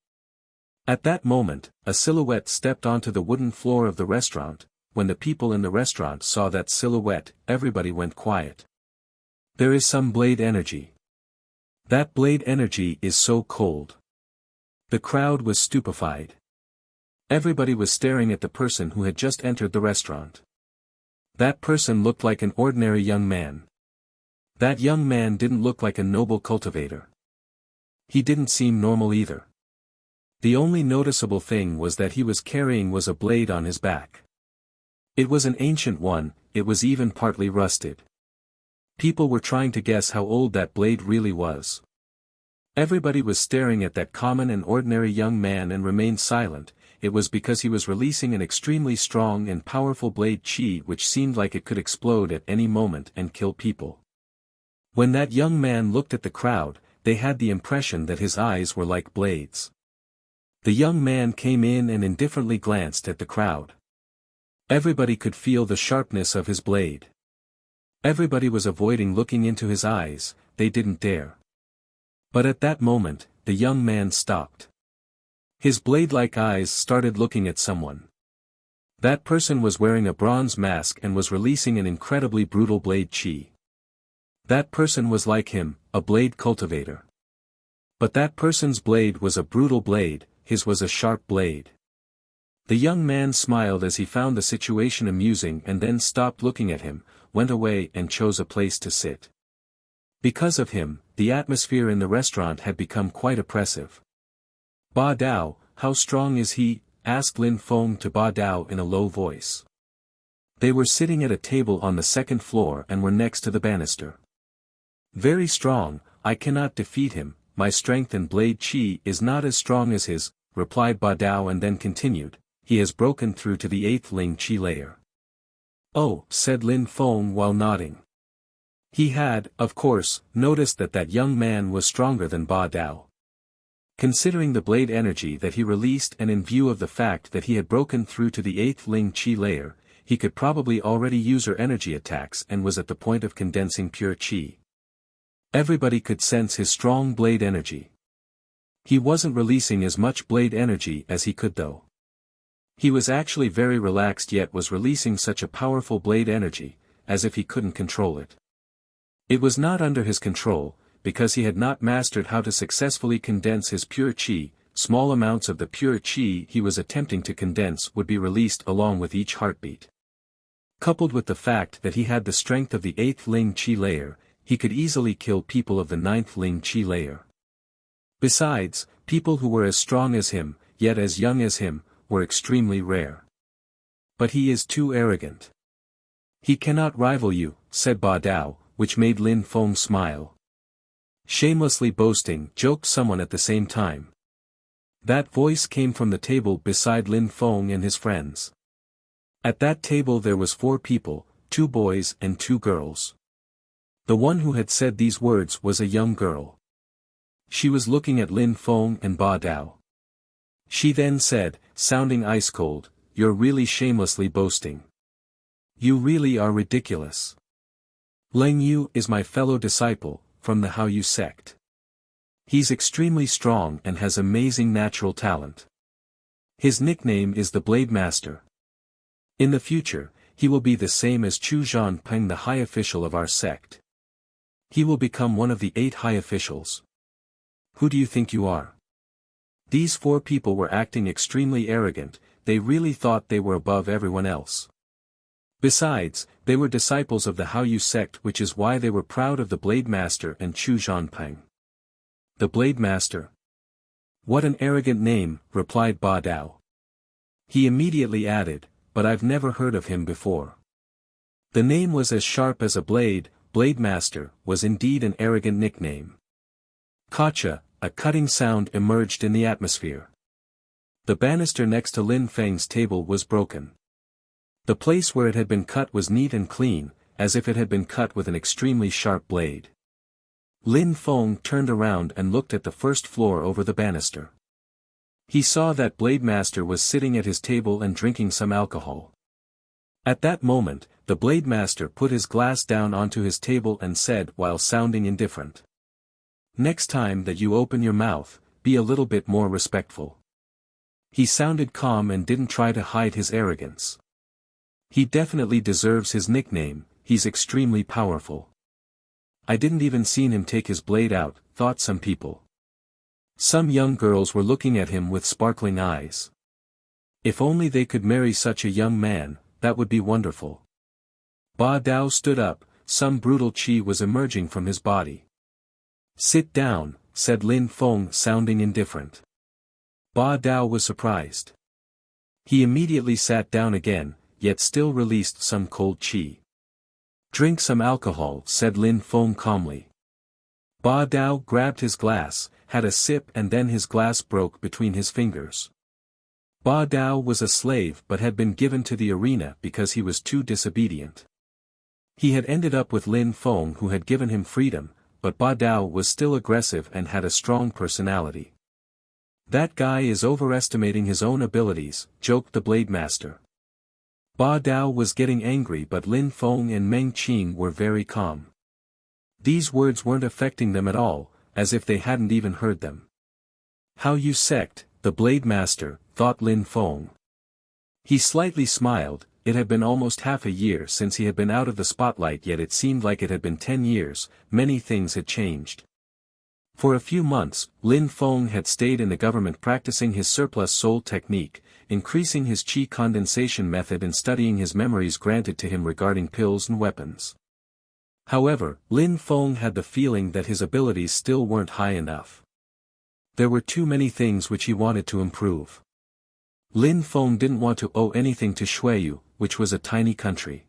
At that moment, a silhouette stepped onto the wooden floor of the restaurant. When the people in the restaurant saw that silhouette, everybody went quiet. There is some blade energy. That blade energy is so cold. The crowd was stupefied. Everybody was staring at the person who had just entered the restaurant. That person looked like an ordinary young man. That young man didn't look like a noble cultivator. He didn't seem normal either. The only noticeable thing was that he was carrying a blade on his back. It was an ancient one, it was even partly rusted. People were trying to guess how old that blade really was. Everybody was staring at that common and ordinary young man and remained silent. It was because he was releasing an extremely strong and powerful blade chi which seemed like it could explode at any moment and kill people. When that young man looked at the crowd, they had the impression that his eyes were like blades. The young man came in and indifferently glanced at the crowd. Everybody could feel the sharpness of his blade. Everybody was avoiding looking into his eyes, they didn't dare. But at that moment, the young man stopped. His blade-like eyes started looking at someone. That person was wearing a bronze mask and was releasing an incredibly brutal blade chi. That person was like him, a blade cultivator. But that person's blade was a brutal blade, his was a sharp blade. The young man smiled as he found the situation amusing and then stopped looking at him, went away and chose a place to sit. Because of him, the atmosphere in the restaurant had become quite oppressive. Ba Dao, how strong is he? Asked Lin Feng to Ba Dao in a low voice. They were sitting at a table on the second floor and were next to the banister. Very strong, I cannot defeat him, my strength and blade chi is not as strong as his, replied Ba Dao and then continued, he has broken through to the 8th Ling Chi layer. Oh, said Lin Feng while nodding. He had, of course, noticed that young man was stronger than Ba Dao. Considering the blade energy that he released and in view of the fact that he had broken through to the 8th Ling Chi layer, he could probably already use her energy attacks and was at the point of condensing pure chi. Everybody could sense his strong blade energy. He wasn't releasing as much blade energy as he could though. He was actually very relaxed yet was releasing such a powerful blade energy, as if he couldn't control it. It was not under his control, because he had not mastered how to successfully condense his pure chi. Small amounts of the pure chi he was attempting to condense would be released along with each heartbeat. Coupled with the fact that he had the strength of the 8th Ling Chi layer, he could easily kill people of the 9th Ling Chi layer. Besides, people who were as strong as him, yet as young as him, were extremely rare. But he is too arrogant. He cannot rival you, said Ba Dao, which made Lin Feng smile. Shamelessly boasting, joked someone at the same time. That voice came from the table beside Lin Feng and his friends. At that table there was 4 people, 2 boys and 2 girls. The one who had said these words was a young girl. She was looking at Lin Feng and Ba Dao. She then said, sounding ice cold, you're really shamelessly boasting. You really are ridiculous. Leng Yu is my fellow disciple, from the Hao Yu sect. He's extremely strong and has amazing natural talent. His nickname is the Blade Master. In the future, he will be the same as Chu Zhanpeng, the high official of our sect. He will become one of the 8 high officials. Who do you think you are? These 4 people were acting extremely arrogant, they really thought they were above everyone else. Besides, they were disciples of the Hao Yu sect, which is why they were proud of the Blade Master and Chu Zhanpeng. The Blade Master? What an arrogant name, replied Ba Dao. He immediately added, but I've never heard of him before. The name was as sharp as a blade. Blade Master was indeed an arrogant nickname. Kacha, a cutting sound emerged in the atmosphere. The banister next to Lin Feng's table was broken. The place where it had been cut was neat and clean, as if it had been cut with an extremely sharp blade. Lin Feng turned around and looked at the first floor over the banister. He saw that Blade Master was sitting at his table and drinking some alcohol. At that moment, the Blade Master put his glass down onto his table and said while sounding indifferent. Next time that you open your mouth, be a little bit more respectful. He sounded calm and didn't try to hide his arrogance. He definitely deserves his nickname, he's extremely powerful. I didn't even seen him take his blade out, thought some people. Some young girls were looking at him with sparkling eyes. If only they could marry such a young man, that would be wonderful. Ba Dao stood up, some brutal qi was emerging from his body. "Sit down," said Lin Feng, sounding indifferent. Ba Dao was surprised. He immediately sat down again, yet still released some cold qi. "Drink some alcohol," said Lin Feng calmly. Ba Dao grabbed his glass, had a sip, and then his glass broke between his fingers. Ba Dao was a slave but had been given to the arena because he was too disobedient. He had ended up with Lin Feng, who had given him freedom, but Ba Dao was still aggressive and had a strong personality. "That guy is overestimating his own abilities," joked the Blade Master. Ba Dao was getting angry, but Lin Feng and Meng Qing were very calm. These words weren't affecting them at all, as if they hadn't even heard them. "How you sect, the Blade Master," thought Lin Feng. He slightly smiled. It had been almost half a year since he had been out of the spotlight, yet it seemed like it had been 10 years, many things had changed. For a few months, Lin Feng had stayed in the government practicing his surplus soul technique, increasing his qi condensation method and studying his memories granted to him regarding pills and weapons. However, Lin Feng had the feeling that his abilities still weren't high enough. There were too many things which he wanted to improve. Lin Feng didn't want to owe anything to Xueyu, which was a tiny country.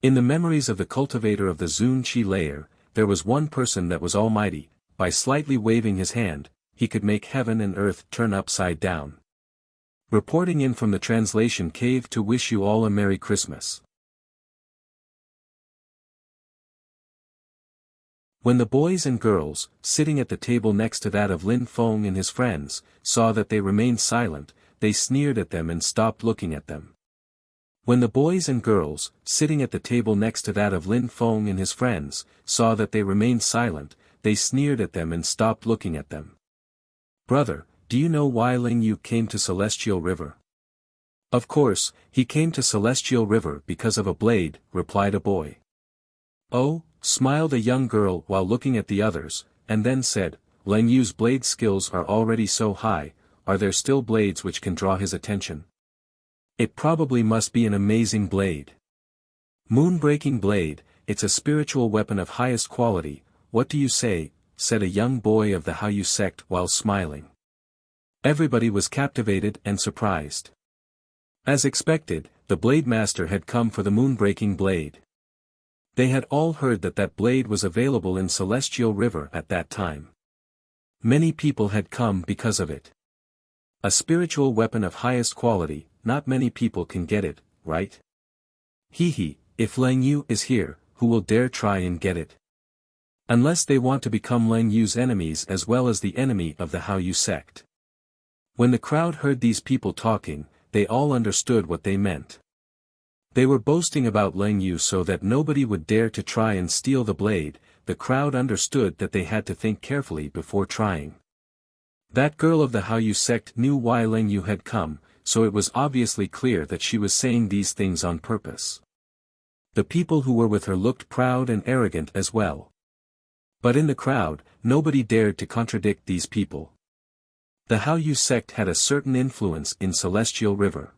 In the memories of the cultivator of the Zun Qi layer, there was one person that was almighty. By slightly waving his hand, he could make heaven and earth turn upside down. Reporting in from the translation cave to wish you all a Merry Christmas. When the boys and girls, sitting at the table next to that of Lin Feng and his friends, saw that they remained silent, they sneered at them and stopped looking at them. When the boys and girls, sitting at the table next to that of Lin Feng and his friends, saw that they remained silent, they sneered at them and stopped looking at them. "Brother, do you know why Ling Yu came to Celestial River?" "Of course, he came to Celestial River because of a blade," replied a boy. "Oh," smiled a young girl while looking at the others, and then said, "Ling Yu's blade skills are already so high, are there still blades which can draw his attention? It probably must be an amazing blade. Moon-breaking blade, it's a spiritual weapon of highest quality. What do you say?" said a young boy of the Haoyu sect while smiling. Everybody was captivated and surprised. As expected, the Blade Master had come for the moon-breaking blade. They had all heard that that blade was available in Celestial River at that time. Many people had come because of it. A spiritual weapon of highest quality, not many people can get it, right? Hee, if Ling Yu is here, who will dare try and get it? Unless they want to become Ling Yu's enemies as well as the enemy of the Haoyu sect. When the crowd heard these people talking, they all understood what they meant. They were boasting about Ling Yu so that nobody would dare to try and steal the blade. The crowd understood that they had to think carefully before trying. That girl of the Haoyu sect knew why Ling Yu had come, so it was obviously clear that she was saying these things on purpose. The people who were with her looked proud and arrogant as well. But in the crowd, nobody dared to contradict these people. The Haoyu sect had a certain influence in Celestial River.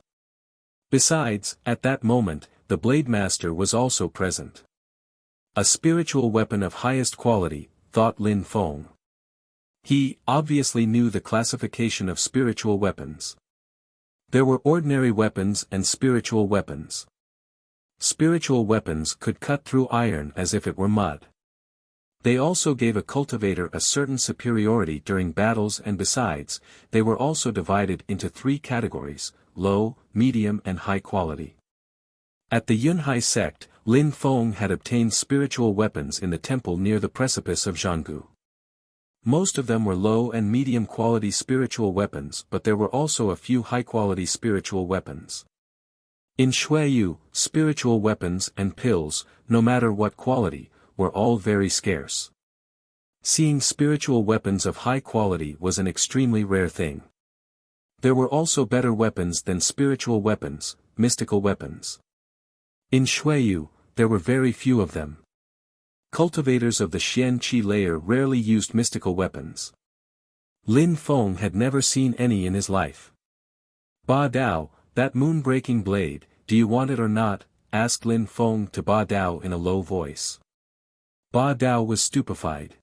Besides, at that moment, the Blade Master was also present. A spiritual weapon of highest quality, thought Lin Feng. He obviously knew the classification of spiritual weapons. There were ordinary weapons and spiritual weapons. Spiritual weapons could cut through iron as if it were mud. They also gave a cultivator a certain superiority during battles, and besides, they were also divided into 3 categories: low, medium and high quality. At the Yunhai sect, Lin Feng had obtained spiritual weapons in the temple near the precipice of Zhanggu. Most of them were low and medium quality spiritual weapons, but there were also a few high quality spiritual weapons. In Xueyu, spiritual weapons and pills, no matter what quality, were all very scarce. Seeing spiritual weapons of high quality was an extremely rare thing. There were also better weapons than spiritual weapons, mystical weapons. In Xueyu, there were very few of them. Cultivators of the Xian Qi layer rarely used mystical weapons. Lin Feng had never seen any in his life. "Ba Dao, that moon-breaking blade, do you want it or not?" asked Lin Feng to Ba Dao in a low voice. Ba Dao was stupefied.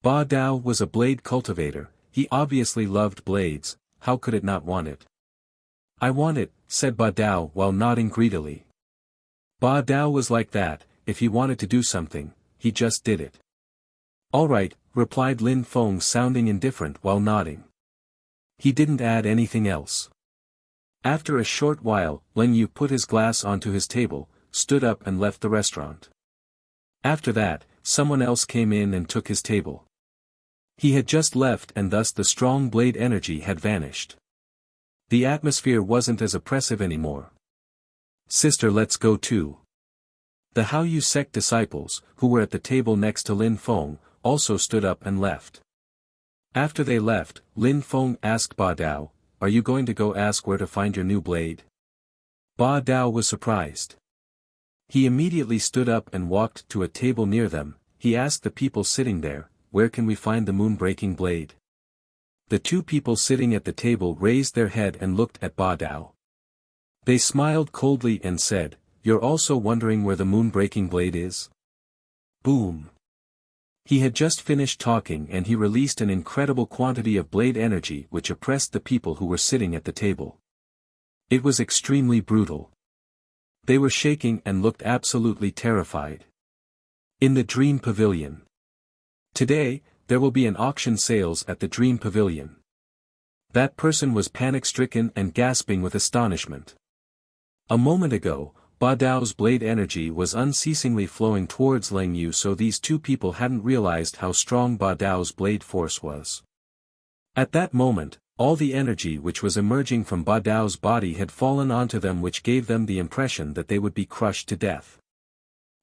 Ba Dao was a blade cultivator, he obviously loved blades, how could it not want it? I want it, said Ba Dao while nodding greedily. Ba Dao was like that, if he wanted to do something, he just did it. All right, replied Lin Feng sounding indifferent while nodding. He didn't add anything else. After a short while, Lin Yu put his glass onto his table, stood up and left the restaurant. After that, someone else came in and took his table. He had just left and thus the strong blade energy had vanished. The atmosphere wasn't as oppressive anymore. Sister, let's go too. The Haoyu sect disciples, who were at the table next to Lin Feng, also stood up and left. After they left, Lin Feng asked Ba Dao, are you going to go ask where to find your new blade? Ba Dao was surprised. He immediately stood up and walked to a table near them. He asked the people sitting there, where can we find the moon-breaking blade? The two people sitting at the table raised their head and looked at Ba Dao. They smiled coldly and said, you're also wondering where the moon-breaking blade is? Boom. He had just finished talking and he released an incredible quantity of blade energy which oppressed the people who were sitting at the table. It was extremely brutal. They were shaking and looked absolutely terrified. In the Dream Pavilion. Today, there will be an auction sales at the Dream Pavilion. That person was panic-stricken and gasping with astonishment. A moment ago, Ba Dao's blade energy was unceasingly flowing towards Lin Yu, so these two people hadn't realized how strong Ba Dao's blade force was. At that moment, all the energy which was emerging from Ba Dao's body had fallen onto them, which gave them the impression that they would be crushed to death.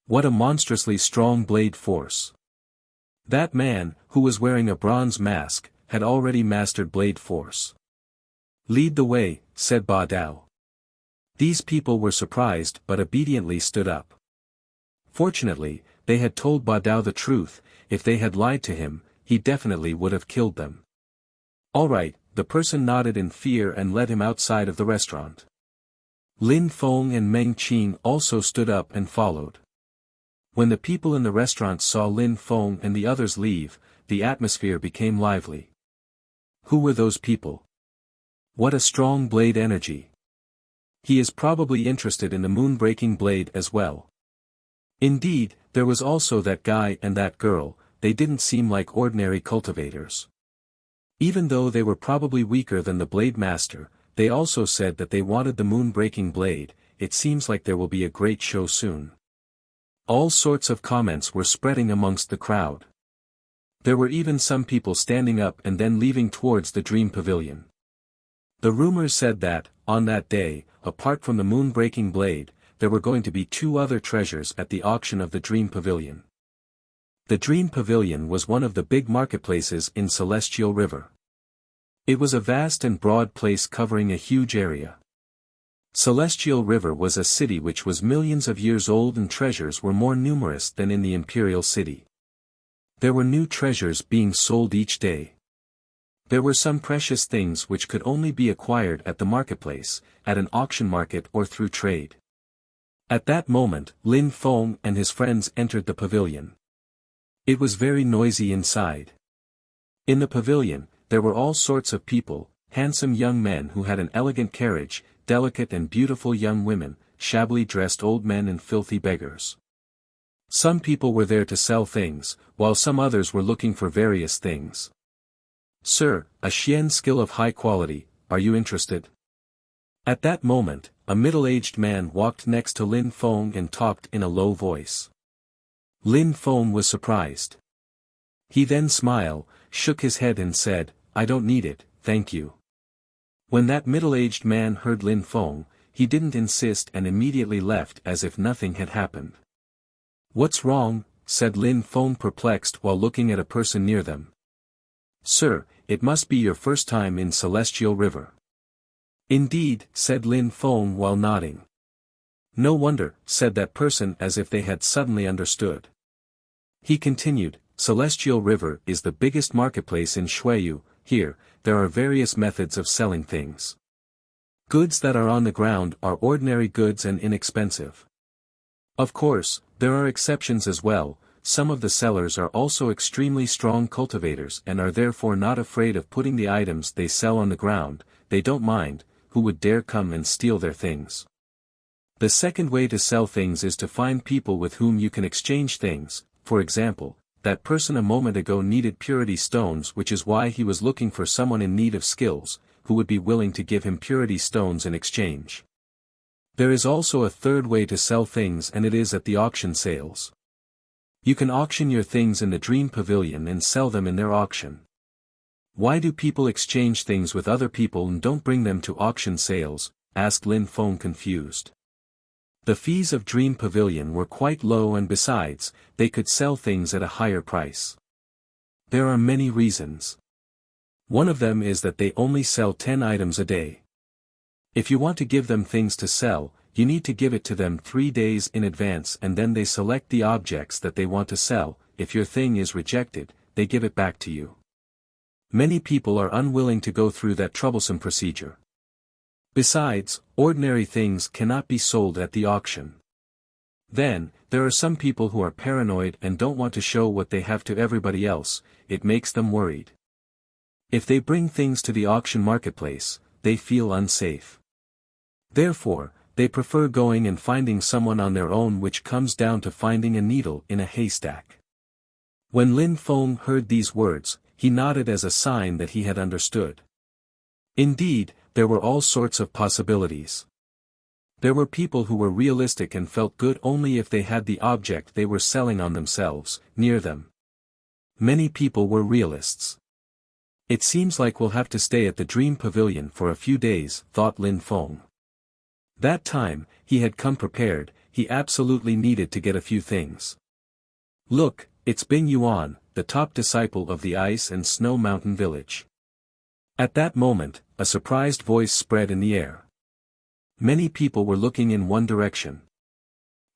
What a monstrously strong blade force! That man, who was wearing a bronze mask, had already mastered blade force. Lead the way, said Ba Dao. These people were surprised but obediently stood up. Fortunately, they had told Ba Dao the truth. If they had lied to him, he definitely would have killed them. All right, the person nodded in fear and led him outside of the restaurant. Lin Feng and Meng Qing also stood up and followed. When the people in the restaurant saw Lin Feng and the others leave, the atmosphere became lively. Who were those people? What a strong blade energy! He is probably interested in the moon-breaking blade as well. Indeed, there was also that guy and that girl. They didn't seem like ordinary cultivators. Even though they were probably weaker than the blade master, they also said that they wanted the moon-breaking blade. It seems like there will be a great show soon. All sorts of comments were spreading amongst the crowd. There were even some people standing up and then leaving towards the Dream Pavilion. The rumors said that, on that day, apart from the moon-breaking blade, there were going to be two other treasures at the auction of the Dream Pavilion. The Dream Pavilion was one of the big marketplaces in Celestial River. It was a vast and broad place covering a huge area. Celestial River was a city which was millions of years old, and treasures were more numerous than in the Imperial City. There were new treasures being sold each day. There were some precious things which could only be acquired at the marketplace, at an auction market or through trade. At that moment, Lin Feng and his friends entered the pavilion. It was very noisy inside. In the pavilion, there were all sorts of people, handsome young men who had an elegant carriage, delicate and beautiful young women, shabbily dressed old men and filthy beggars. Some people were there to sell things, while some others were looking for various things. Sir, a Xian skill of high quality, are you interested? At that moment, a middle-aged man walked next to Lin Feng and talked in a low voice. Lin Feng was surprised. He then smiled, shook his head and said, I don't need it, thank you. When that middle-aged man heard Lin Feng, he didn't insist and immediately left as if nothing had happened. What's wrong? Said Lin Feng, perplexed while looking at a person near them. Sir, it must be your first time in Celestial River. Indeed, said Lin Feng while nodding. No wonder, said that person as if they had suddenly understood. He continued, Celestial River is the biggest marketplace in Xueyu. Here, there are various methods of selling things. Goods that are on the ground are ordinary goods and inexpensive. Of course, there are exceptions as well. Some of the sellers are also extremely strong cultivators and are therefore not afraid of putting the items they sell on the ground. They don't mind who would dare come and steal their things. The second way to sell things is to find people with whom you can exchange things. For example, that person a moment ago needed purity stones, which is why he was looking for someone in need of skills, who would be willing to give him purity stones in exchange. There is also a third way to sell things, and it is at the auction sales. You can auction your things in the Dream Pavilion and sell them in their auction. Why do people exchange things with other people and don't bring them to auction sales? Asked Lin Feng, confused. The fees of Dream Pavilion were quite low, and besides, they could sell things at a higher price. There are many reasons. One of them is that they only sell 10 items a day. If you want to give them things to sell, you need to give it to them 3 days in advance, and then they select the objects that they want to sell. If your thing is rejected, they give it back to you. Many people are unwilling to go through that troublesome procedure. Besides, ordinary things cannot be sold at the auction. Then, there are some people who are paranoid and don't want to show what they have to everybody else. It makes them worried. If they bring things to the auction marketplace, they feel unsafe. Therefore, they prefer going and finding someone on their own, which comes down to finding a needle in a haystack. When Lin Feng heard these words, he nodded as a sign that he had understood. Indeed, there were all sorts of possibilities. There were people who were realistic and felt good only if they had the object they were selling on themselves, near them. Many people were realists. It seems like we'll have to stay at the Dream Pavilion for a few days, thought Lin Feng. That time, he had come prepared. He absolutely needed to get a few things. Look, it's Bing Yuan, the top disciple of the Ice and Snow Mountain Village. At that moment, a surprised voice spread in the air. Many people were looking in one direction.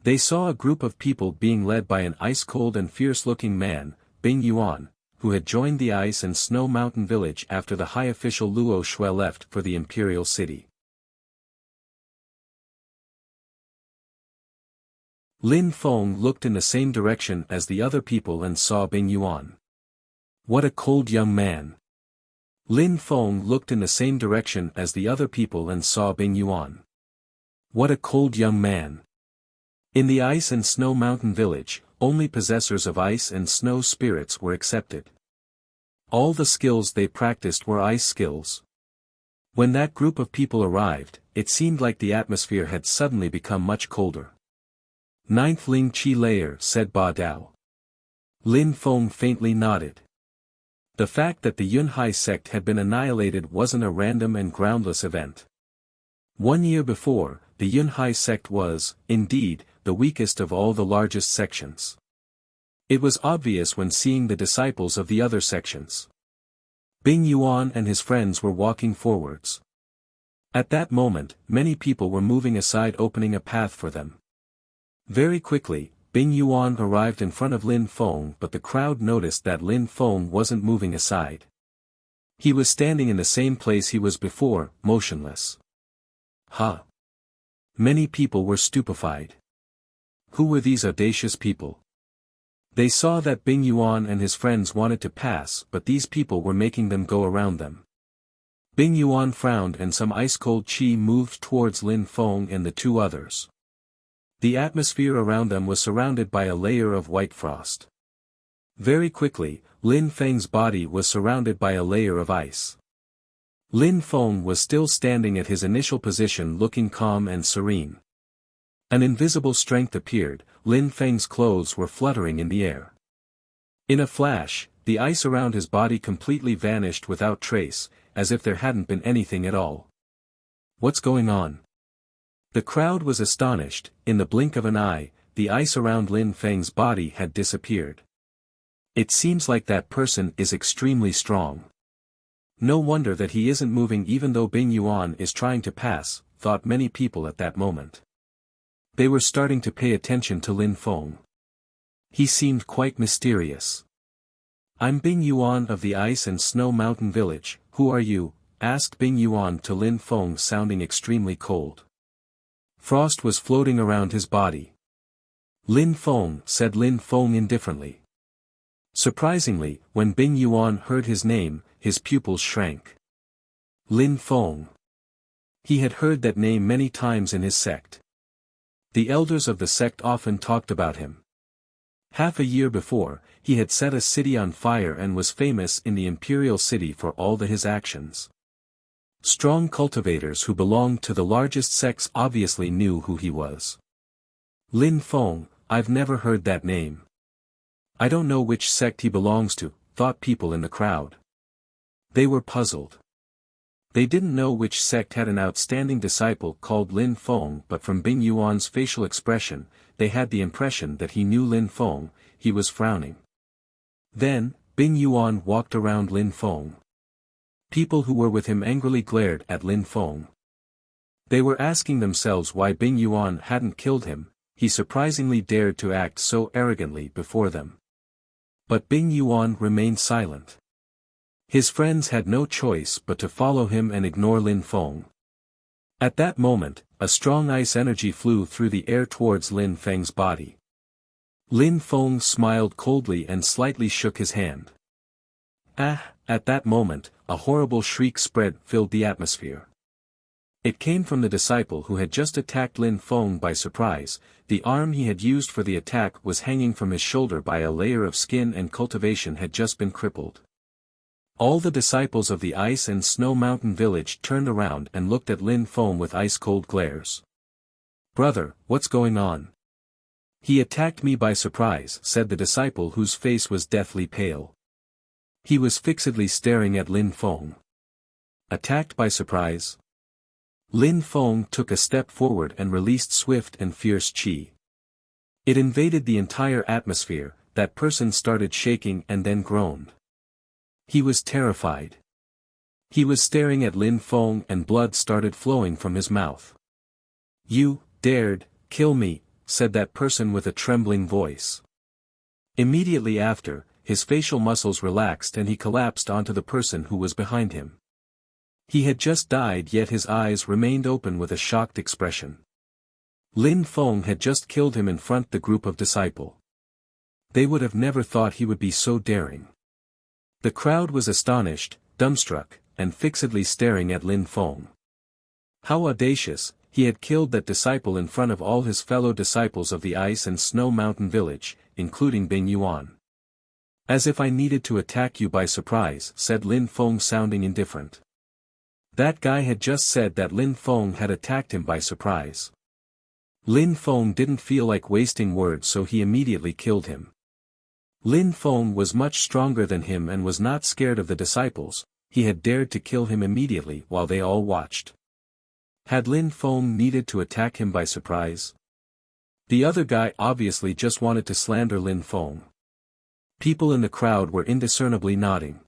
They saw a group of people being led by an ice-cold and fierce-looking man, Bing Yuan, who had joined the Ice and Snow Mountain Village after the high official Luo Shui left for the Imperial City. Lin Feng looked in the same direction as the other people and saw Bing Yuan. What a cold young man! Lin Feng looked in the same direction as the other people and saw Bing Yuan. What a cold young man! In the Ice and Snow Mountain Village, only possessors of ice and snow spirits were accepted. All the skills they practiced were ice skills. When that group of people arrived, it seemed like the atmosphere had suddenly become much colder. Ninth Ling Qi layer, said Ba Dao. Lin Feng faintly nodded. The fact that the Yunhai sect had been annihilated wasn't a random and groundless event. 1 year before, the Yunhai sect was, indeed, the weakest of all the largest sections. It was obvious when seeing the disciples of the other sections. Bing Yuan and his friends were walking forwards. At that moment, many people were moving aside, opening a path for them. Very quickly, Bing Yuan arrived in front of Lin Feng, but the crowd noticed that Lin Feng wasn't moving aside. He was standing in the same place he was before, motionless. Ha! Many people were stupefied. Who were these audacious people? They saw that Bing Yuan and his friends wanted to pass, but these people were making them go around them. Bing Yuan frowned and some ice-cold qi moved towards Lin Feng and the two others. The atmosphere around them was surrounded by a layer of white frost. Very quickly, Lin Feng's body was surrounded by a layer of ice. Lin Feng was still standing at his initial position, looking calm and serene. An invisible strength appeared. Lin Feng's clothes were fluttering in the air. In a flash, the ice around his body completely vanished without trace, as if there hadn't been anything at all. What's going on? The crowd was astonished. In the blink of an eye, the ice around Lin Feng's body had disappeared. It seems like that person is extremely strong. No wonder that he isn't moving even though Bing Yuan is trying to pass, thought many people at that moment. They were starting to pay attention to Lin Feng. He seemed quite mysterious. I'm Bing Yuan of the Ice and Snow Mountain Village. Who are you? Asked Bing Yuan to Lin Feng, sounding extremely cold. Frost was floating around his body. Lin Feng, said Lin Feng indifferently. Surprisingly, when Bing Yuan heard his name, his pupils shrank. Lin Feng. He had heard that name many times in his sect. The elders of the sect often talked about him. Half a year before, he had set a city on fire and was famous in the imperial city for all his actions. Strong cultivators who belonged to the largest sects obviously knew who he was. Lin Feng, I've never heard that name. I don't know which sect he belongs to, thought people in the crowd. They were puzzled. They didn't know which sect had an outstanding disciple called Lin Feng, but from Bing Yuan's facial expression, they had the impression that he knew Lin Feng. He was frowning. Then, Bing Yuan walked around Lin Feng. People who were with him angrily glared at Lin Feng. They were asking themselves why Bing Yuan hadn't killed him. He surprisingly dared to act so arrogantly before them. But Bing Yuan remained silent. His friends had no choice but to follow him and ignore Lin Feng. At that moment, a strong ice energy flew through the air towards Lin Feng's body. Lin Feng smiled coldly and slightly shook his hand. At that moment, a horrible shriek filled the atmosphere. It came from the disciple who had just attacked Lin Feng by surprise. The arm he had used for the attack was hanging from his shoulder by a layer of skin, and cultivation had just been crippled. All the disciples of the Ice and Snow Mountain village turned around and looked at Lin Feng with ice-cold glares. "Brother, what's going on?" "He attacked me by surprise," said the disciple whose face was deathly pale. He was fixedly staring at Lin Feng. Attacked by surprise? Lin Feng took a step forward and released swift and fierce qi. It invaded the entire atmosphere. That person started shaking and then groaned. He was terrified. He was staring at Lin Feng and blood started flowing from his mouth. "You dared kill me," said that person with a trembling voice. Immediately after, his facial muscles relaxed and he collapsed onto the person who was behind him. He had just died, yet his eyes remained open with a shocked expression. Lin Feng had just killed him in front of the group of disciples. They would have never thought he would be so daring. The crowd was astonished, dumbstruck, and fixedly staring at Lin Feng. How audacious! He had killed that disciple in front of all his fellow disciples of the Ice and Snow Mountain village, including Bing Yuan. "As if I needed to attack you by surprise," said Lin Feng, sounding indifferent. That guy had just said that Lin Feng had attacked him by surprise. Lin Feng didn't feel like wasting words, so he immediately killed him. Lin Feng was much stronger than him and was not scared of the disciples. He had dared to kill him immediately while they all watched. Had Lin Feng needed to attack him by surprise? The other guy obviously just wanted to slander Lin Feng. People in the crowd were indiscernibly nodding.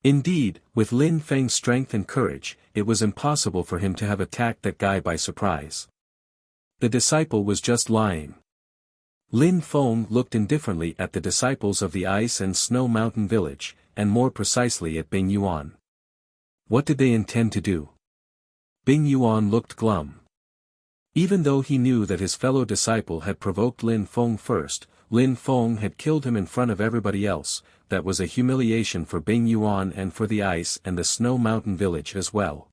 Indeed, with Lin Feng's strength and courage, it was impossible for him to have attacked that guy by surprise. The disciple was just lying. Lin Feng looked indifferently at the disciples of the Ice and Snow Mountain village, and more precisely at Bing Yuan. What did they intend to do? Bing Yuan looked glum. Even though he knew that his fellow disciple had provoked Lin Feng first, Lin Feng had killed him in front of everybody else. That was a humiliation for Bing Yuan and for the Ice and the Snow Mountain village as well.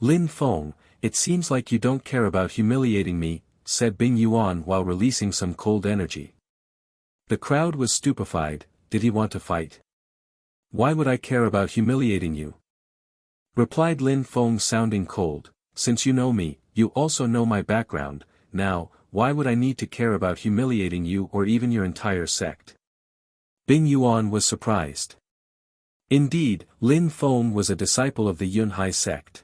"Lin Feng, it seems like you don't care about humiliating me," said Bing Yuan while releasing some cold energy. The crowd was stupefied. Did he want to fight? "Why would I care about humiliating you?" replied Lin Feng, sounding cold. "Since you know me, you also know my background. Now, why would I need to care about humiliating you or even your entire sect?" Bing Yuan was surprised. Indeed, Lin Feng was a disciple of the Yunhai sect.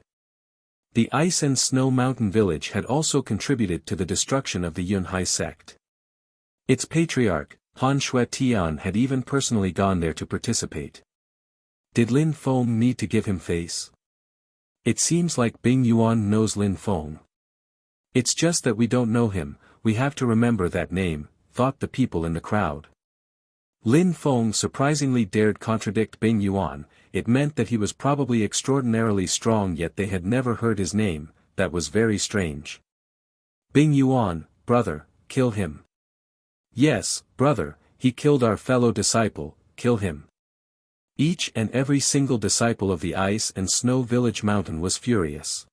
The Ice and Snow Mountain village had also contributed to the destruction of the Yunhai sect. Its patriarch, Han Shuetian, had even personally gone there to participate. Did Lin Feng need to give him face? It seems like Bing Yuan knows Lin Feng. It's just that we don't know him. We have to remember that name, thought the people in the crowd. Lin Feng surprisingly dared contradict Bing Yuan. It meant that he was probably extraordinarily strong, yet they had never heard his name. That was very strange. "Bing Yuan, brother, kill him," Yes, brother, he killed our fellow disciple, kill him. Each and every single disciple of the Ice and Snow Village Mountain was furious.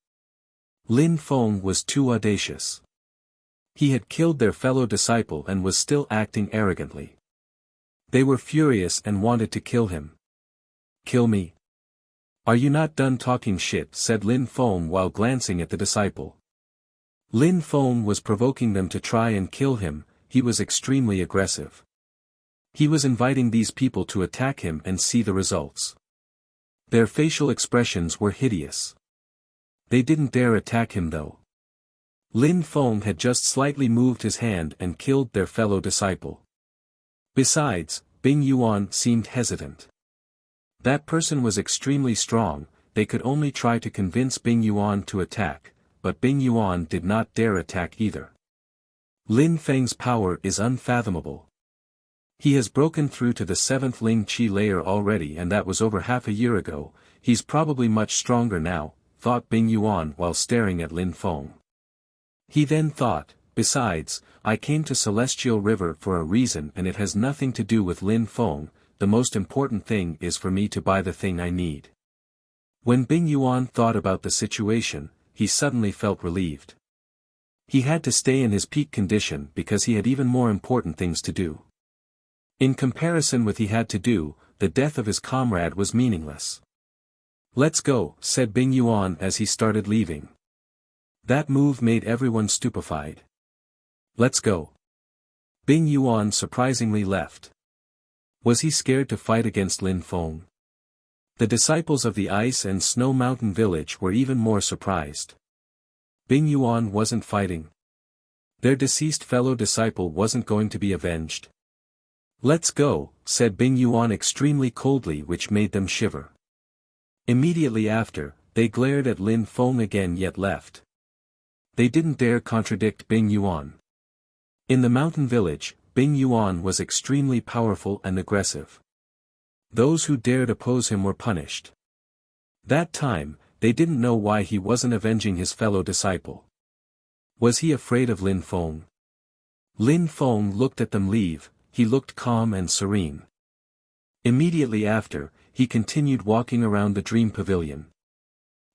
Lin Feng was too audacious. He had killed their fellow disciple and was still acting arrogantly. They were furious and wanted to kill him. Kill me? Are you not done talking shit? Said Lin Feng while glancing at the disciple. Lin Feng was provoking them to try and kill him. He was extremely aggressive. He was inviting these people to attack him and see the results. Their facial expressions were hideous. They didn't dare attack him though. Lin Feng had just slightly moved his hand and killed their fellow disciple. Besides, Bing Yuan seemed hesitant. That person was extremely strong, they could only try to convince Bing Yuan to attack, but Bing Yuan did not dare attack either. Lin Feng's power is unfathomable. He has broken through to the 7th Ling Qi layer already, and that was over half a year ago. He's probably much stronger now, thought Bing Yuan while staring at Lin Feng. He then thought, besides, I came to Celestial River for a reason and it has nothing to do with Lin Feng, the most important thing is for me to buy the thing I need. When Bing Yuan thought about the situation, he suddenly felt relieved. He had to stay in his peak condition because he had even more important things to do. In comparison with he had to do, the death of his comrade was meaningless. Let's go, said Bing Yuan as he started leaving. That move made everyone stupefied. Let's go. Bing Yuan surprisingly left. Was he scared to fight against Lin Feng? The disciples of the Ice and Snow Mountain Village were even more surprised. Bing Yuan wasn't fighting. Their deceased fellow disciple wasn't going to be avenged. Let's go, said Bing Yuan extremely coldly, which made them shiver. Immediately after, they glared at Lin Feng again yet left. They didn't dare contradict Bing Yuan. In the mountain village, Bing Yuan was extremely powerful and aggressive. Those who dared oppose him were punished. That time, they didn't know why he wasn't avenging his fellow disciple. Was he afraid of Lin Feng? Lin Feng looked at them leave. He looked calm and serene. Immediately after, he continued walking around the dream pavilion.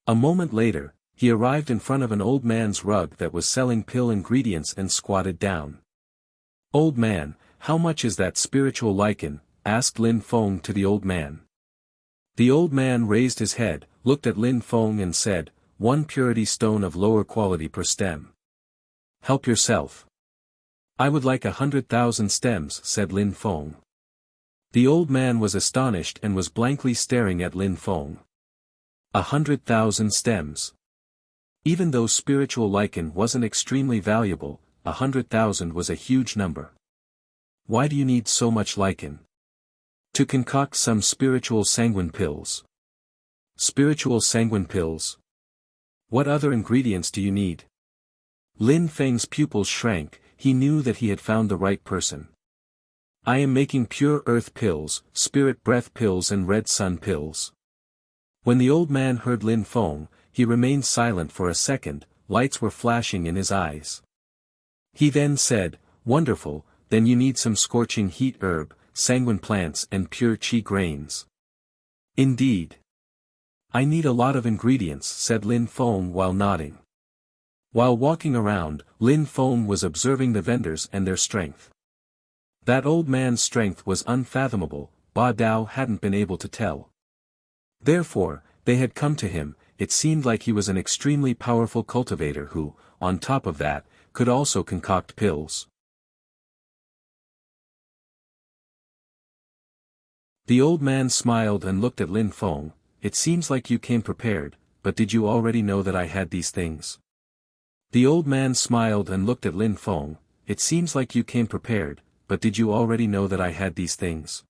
A moment later, he arrived in front of an old man's rug that was selling pill ingredients and squatted down. Old man, how much is that spiritual lichen? Asked Lin Feng to the old man. The old man raised his head, looked at Lin Feng and said, 1 purity stone of lower quality per stem. Help yourself. I would like 100,000 stems, said Lin Feng. The old man was astonished and was blankly staring at Lin Feng. 100,000 stems. Even though spiritual lichen wasn't extremely valuable, 100,000 was a huge number. Why do you need so much lichen? To concoct some spiritual sanguine pills. Spiritual sanguine pills? What other ingredients do you need? Lin Feng's pupils shrank. He knew that he had found the right person. I am making pure earth pills, spirit breath pills and red sun pills. When the old man heard Lin Feng, he remained silent for a second, lights were flashing in his eyes. He then said, wonderful, then you need some scorching heat herb, sanguine plants and pure qi grains. Indeed. I need a lot of ingredients, said Lin Feng while nodding. While walking around, Lin Feng was observing the vendors and their strength. That old man's strength was unfathomable, Ba Dao hadn't been able to tell. Therefore, they had come to him. It seemed like he was an extremely powerful cultivator who, on top of that, could also concoct pills. The old man smiled and looked at Lin Feng. It seems like you came prepared, but did you already know that I had these things? The old man smiled and looked at Lin Feng. It seems like you came prepared, but did you already know that I had these things?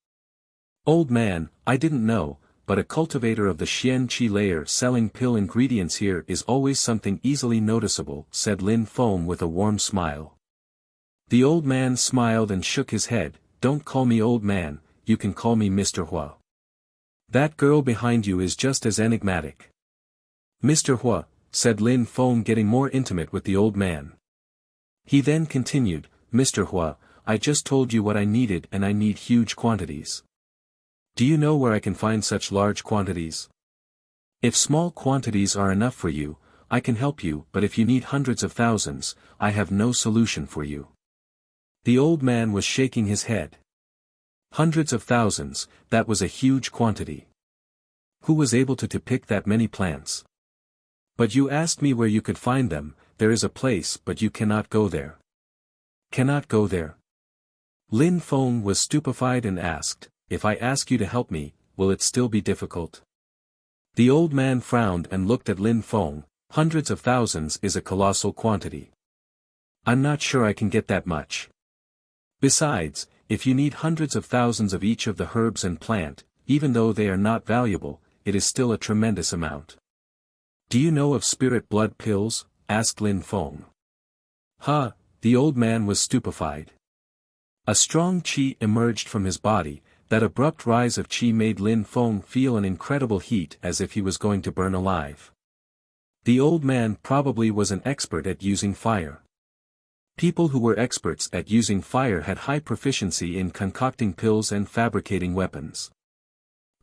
Old man, I didn't know, but a cultivator of the Xian Qi layer selling pill ingredients here is always something easily noticeable, said Lin Feng with a warm smile. The old man smiled and shook his head. Don't call me old man, you can call me Mr. Hua. That girl behind you is just as enigmatic. Mr. Hua, said Lin Feng getting more intimate with the old man. He then continued, Mr. Hua, I just told you what I needed and I need huge quantities. Do you know where I can find such large quantities? If small quantities are enough for you, I can help you, but if you need hundreds of thousands, I have no solution for you." The old man was shaking his head. Hundreds of thousands, that was a huge quantity. Who was able to pick that many plants? "But you asked me where you could find them. There is a place, but you cannot go there." "Cannot go there?" Lin Feng was stupefied and asked, "If I ask you to help me, will it still be difficult?" The old man frowned and looked at Lin Feng. "Hundreds of thousands is a colossal quantity. I'm not sure I can get that much. Besides, if you need hundreds of thousands of each of the herbs and plant, even though they are not valuable, it is still a tremendous amount." "Do you know of spirit blood pills?" asked Lin Feng. "Huh," the old man was stupefied. A strong qi emerged from his body. That abrupt rise of qi made Lin Feng feel an incredible heat as if he was going to burn alive. The old man probably was an expert at using fire. People who were experts at using fire had high proficiency in concocting pills and fabricating weapons.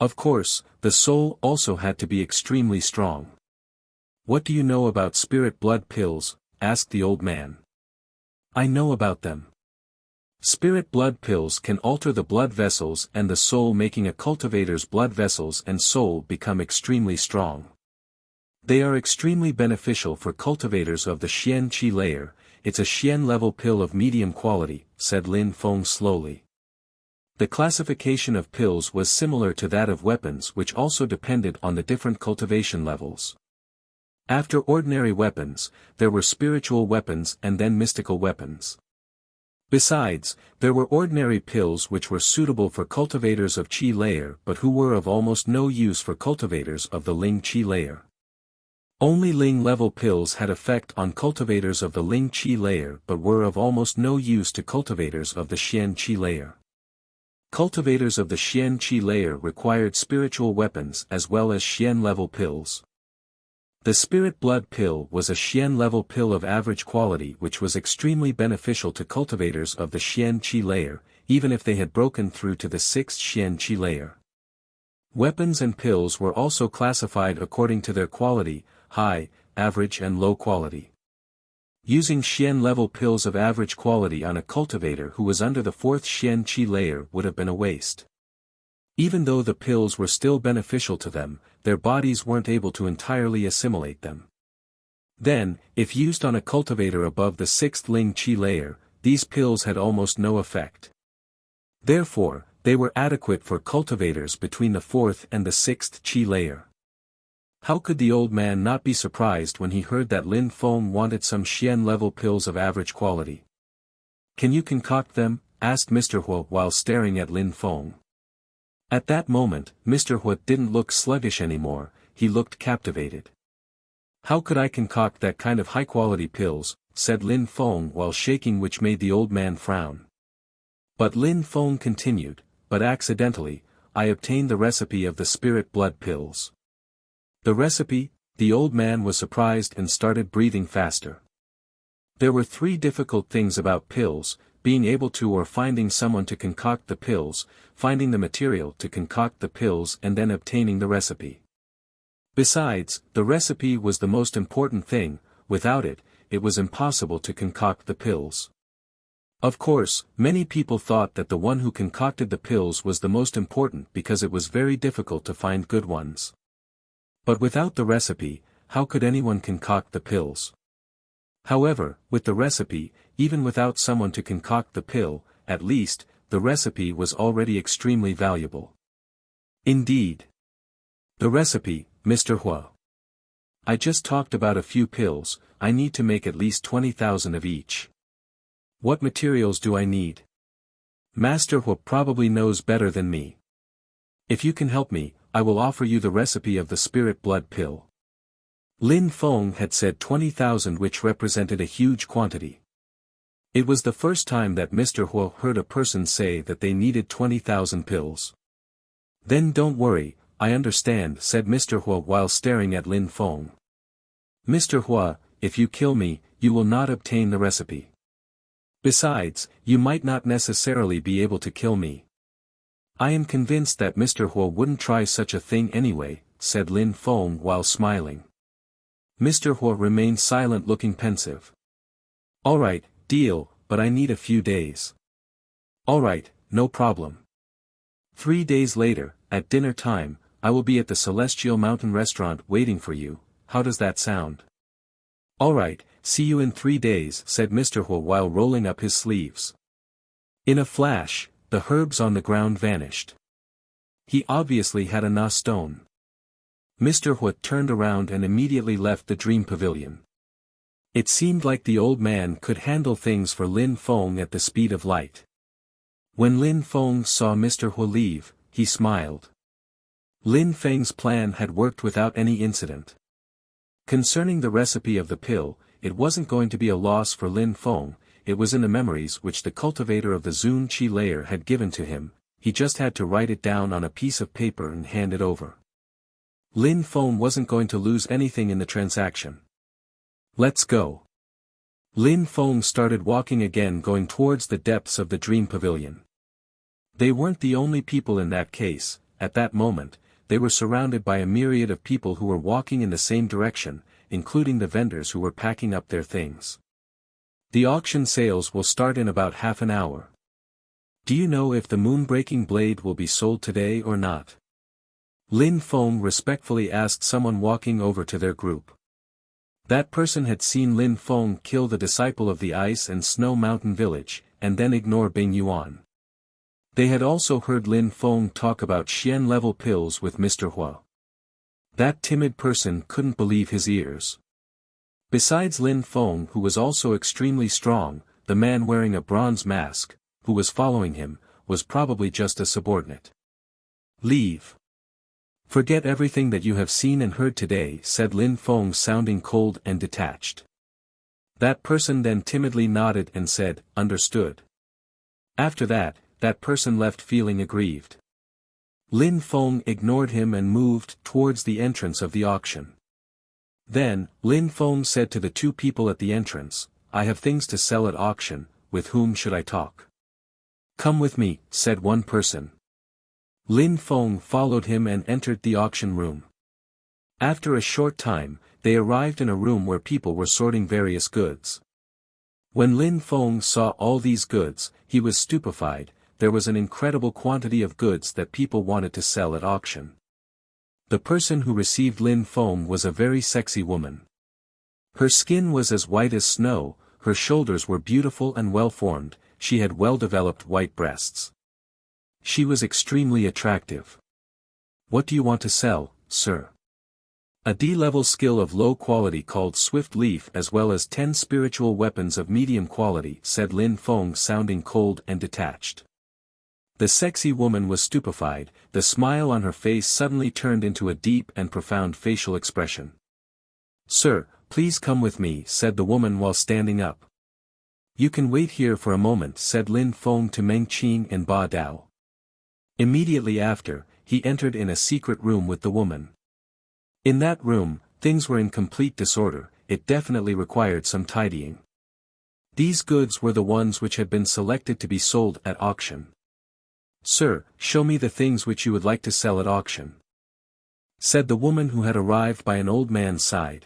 Of course, the soul also had to be extremely strong. "What do you know about spirit blood pills?" asked the old man. "I know about them. Spirit blood pills can alter the blood vessels and the soul, making a cultivator's blood vessels and soul become extremely strong. They are extremely beneficial for cultivators of the Xian Qi layer. It's a Xian level pill of medium quality," said Lin Feng slowly. The classification of pills was similar to that of weapons, which also depended on the different cultivation levels. After ordinary weapons, there were spiritual weapons and then mystical weapons. Besides, there were ordinary pills which were suitable for cultivators of Qi layer but who were of almost no use for cultivators of the Ling Qi layer. Only Ling level pills had effect on cultivators of the Ling Qi layer but were of almost no use to cultivators of the Xian Qi layer. Cultivators of the Xian Qi layer required spiritual weapons as well as Xian level pills. The spirit blood pill was a Xian level pill of average quality which was extremely beneficial to cultivators of the Xian Qi layer, even if they had broken through to the 6th Xian Qi layer. Weapons and pills were also classified according to their quality: high, average and low quality. Using Xian level pills of average quality on a cultivator who was under the 4th Xian Qi layer would have been a waste. Even though the pills were still beneficial to them, their bodies weren't able to entirely assimilate them. Then, if used on a cultivator above the 6th Ling Qi layer, these pills had almost no effect. Therefore, they were adequate for cultivators between the 4th and the 6th Qi layer. How could the old man not be surprised when he heard that Lin Feng wanted some Xian level pills of average quality? "Can you concoct them?" asked Mr. Hu while staring at Lin Feng. At that moment, Mr. Hu didn't look sluggish anymore, he looked captivated. "How could I concoct that kind of high-quality pills?" said Lin Feng while shaking, which made the old man frown. But Lin Feng continued, "But accidentally, I obtained the recipe of the spirit blood pills." "The recipe?" The old man was surprised and started breathing faster. There were 3 difficult things about pills: being able to or finding someone to concoct the pills, finding the material to concoct the pills and then obtaining the recipe. Besides, the recipe was the most important thing. Without it, it was impossible to concoct the pills. Of course, many people thought that the one who concocted the pills was the most important because it was very difficult to find good ones. But without the recipe, how could anyone concoct the pills? However, with the recipe, even without someone to concoct the pill, at least, the recipe was already extremely valuable. Indeed. The recipe, Mr. Hu. I just talked about a few pills. I need to make at least 20,000 of each. What materials do I need? Master Hu probably knows better than me. If you can help me, I will offer you the recipe of the spirit blood pill. Lin Feng had said 20,000, which represented a huge quantity. It was the first time that Mr. Hu heard a person say that they needed 20,000 pills. Then don't worry, I understand, said Mr. Hu while staring at Lin Feng. Mr. Hu, if you kill me, you will not obtain the recipe. Besides, you might not necessarily be able to kill me. I am convinced that Mr. Huo wouldn't try such a thing anyway, said Lin Feng while smiling. Mr. Huo remained silent, looking pensive. Alright, deal, but I need a few days. Alright, no problem. 3 days later, at dinner time, I will be at the Celestial Mountain restaurant waiting for you. How does that sound? Alright, see you in 3 days, said Mr. Huo while rolling up his sleeves. In a flash, the herbs on the ground vanished. He obviously had a Na stone. Mr. Huo turned around and immediately left the dream pavilion. It seemed like the old man could handle things for Lin Feng at the speed of light. When Lin Feng saw Mr. Huo leave, he smiled. Lin Feng's plan had worked without any incident. Concerning the recipe of the pill, it wasn't going to be a loss for Lin Feng, it was in the memories which the cultivator of the Zun Qi layer had given to him, he just had to write it down on a piece of paper and hand it over. Lin Feng wasn't going to lose anything in the transaction. Let's go. Lin Feng started walking again, going towards the depths of the dream pavilion. They weren't the only people in that case. At that moment, they were surrounded by a myriad of people who were walking in the same direction, including the vendors who were packing up their things. The auction sales will start in about half an hour. Do you know if the moonbreaking blade will be sold today or not? Lin Feng respectfully asked someone walking over to their group. That person had seen Lin Feng kill the disciple of the Ice and Snow Mountain Village, and then ignore Bing Yuan. They had also heard Lin Feng talk about Xian-level pills with Mr. Huo. That timid person couldn't believe his ears. Besides Lin Feng, who was also extremely strong, the man wearing a bronze mask, who was following him, was probably just a subordinate. Leave. Forget everything that you have seen and heard today, said Lin Feng, sounding cold and detached. That person then timidly nodded and said, understood. After that person left feeling aggrieved. Lin Feng ignored him and moved towards the entrance of the auction. Then, Lin Feng said to the two people at the entrance, I have things to sell at auction, with whom should I talk? Come with me, said one person. Lin Feng followed him and entered the auction room. After a short time, they arrived in a room where people were sorting various goods. When Lin Feng saw all these goods, he was stupefied. There was an incredible quantity of goods that people wanted to sell at auction. The person who received Lin Feng was a very sexy woman. Her skin was as white as snow, her shoulders were beautiful and well-formed, she had well-developed white breasts. She was extremely attractive. What do you want to sell, sir? A D-level skill of low quality called Swift Leaf, as well as 10 spiritual weapons of medium quality, said Lin Feng, sounding cold and detached. The sexy woman was stupefied, the smile on her face suddenly turned into a deep and profound facial expression. Sir, please come with me, said the woman while standing up. You can wait here for a moment, said Lin Feng to Meng Qing and Ba Dao. Immediately after, he entered in a secret room with the woman. In that room, things were in complete disorder, it definitely required some tidying. These goods were the ones which had been selected to be sold at auction. Sir, show me the things which you would like to sell at auction, said the woman who had arrived by an old man's side.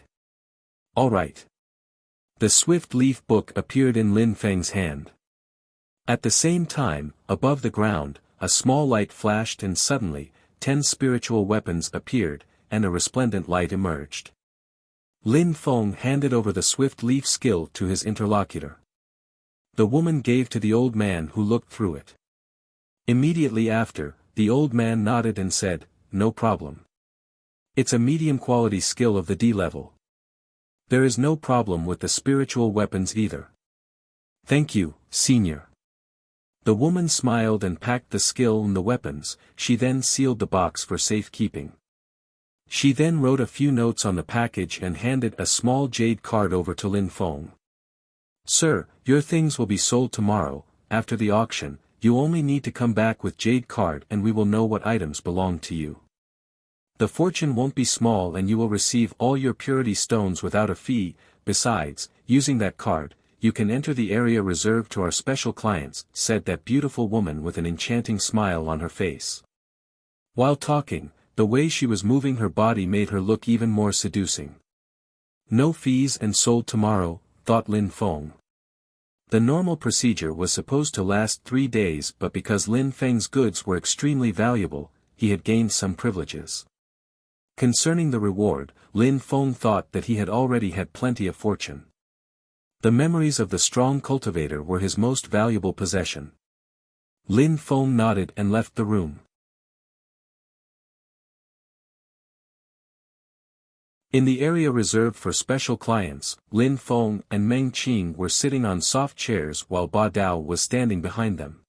All right. The Swift Leaf book appeared in Lin Feng's hand. At the same time, above the ground, a small light flashed and suddenly, 10 spiritual weapons appeared, and a resplendent light emerged. Lin Feng handed over the Swift Leaf skill to his interlocutor. The woman gave to the old man, who looked through it. Immediately after, the old man nodded and said, no problem. It's a medium quality skill of the D level. There is no problem with the spiritual weapons either. Thank you, senior. The woman smiled and packed the skill and the weapons, she then sealed the box for safekeeping. She then wrote a few notes on the package and handed a small jade card over to Lin Feng. Sir, your things will be sold tomorrow, after the auction, you only need to come back with jade card and we will know what items belong to you. The fortune won't be small and you will receive all your purity stones without a fee. Besides, using that card, you can enter the area reserved to our special clients, said that beautiful woman with an enchanting smile on her face. While talking, the way she was moving her body made her look even more seducing. No fees and sold tomorrow, thought Lin Feng. The normal procedure was supposed to last 3 days, but because Lin Feng's goods were extremely valuable, he had gained some privileges. Concerning the reward, Lin Feng thought that he had already had plenty of fortune. The memories of the strong cultivator were his most valuable possession. Lin Feng nodded and left the room. In the area reserved for special clients, Lin Feng and Meng Qing were sitting on soft chairs while Ba Dao was standing behind them.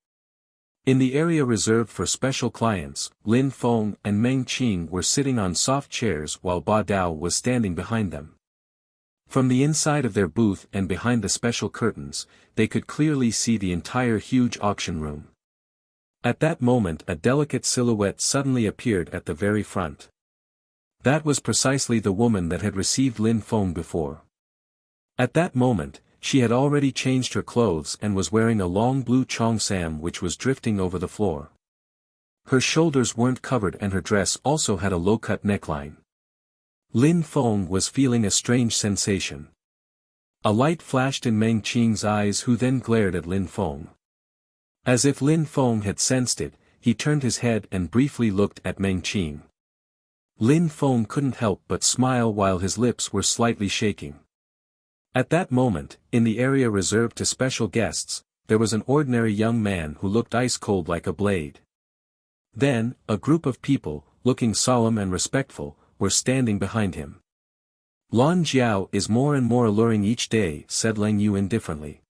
In the area reserved for special clients, Lin Feng and Meng Qing were sitting on soft chairs while Ba Dao was standing behind them. From the inside of their booth and behind the special curtains, they could clearly see the entire huge auction room. At that moment a delicate silhouette suddenly appeared at the very front. That was precisely the woman that had received Lin Feng before. At that moment, she had already changed her clothes and was wearing a long blue cheongsam which was drifting over the floor. Her shoulders weren't covered and her dress also had a low-cut neckline. Lin Feng was feeling a strange sensation. A light flashed in Meng Qing's eyes, who then glared at Lin Feng. As if Lin Feng had sensed it, he turned his head and briefly looked at Meng Qing. Lin Feng couldn't help but smile while his lips were slightly shaking. At that moment, in the area reserved to special guests, there was an ordinary young man who looked ice-cold like a blade. Then, a group of people, looking solemn and respectful, were standing behind him. Lan Jiao is more and more alluring each day, said Leng Yu indifferently.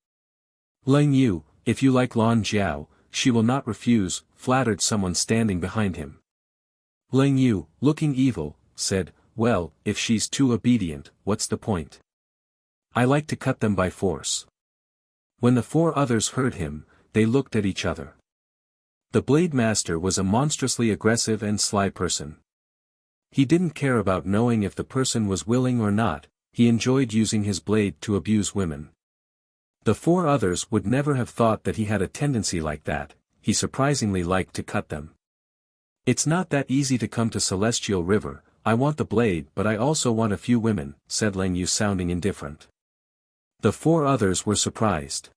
Leng Yu, if you like Lan Jiao, she will not refuse, flattered someone standing behind him. Leng Yu, looking evil, said, well, if she's too obedient, what's the point? I like to cut them by force. When the 4 others heard him, they looked at each other. The Blade Master was a monstrously aggressive and sly person. He didn't care about knowing if the person was willing or not, he enjoyed using his blade to abuse women. The 4 others would never have thought that he had a tendency like that, he surprisingly liked to cut them. It's not that easy to come to Celestial River, I want the blade but I also want a few women, said Leng Yu sounding indifferent. The 4 others were surprised.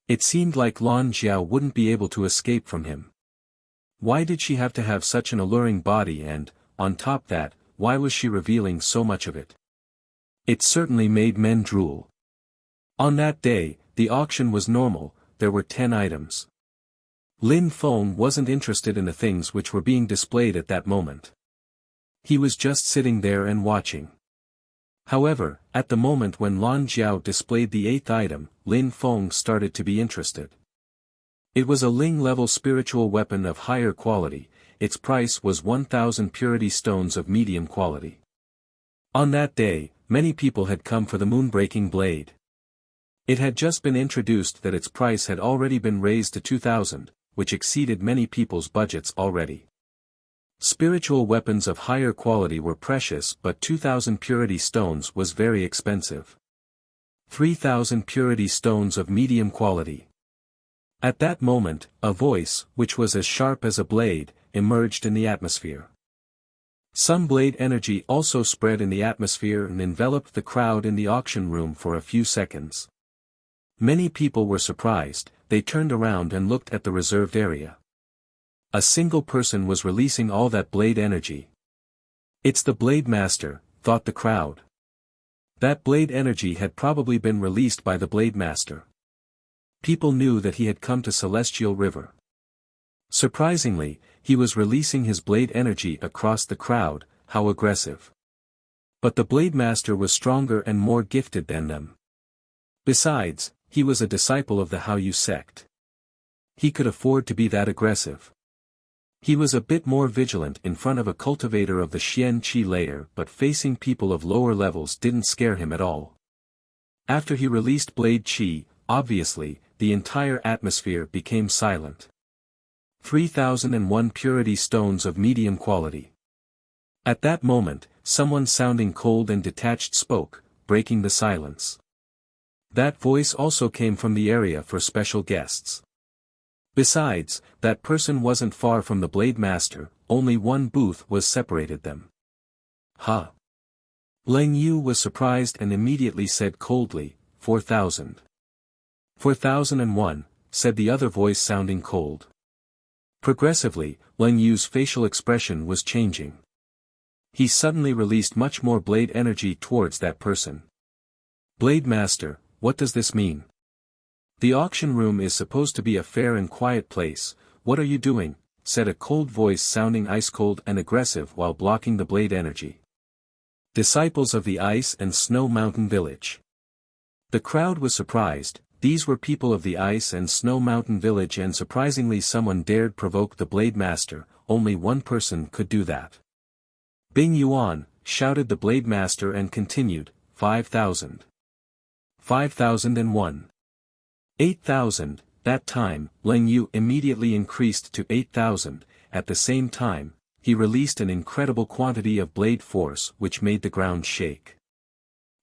It seemed like Lan Jiao wouldn't be able to escape from him. Why did she have to have such an alluring body and, on top that, why was she revealing so much of it? It certainly made men drool. On that day, the auction was normal, there were 10 items. Lin Feng wasn't interested in the things which were being displayed at that moment. He was just sitting there and watching. However, at the moment when Lan Jiao displayed the 8th item, Lin Feng started to be interested. It was a Ling-level spiritual weapon of higher quality, its price was 1,000 purity stones of medium quality. On that day, many people had come for the moon-breaking blade. It had just been introduced that its price had already been raised to 2,000, which exceeded many people's budgets already. Spiritual weapons of higher quality were precious, but 2,000 purity stones was very expensive. 3,000 purity stones of medium quality. At that moment, a voice, which was as sharp as a blade, emerged in the atmosphere. Some blade energy also spread in the atmosphere and enveloped the crowd in the auction room for a few seconds. Many people were surprised, they turned around and looked at the reserved area. A single person was releasing all that blade energy. It's the Blade Master, thought the crowd. That blade energy had probably been released by the Blade Master. People knew that he had come to Celestial River. Surprisingly, he was releasing his blade energy across the crowd, how aggressive. But the Blade Master was stronger and more gifted than them. Besides, he was a disciple of the Hao Yu sect. He could afford to be that aggressive. He was a bit more vigilant in front of a cultivator of the Xian Qi layer, but facing people of lower levels didn't scare him at all. After he released Blade Qi, obviously, the entire atmosphere became silent. 3,001 purity stones of medium quality. At that moment, someone sounding cold and detached spoke, breaking the silence. That voice also came from the area for special guests. Besides, that person wasn't far from the Blade Master, only one booth was separated them. Huh? Leng Yu was surprised and immediately said coldly, 4,000. 4,001, said the other voice sounding cold. Progressively, Leng Yu's facial expression was changing. He suddenly released much more blade energy towards that person. Blade Master, what does this mean? The auction room is supposed to be a fair and quiet place, what are you doing? Said a cold voice sounding ice-cold and aggressive while blocking the blade energy. Disciples of the Ice and Snow Mountain Village. The crowd was surprised, these were people of the Ice and Snow Mountain Village and surprisingly someone dared provoke the Blade Master, only one person could do that. Bing Yuan, shouted the Blade Master and continued, 5,000. 5,001. 8,000, that time, Leng Yu immediately increased to 8,000, at the same time, he released an incredible quantity of blade force which made the ground shake.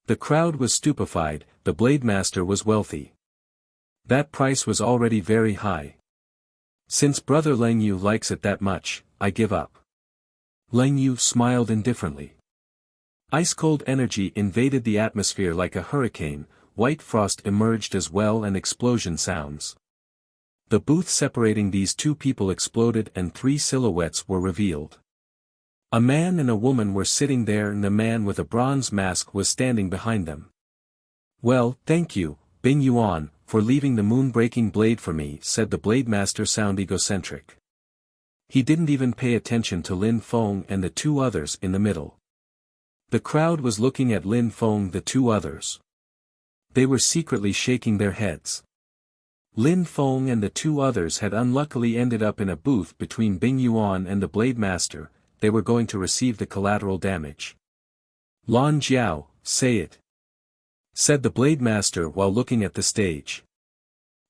The crowd was stupefied, the Blade Master was wealthy. That price was already very high. Since Brother Leng Yu likes it that much, I give up. Leng Yu smiled indifferently. Ice-cold energy invaded the atmosphere like a hurricane, white frost emerged as well and explosion sounds. The booth separating these two people exploded and three silhouettes were revealed. A man and a woman were sitting there and the man with a bronze mask was standing behind them. Well, thank you, Bing Yuan, for leaving the moon-breaking blade for me, said the Blade Master sound egocentric. He didn't even pay attention to Lin Feng and the two others in the middle. The crowd was looking at Lin Feng the two others. They were secretly shaking their heads. Lin Feng and the two others had unluckily ended up in a booth between Bing Yuan and the Blade Master, they were going to receive the collateral damage. Lan Jiao, say it. Said the Blade Master while looking at the stage.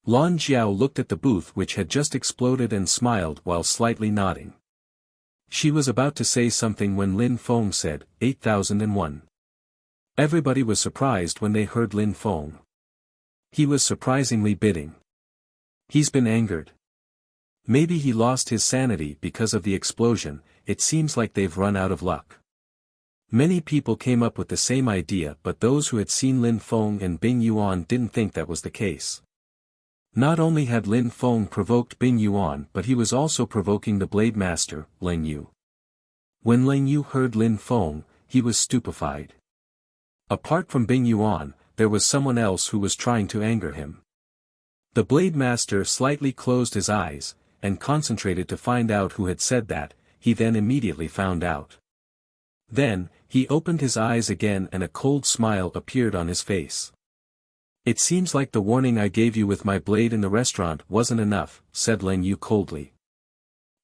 Lan Jiao looked at the booth which had just exploded and smiled while slightly nodding. She was about to say something when Lin Feng said, 8,001. Everybody was surprised when they heard Lin Feng. He was surprisingly bidding. He's been angered. Maybe he lost his sanity because of the explosion, it seems like they've run out of luck. Many people came up with the same idea but those who had seen Lin Feng and Bing Yuan didn't think that was the case. Not only had Lin Feng provoked Bing Yuan but he was also provoking the Blade Master, Leng Yu. When Leng Yu heard Lin Feng, he was stupefied. Apart from Bing Yuan, there was someone else who was trying to anger him. The Blade Master slightly closed his eyes, and concentrated to find out who had said that, he then immediately found out. Then, he opened his eyes again and a cold smile appeared on his face. It seems like the warning I gave you with my blade in the restaurant wasn't enough, said Leng Yu coldly.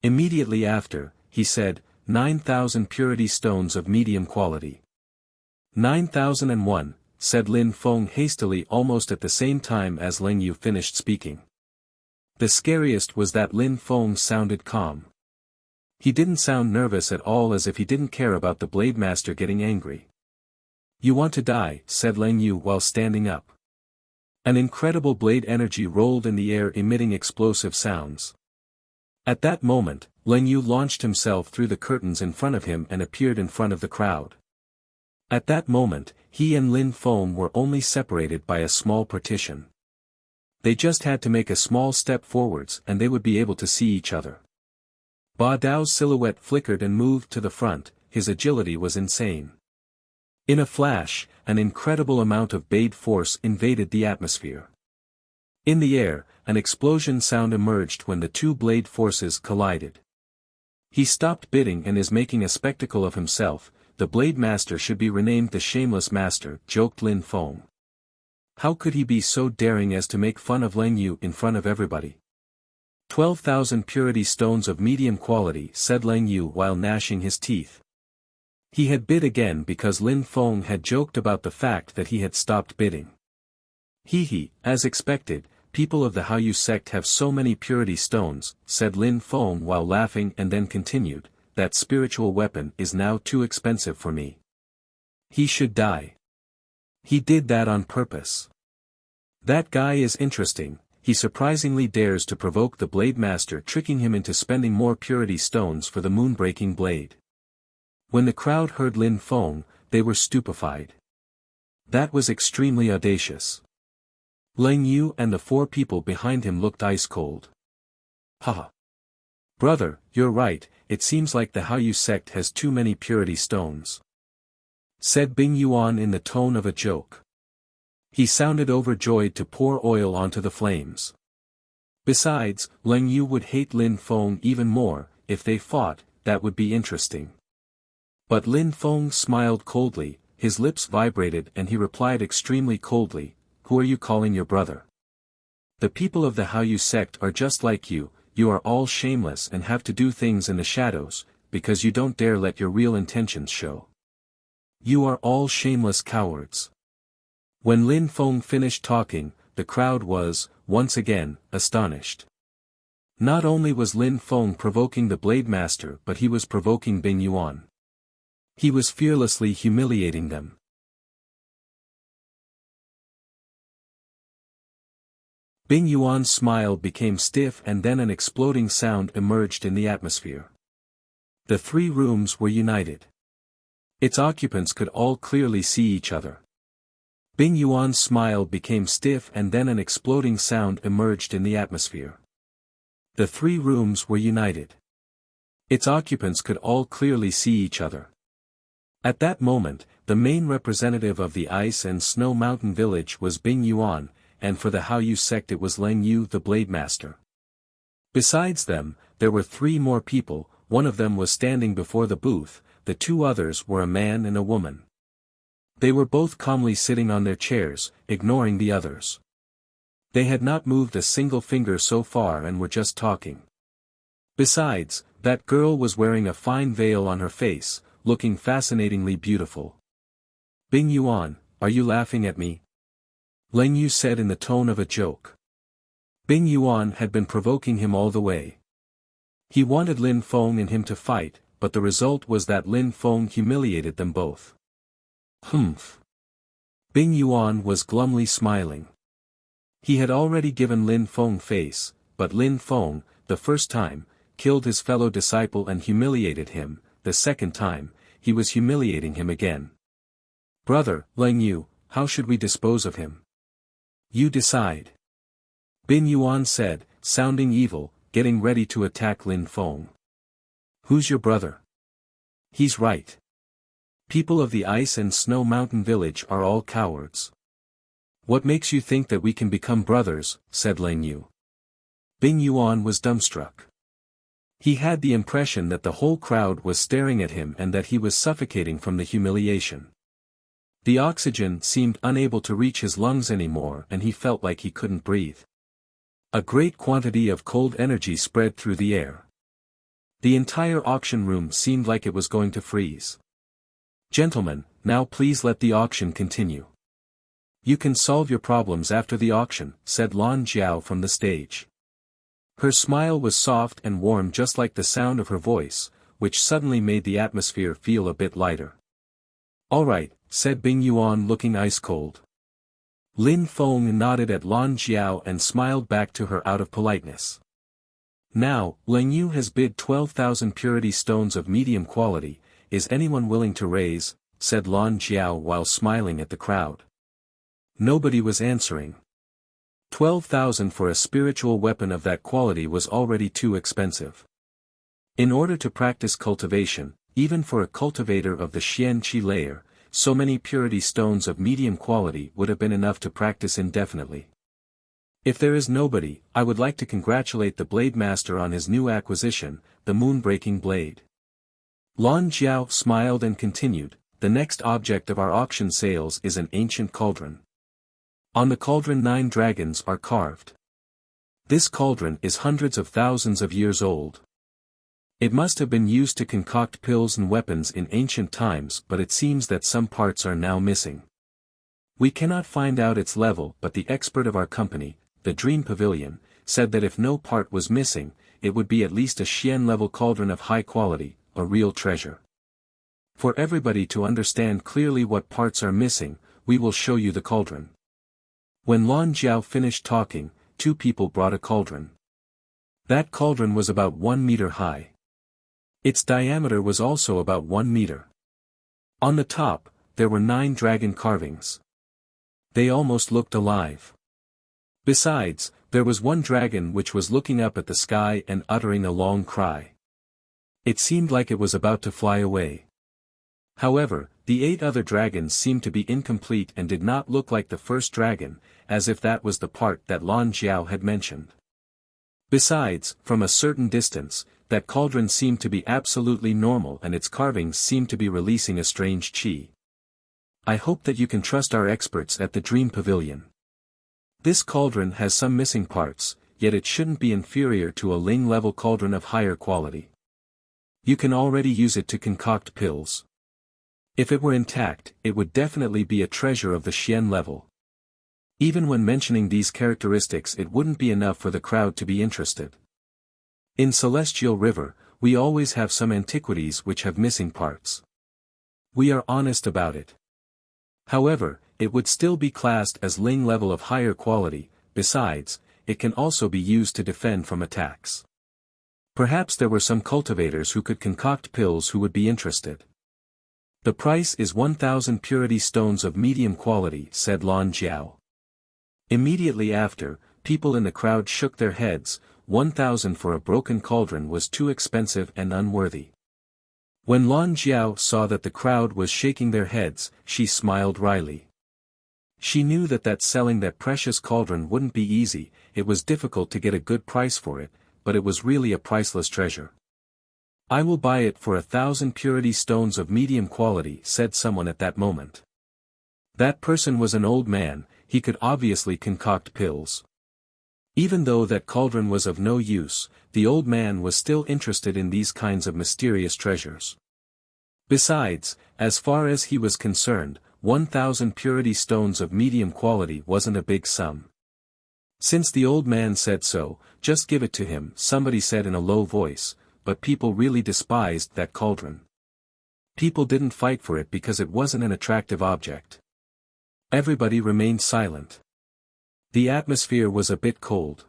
Immediately after, he said, 9,000 purity stones of medium quality. 9,001, said Lin Feng hastily almost at the same time as Leng Yu finished speaking. The scariest was that Lin Feng sounded calm. He didn't sound nervous at all as if he didn't care about the Blade Master getting angry. You want to die, said Leng Yu while standing up. An incredible blade energy rolled in the air emitting explosive sounds. At that moment, Leng Yu launched himself through the curtains in front of him and appeared in front of the crowd. At that moment, he and Lin Feng were only separated by a small partition. They just had to make a small step forwards and they would be able to see each other. Ba Dao's silhouette flickered and moved to the front, his agility was insane. In a flash, an incredible amount of blade force invaded the atmosphere. In the air, an explosion sound emerged when the two blade forces collided. He stopped bidding and is making a spectacle of himself. The Blade Master should be renamed the Shameless Master, joked Lin Feng. How could he be so daring as to make fun of Leng Yu in front of everybody? 12,000 purity stones of medium quality, said Leng Yu while gnashing his teeth. He had bid again because Lin Feng had joked about the fact that he had stopped bidding. He, as expected, people of the Haoyu sect have so many purity stones, said Lin Feng while laughing and then continued. That spiritual weapon is now too expensive for me. He should die. He did that on purpose. That guy is interesting, he surprisingly dares to provoke the Blade Master, tricking him into spending more purity stones for the moonbreaking blade. When the crowd heard Lin Feng, they were stupefied. That was extremely audacious. Leng Yu and the 4 people behind him looked ice-cold. Haha. Brother, you're right, it seems like the Haoyu sect has too many purity stones, said Bing Yuan in the tone of a joke. He sounded overjoyed to pour oil onto the flames. Besides, Leng Yu would hate Lin Feng even more. If they fought, that would be interesting. But Lin Feng smiled coldly, his lips vibrated, and he replied extremely coldly, "Who are you calling your brother? The people of the Haoyu sect are just like you are all shameless and have to do things in the shadows, because you don't dare let your real intentions show. You are all shameless cowards." When Lin Feng finished talking, the crowd was, once again, astonished. Not only was Lin Feng provoking the Blade Master, but he was provoking Bing Yuan. He was fearlessly humiliating them. Bing Yuan's smile became stiff, and then an exploding sound emerged in the atmosphere. The 3 rooms were united. Its occupants could all clearly see each other. Bing Yuan's smile became stiff, and then an exploding sound emerged in the atmosphere. The 3 rooms were united. Its occupants could all clearly see each other. At that moment, the main representative of the Ice and Snow Mountain Village was Bing Yuan, and for the Haoyu sect it was Leng Yu the Blade Master. Besides them, there were 3 more people. One of them was standing before the booth, the 2 others were a man and a woman. They were both calmly sitting on their chairs, ignoring the others. They had not moved a single finger so far and were just talking. Besides, that girl was wearing a fine veil on her face, looking fascinatingly beautiful. "Bing Yuan, are you laughing at me?" Leng Yu said in the tone of a joke. Bing Yuan had been provoking him all the way. He wanted Lin Feng and him to fight, but the result was that Lin Feng humiliated them both. Humph. Bing Yuan was glumly smiling. He had already given Lin Feng face, but Lin Feng, the first time, killed his fellow disciple and humiliated him. The second time, he was humiliating him again. "Brother, Leng Yu, how should we dispose of him? You decide." Bing Yuan said, sounding evil, getting ready to attack Lin Feng. "Who's your brother?" "He's right. People of the Ice and Snow Mountain Village are all cowards." "What makes you think that we can become brothers?" said Leng Yu. Bing Yuan was dumbstruck. He had the impression that the whole crowd was staring at him and that he was suffocating from the humiliation. The oxygen seemed unable to reach his lungs anymore, and he felt like he couldn't breathe. A great quantity of cold energy spread through the air. The entire auction room seemed like it was going to freeze. "Gentlemen, now please let the auction continue. You can solve your problems after the auction," said Lan Jiao from the stage. Her smile was soft and warm, just like the sound of her voice, which suddenly made the atmosphere feel a bit lighter. "All right," said Bing Yuan, looking ice-cold. Lin Feng nodded at Lan Jiao and smiled back to her out of politeness. "Now, Leng Yu has bid 12,000 purity stones of medium quality. Is anyone willing to raise?" said Lan Jiao while smiling at the crowd. Nobody was answering. 12,000 for a spiritual weapon of that quality was already too expensive. In order to practice cultivation, even for a cultivator of the Xian Qi layer, so many purity stones of medium quality would have been enough to practice indefinitely. "If there is nobody, I would like to congratulate the Blade Master on his new acquisition, the moonbreaking blade." Lan Jiao smiled and continued, "The next object of our auction sales is an ancient cauldron. On the cauldron 9 dragons are carved. This cauldron is hundreds of thousands of years old. It must have been used to concoct pills and weapons in ancient times, but it seems that some parts are now missing. We cannot find out its level, but the expert of our company, the Dream Pavilion, said that if no part was missing, it would be at least a Xian-level cauldron of high quality, a real treasure. For everybody to understand clearly what parts are missing, we will show you the cauldron." When Lan Jiao finished talking, two people brought a cauldron. That cauldron was about 1 meter high. Its diameter was also about 1 meter. On the top, there were 9 dragon carvings. They almost looked alive. Besides, there was one dragon which was looking up at the sky and uttering a long cry. It seemed like it was about to fly away. However, the 8 other dragons seemed to be incomplete and did not look like the first dragon, as if that was the part that Lan Jiao had mentioned. Besides, from a certain distance, that cauldron seemed to be absolutely normal and its carvings seemed to be releasing a strange qi. I hope that you can trust our experts at the Dream Pavilion. This cauldron has some missing parts, yet it shouldn't be inferior to a Ling-level cauldron of higher quality. You can already use it to concoct pills. If it were intact, it would definitely be a treasure of the Xian level. Even when mentioning these characteristics, it wouldn't be enough for the crowd to be interested. In Celestial River, we always have some antiquities which have missing parts. We are honest about it. However, it would still be classed as Ling level of higher quality. Besides, it can also be used to defend from attacks. Perhaps there were some cultivators who could concoct pills who would be interested. The price is 1,000 purity stones of medium quality, said Lan Jiao. Immediately after, people in the crowd shook their heads. 1,000 for a broken cauldron was too expensive and unworthy. When Lan Jiao saw that the crowd was shaking their heads, she smiled wryly. She knew that selling that precious cauldron wouldn't be easy. It was difficult to get a good price for it, but it was really a priceless treasure. I will buy it for 1,000 purity stones of medium quality, said someone at that moment. That person was an old man. He could obviously concoct pills. Even though that cauldron was of no use, the old man was still interested in these kinds of mysterious treasures. Besides, as far as he was concerned, 1,000 purity stones of medium quality wasn't a big sum. Since the old man said so, just give it to him, somebody said in a low voice, but people really despised that cauldron. People didn't fight for it because it wasn't an attractive object. Everybody remained silent. The atmosphere was a bit cold.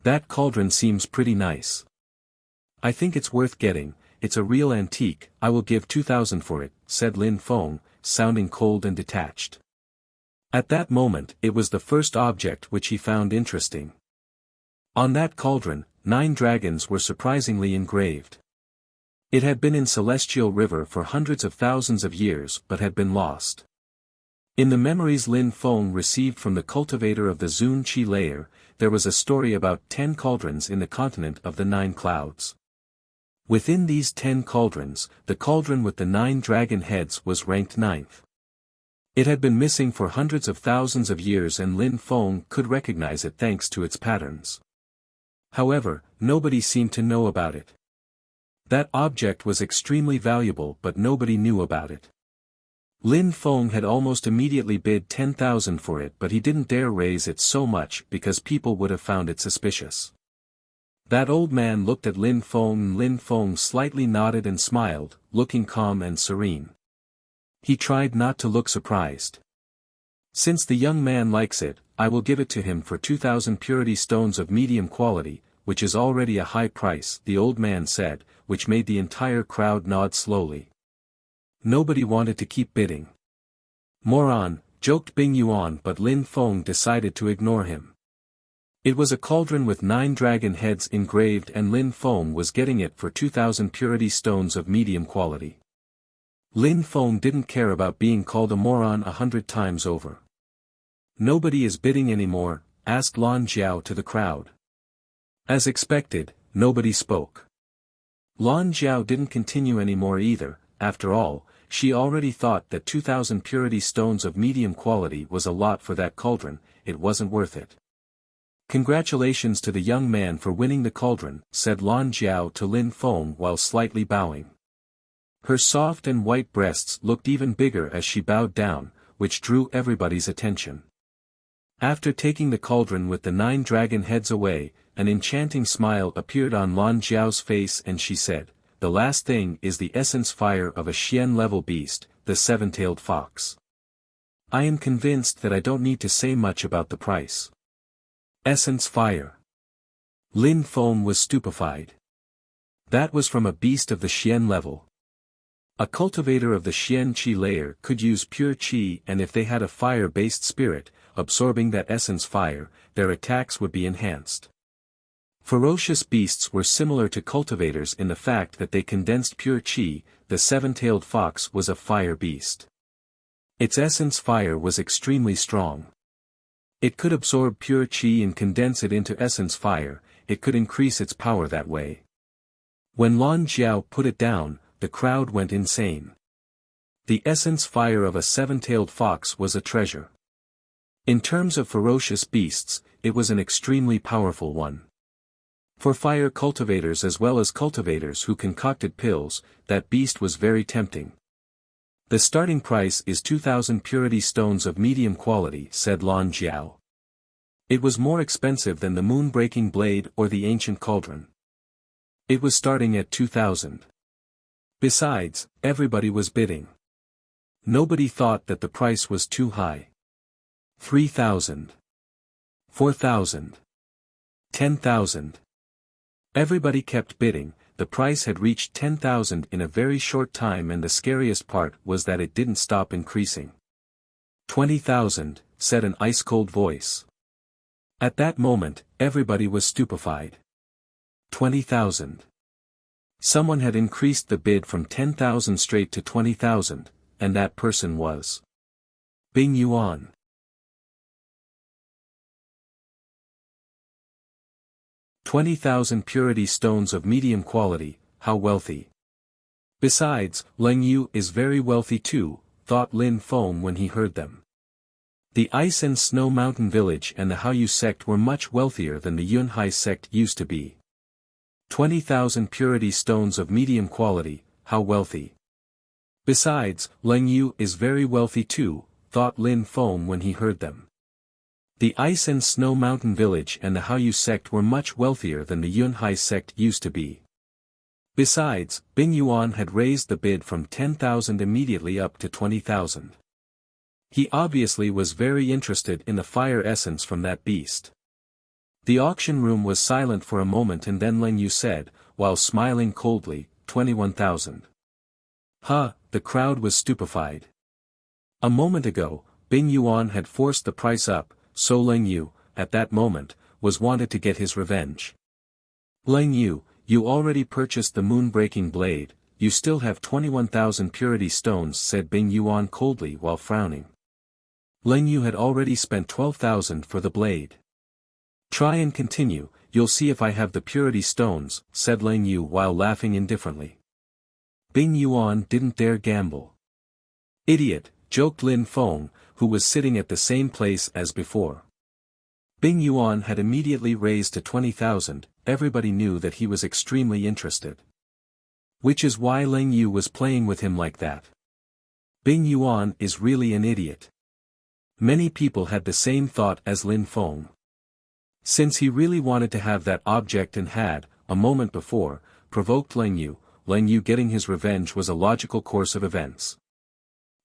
That cauldron seems pretty nice. I think it's worth getting. It's a real antique. I will give 2,000 for it, said Lin Feng, sounding cold and detached. At that moment, it was the first object which he found interesting. On that cauldron, 9 dragons were surprisingly engraved. It had been in Celestial River for hundreds of thousands of years but had been lost. In the memories Lin Feng received from the cultivator of the Zun Qi layer, there was a story about 10 cauldrons in the continent of the 9 clouds. Within these 10 cauldrons, the cauldron with the 9 dragon heads was ranked 9th. It had been missing for hundreds of thousands of years and Lin Feng could recognize it thanks to its patterns. However, nobody seemed to know about it. That object was extremely valuable but nobody knew about it. Lin Feng had almost immediately bid 10,000 for it but he didn't dare raise it so much because people would have found it suspicious. That old man looked at Lin Feng and Lin Feng slightly nodded and smiled, looking calm and serene. He tried not to look surprised. Since the young man likes it, I will give it to him for 2,000 purity stones of medium quality, which is already a high price, the old man said, which made the entire crowd nod slowly. Nobody wanted to keep bidding. Moron, joked Bing Yuan but Lin Feng decided to ignore him. It was a cauldron with 9 dragon heads engraved and Lin Feng was getting it for 2,000 purity stones of medium quality. Lin Feng didn't care about being called a moron 100 times over. Nobody is bidding anymore, asked Lan Jiao to the crowd. As expected, nobody spoke. Lan Jiao didn't continue anymore either. After all, she already thought that 2,000 purity stones of medium quality was a lot for that cauldron. It wasn't worth it. Congratulations to the young man for winning the cauldron, said Lan Jiao to Lin Feng while slightly bowing. Her soft and white breasts looked even bigger as she bowed down, which drew everybody's attention. After taking the cauldron with the 9 dragon heads away, an enchanting smile appeared on Lan Jiao's face and she said, "The last thing is the essence fire of a Xian level beast, the 7-tailed fox. I am convinced that I don't need to say much about the price. Essence fire. Lin Feng was stupefied. That was from a beast of the Xian level. A cultivator of the Xian Qi layer could use pure Qi, and if they had a fire-based spirit, absorbing that essence fire, their attacks would be enhanced. Ferocious beasts were similar to cultivators in the fact that they condensed pure Qi. The seven-tailed fox was a fire beast. Its essence fire was extremely strong. It could absorb pure Qi and condense it into essence fire. It could increase its power that way. When Lan Jiao put it down, the crowd went insane. The essence fire of a seven-tailed fox was a treasure. In terms of ferocious beasts, it was an extremely powerful one. For fire cultivators as well as cultivators who concocted pills, that beast was very tempting. The starting price is 2,000 purity stones of medium quality, said Lan Jiao. It was more expensive than the moon-breaking blade or the ancient cauldron. It was starting at 2,000. Besides, everybody was bidding. Nobody thought that the price was too high. 3,000. 4,000. 10,000. Everybody kept bidding. The price had reached 10,000 in a very short time, and the scariest part was that it didn't stop increasing. 20,000, said an ice-cold voice. At that moment, everybody was stupefied. 20,000. Someone had increased the bid from 10,000 straight to 20,000, and that person was Bing Yuan. "20,000 purity stones of medium quality, how wealthy. Besides, Leng Yu is very wealthy too," thought Lin Feng when he heard them. The Ice and Snow Mountain Village and the Haoyu sect were much wealthier than the Yunhai sect used to be. 20,000 purity stones of medium quality, how wealthy. Besides, Leng Yu is very wealthy too, thought Lin Feng when he heard them. The Ice and Snow Mountain Village and the Haoyu sect were much wealthier than the Yunhai sect used to be. Besides, Bing Yuan had raised the bid from 10,000 immediately up to 20,000. He obviously was very interested in the fire essence from that beast. The auction room was silent for a moment, and then Leng Yu said, while smiling coldly, 21,000. The crowd was stupefied. A moment ago, Bing Yuan had forced the price up, so Leng Yu, at that moment, was wanted to get his revenge. "Leng Yu, you already purchased the moon-breaking blade, you still have 21,000 purity stones," said Bing Yuan coldly while frowning. Leng Yu had already spent 12,000 for the blade. "Try and continue, you'll see if I have the purity stones," said Leng Yu while laughing indifferently. Bing Yuan didn't dare gamble. "Idiot," joked Lin Feng, who was sitting at the same place as before. Bing Yuan had immediately raised to 20,000, everybody knew that he was extremely interested. Which is why Leng Yu was playing with him like that. Bing Yuan is really an idiot. Many people had the same thought as Lin Feng. Since he really wanted to have that object and had, a moment before, provoked Leng Yu getting his revenge was a logical course of events.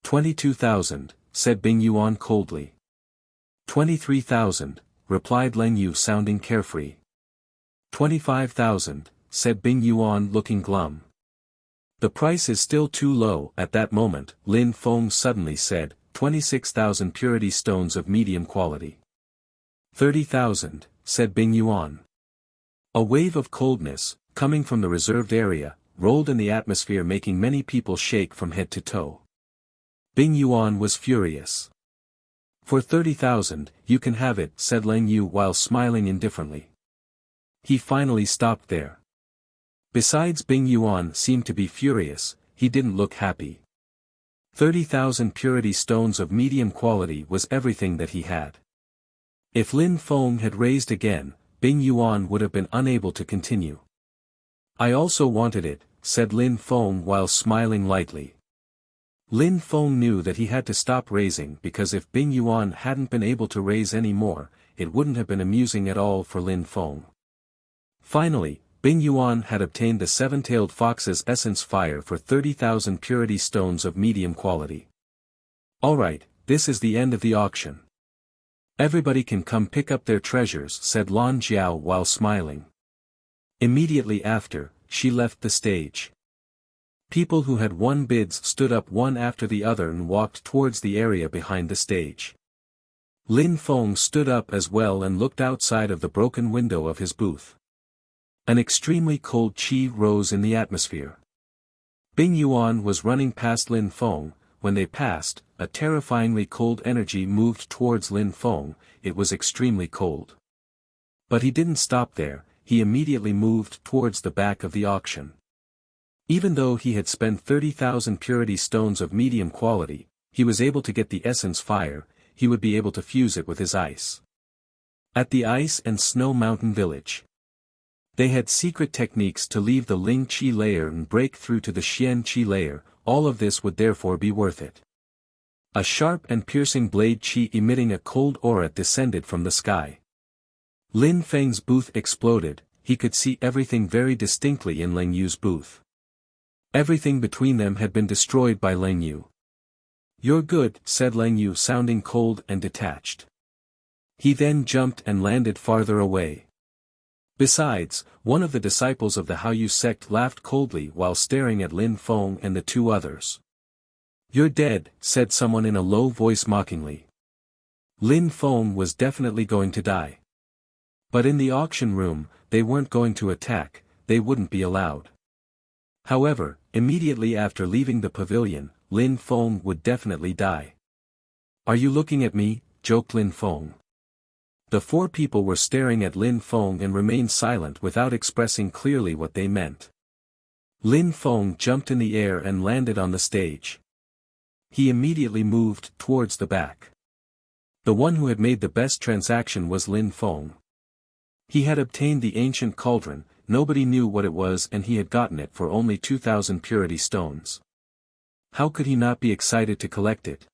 22,000, said Bing Yuan coldly. 23,000, replied Leng Yu sounding carefree. 25,000, said Bing Yuan looking glum. "The price is still too low." At that moment, Lin Feng suddenly said, 26,000 purity stones of medium quality. 30,000, said Bing Yuan. A wave of coldness, coming from the reserved area, rolled in the atmosphere, making many people shake from head to toe. Bing Yuan was furious. "For 30,000, you can have it," said Leng Yu while smiling indifferently. He finally stopped there. Besides, Bing Yuan seemed to be furious, he didn't look happy. 30,000 purity stones of medium quality was everything that he had. If Lin Feng had raised again, Bing Yuan would have been unable to continue. "I also wanted it," said Lin Feng while smiling lightly. Lin Feng knew that he had to stop raising because if Bing Yuan hadn't been able to raise any more, it wouldn't have been amusing at all for Lin Feng. Finally, Bing Yuan had obtained the seven-tailed fox's essence fire for 30,000 purity stones of medium quality. "Alright, this is the end of the auction. Everybody can come pick up their treasures, said Lan Jiao while smiling. Immediately after, she left the stage. People who had won bids stood up one after the other and walked towards the area behind the stage. Lin Feng stood up as well and looked outside of the broken window of his booth. An extremely cold qi rose in the atmosphere. Bing Yuan was running past Lin Feng. When they passed, a terrifyingly cold energy moved towards Lin Feng. It was extremely cold. But he didn't stop there, he immediately moved towards the back of the auction. Even though he had spent 30,000 purity stones of medium quality, he was able to get the essence fire, he would be able to fuse it with his ice. At the Ice and Snow Mountain Village. They had secret techniques to leave the Ling Qi layer and break through to the Xian Qi layer, all of this would therefore be worth it. A sharp and piercing blade qi emitting a cold aura descended from the sky. Lin Feng's booth exploded, he could see everything very distinctly in Leng Yu's booth. Everything between them had been destroyed by Leng Yu. You're good, said Leng Yu sounding cold and detached. He then jumped and landed farther away. Besides, one of the disciples of the Haoyu sect laughed coldly while staring at Lin Feng and the two others. You're dead, said someone in a low voice mockingly. Lin Feng was definitely going to die. But in the auction room, they weren't going to attack, they wouldn't be allowed. However, immediately after leaving the pavilion, Lin Feng would definitely die. Are you looking at me? Joked Lin Feng. The four people were staring at Lin Feng and remained silent without expressing clearly what they meant. Lin Feng jumped in the air and landed on the stage. He immediately moved towards the back. The one who had made the best transaction was Lin Feng. He had obtained the ancient cauldron, nobody knew what it was and he had gotten it for only 2,000 purity stones. How could he not be excited to collect it?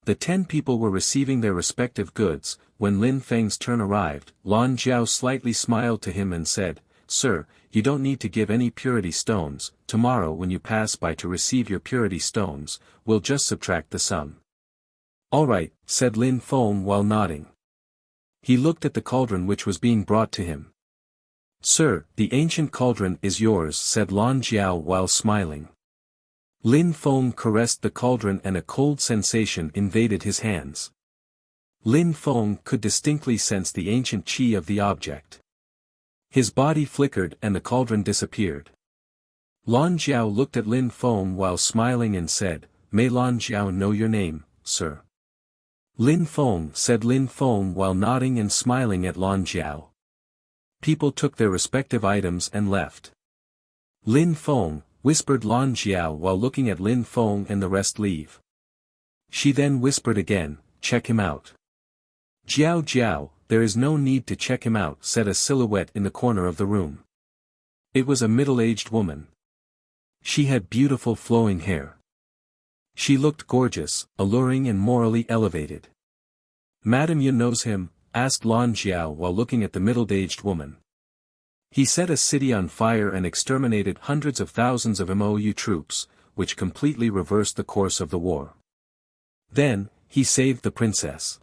The 10 people were receiving their respective goods. When Lin Feng's turn arrived, Lan Jiao slightly smiled to him and said, Sir, you don't need to give any purity stones, tomorrow when you pass by to receive your purity stones, we'll just subtract the sum. Alright, said Lin Feng while nodding. He looked at the cauldron which was being brought to him. Sir, the ancient cauldron is yours, said Lan Jiao while smiling. Lin Feng caressed the cauldron and a cold sensation invaded his hands. Lin Feng could distinctly sense the ancient qi of the object. His body flickered and the cauldron disappeared. Lan Jiao looked at Lin Feng while smiling and said, May Lan Jiao know your name, sir? Lin Feng, said Lin Feng while nodding and smiling at Lan Jiao. People took their respective items and left. Lin Feng, whispered Lan Jiao while looking at Lin Feng and the rest leave. She then whispered again, check him out. Jiao Jiao, there is no need to check him out, said a silhouette in the corner of the room. It was a middle-aged woman. She had beautiful flowing hair. She looked gorgeous, alluring and morally elevated. Madam Yun knows him, asked Lan Jiao while looking at the middle-aged woman. He set a city on fire and exterminated hundreds of thousands of MOU troops, which completely reversed the course of the war. Then, he saved the princess.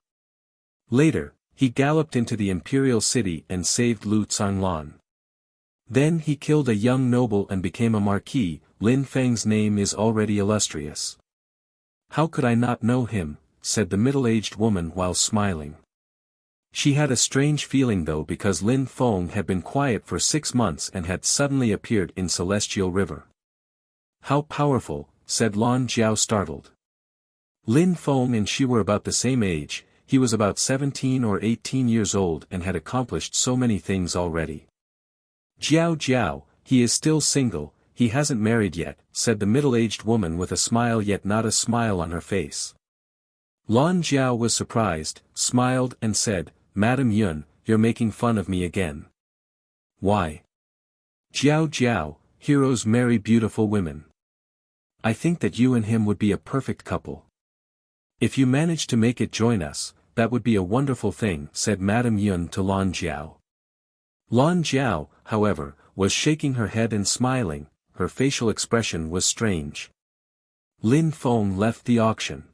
Later, he galloped into the imperial city and saved Lu Tsanglan. Then he killed a young noble and became a marquis. Lin Feng's name is already illustrious. How could I not know him, said the middle-aged woman while smiling. She had a strange feeling though because Lin Feng had been quiet for 6 months and had suddenly appeared in Celestial River. How powerful, said Lan Jiao startled. Lin Feng and she were about the same age, he was about 17 or 18 years old and had accomplished so many things already. Jiao Jiao, he is still single, he hasn't married yet, said the middle-aged woman with a smile yet not a smile on her face. Lan Jiao was surprised, smiled and said, Madam Yun, you're making fun of me again. Why? Jiao Jiao, heroes marry beautiful women. I think that you and him would be a perfect couple. If you manage to make it join us, that would be a wonderful thing, said Madam Yun to Lan Jiao. Lan Jiao, however, was shaking her head and smiling, her facial expression was strange. Lin Feng left the auction.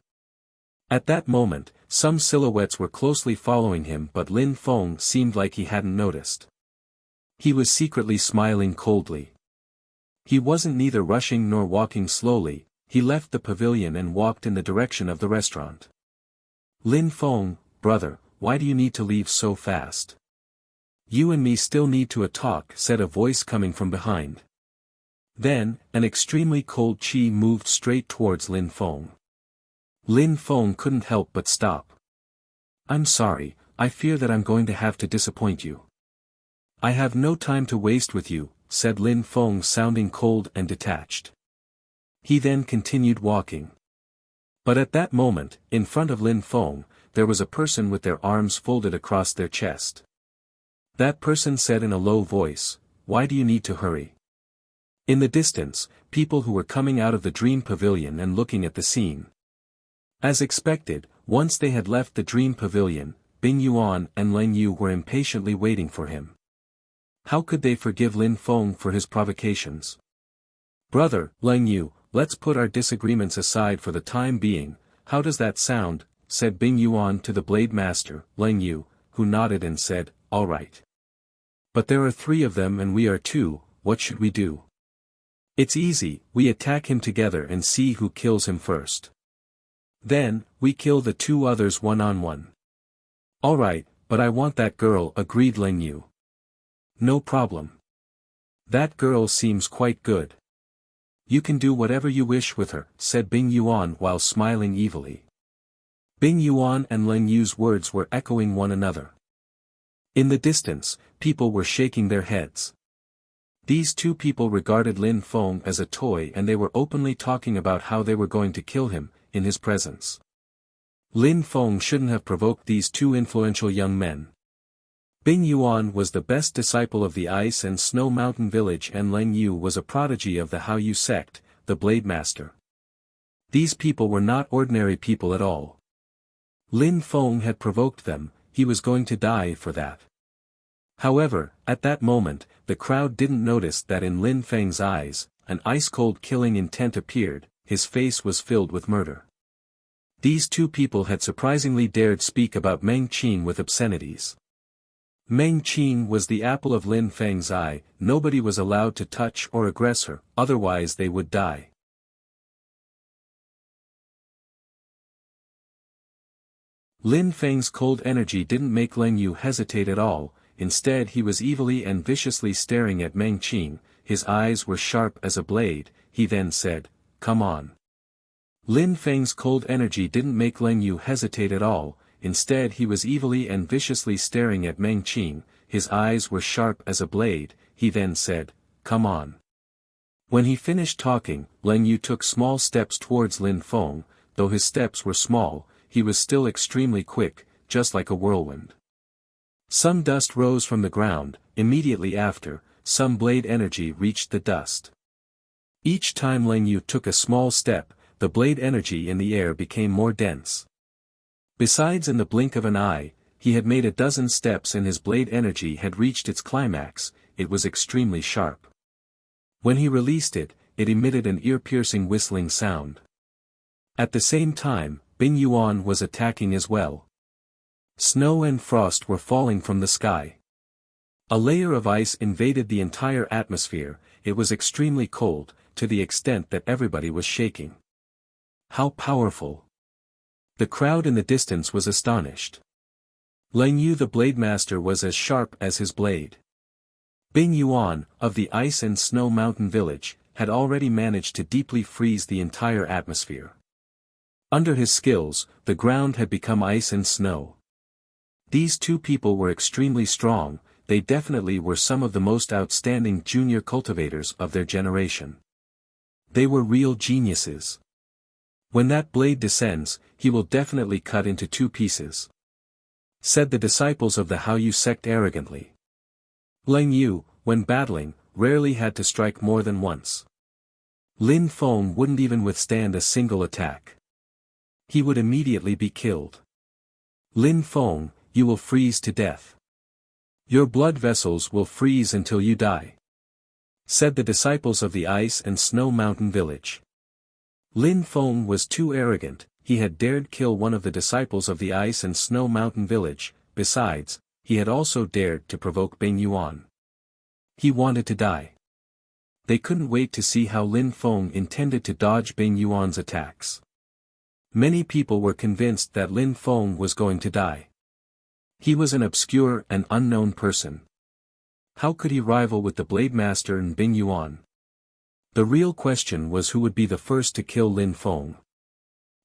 At that moment, some silhouettes were closely following him, but Lin Feng seemed like he hadn't noticed. He was secretly smiling coldly. He wasn't neither rushing nor walking slowly. He left the pavilion and walked in the direction of the restaurant. Lin Feng, brother, why do you need to leave so fast? You and me still need to talk, said a voice coming from behind. Then, an extremely cold chi moved straight towards Lin Feng. Lin Feng couldn't help but stop. I'm sorry, I fear that I'm going to have to disappoint you. I have no time to waste with you, said Lin Feng, sounding cold and detached. He then continued walking. But at that moment, in front of Lin Feng, there was a person with their arms folded across their chest. That person said in a low voice, "Why do you need to hurry?" In the distance, people who were coming out of the dream pavilion and looking at the scene. As expected, once they had left the dream pavilion, Bing Yuan and Leng Yu were impatiently waiting for him. How could they forgive Lin Feng for his provocations? Brother, Leng Yu, let's put our disagreements aside for the time being. How does that sound? Said Bing Yuan to the blade master, Leng Yu, who nodded and said, all right. But there are 3 of them and we are 2, what should we do? It's easy, we attack him together and see who kills him first. Then, we kill the 2 others one-on-one. All right, but I want that girl, agreed Leng Yu. No problem. That girl seems quite good. You can do whatever you wish with her, said Bing Yuan while smiling evilly. Bing Yuan and Leng Yu's words were echoing one another. In the distance, people were shaking their heads. These 2 people regarded Lin Feng as a toy and they were openly talking about how they were going to kill him, in his presence. Lin Feng shouldn't have provoked these 2 influential young men. Bing Yuan was the best disciple of the Ice and Snow Mountain Village and Leng Yu was a prodigy of the Hao Yu sect, the Blade Master. These people were not ordinary people at all. Lin Feng had provoked them, he was going to die for that. However, at that moment, the crowd didn't notice that in Lin Feng's eyes, an ice-cold killing intent appeared, his face was filled with murder. These 2 people had surprisingly dared speak about Meng Qing with obscenities. Meng Qing was the apple of Lin Feng's eye, nobody was allowed to touch or aggress her, otherwise they would die. Lin Feng's cold energy didn't make Leng Yu hesitate at all, instead he was evilly and viciously staring at Meng Qing, his eyes were sharp as a blade, he then said, come on. Lin Feng's cold energy didn't make Leng Yu hesitate at all, instead he was evilly and viciously staring at Meng Qing, his eyes were sharp as a blade, he then said, come on. When he finished talking, Leng Yu took small steps towards Lin Feng, though his steps were small, he was still extremely quick, just like a whirlwind. Some dust rose from the ground, immediately after, some blade energy reached the dust. Each time Leng Yu took a small step, the blade energy in the air became more dense. Besides, in the blink of an eye, he had made a dozen steps and his blade energy had reached its climax, it was extremely sharp. When he released it, it emitted an ear-piercing whistling sound. At the same time, Bing Yuan was attacking as well. Snow and frost were falling from the sky. A layer of ice invaded the entire atmosphere, it was extremely cold, to the extent that everybody was shaking. How powerful! The crowd in the distance was astonished. Leng Yu the Blade Master was as sharp as his blade. Bing Yuan, of the Ice and Snow Mountain Village, had already managed to deeply freeze the entire atmosphere. Under his skills, the ground had become ice and snow. These 2 people were extremely strong, they definitely were some of the most outstanding junior cultivators of their generation. They were real geniuses. When that blade descends, he will definitely cut into 2 pieces. Said the disciples of the Hao Yu sect arrogantly. Leng Yu, when battling, rarely had to strike more than once. Lin Feng wouldn't even withstand a single attack. He would immediately be killed. Lin Feng, you will freeze to death. Your blood vessels will freeze until you die. Said the disciples of the Ice and Snow Mountain Village. Lin Feng was too arrogant, he had dared kill one of the disciples of the Ice and Snow Mountain Village. Besides, he had also dared to provoke Bing Yuan. He wanted to die. They couldn't wait to see how Lin Feng intended to dodge Bing Yuan's attacks. Many people were convinced that Lin Feng was going to die. He was an obscure and unknown person. How could he rival with the Blade Master and Bing Yuan? The real question was who would be the first to kill Lin Feng.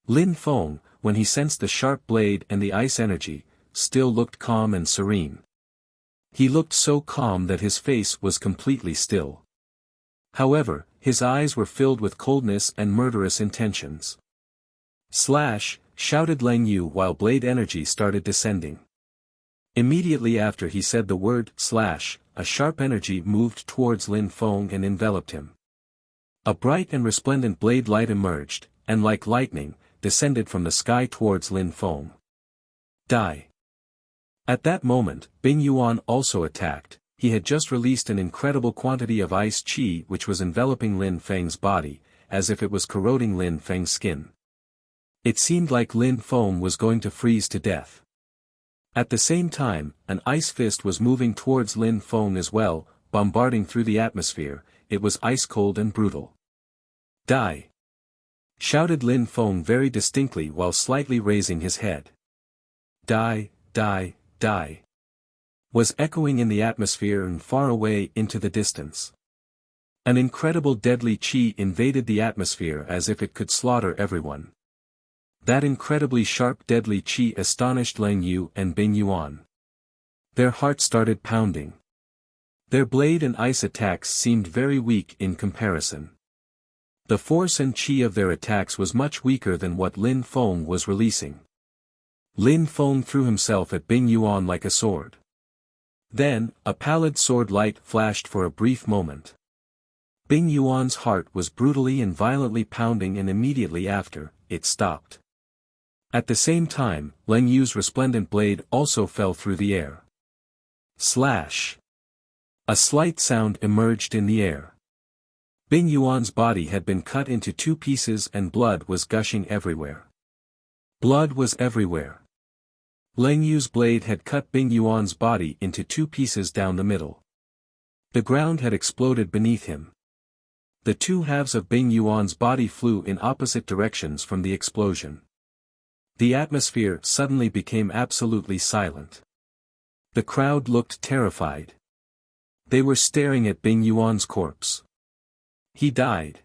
Lin Feng, when he sensed the sharp blade and the ice energy, still looked calm and serene. He looked so calm that his face was completely still. However, his eyes were filled with coldness and murderous intentions. Slash, shouted Lang Yu while blade energy started descending. Immediately after he said the word slash, a sharp energy moved towards Lin Feng and enveloped him. A bright and resplendent blade light emerged, and like lightning, descended from the sky towards Lin Feng. Die. At that moment, Bing Yuan also attacked. He had just released an incredible quantity of ice chi which was enveloping Lin Feng's body, as if it was corroding Lin Feng's skin. It seemed like Lin Feng was going to freeze to death. At the same time, an ice fist was moving towards Lin Feng as well, bombarding through the atmosphere. It was ice-cold and brutal. Die! Shouted Lin Feng very distinctly while slightly raising his head. Die, die, die! Was echoing in the atmosphere and far away into the distance. An incredible deadly chi invaded the atmosphere as if it could slaughter everyone. That incredibly sharp deadly chi astonished Lang Yu and Bing Yuan. Their hearts started pounding. Their blade and ice attacks seemed very weak in comparison. The force and chi of their attacks was much weaker than what Lin Feng was releasing. Lin Feng threw himself at Bing Yuan like a sword. Then, a pallid sword light flashed for a brief moment. Bing Yuan's heart was brutally and violently pounding, and immediately after, it stopped. At the same time, Lang Yu's resplendent blade also fell through the air. Slash! A slight sound emerged in the air. Bing Yuan's body had been cut into two pieces and blood was gushing everywhere. Blood was everywhere. Lang Yu's blade had cut Bing Yuan's body into two pieces down the middle. The ground had exploded beneath him. The two halves of Bing Yuan's body flew in opposite directions from the explosion. The atmosphere suddenly became absolutely silent. The crowd looked terrified. They were staring at Bing Yuan's corpse. He died.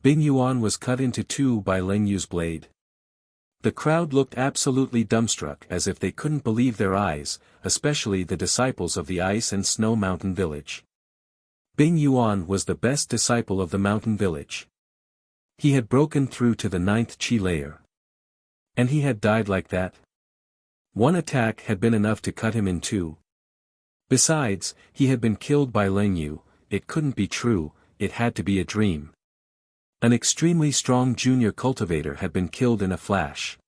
Bing Yuan was cut into two by Lang Yu's blade. The crowd looked absolutely dumbstruck as if they couldn't believe their eyes, especially the disciples of the Ice and Snow Mountain Village. Bing Yuan was the best disciple of the mountain village. He had broken through to the 9th chi layer. And he had died like that? One attack had been enough to cut him in two. Besides, he had been killed by Lang Yu. It couldn't be true, it had to be a dream. An extremely strong junior cultivator had been killed in a flash.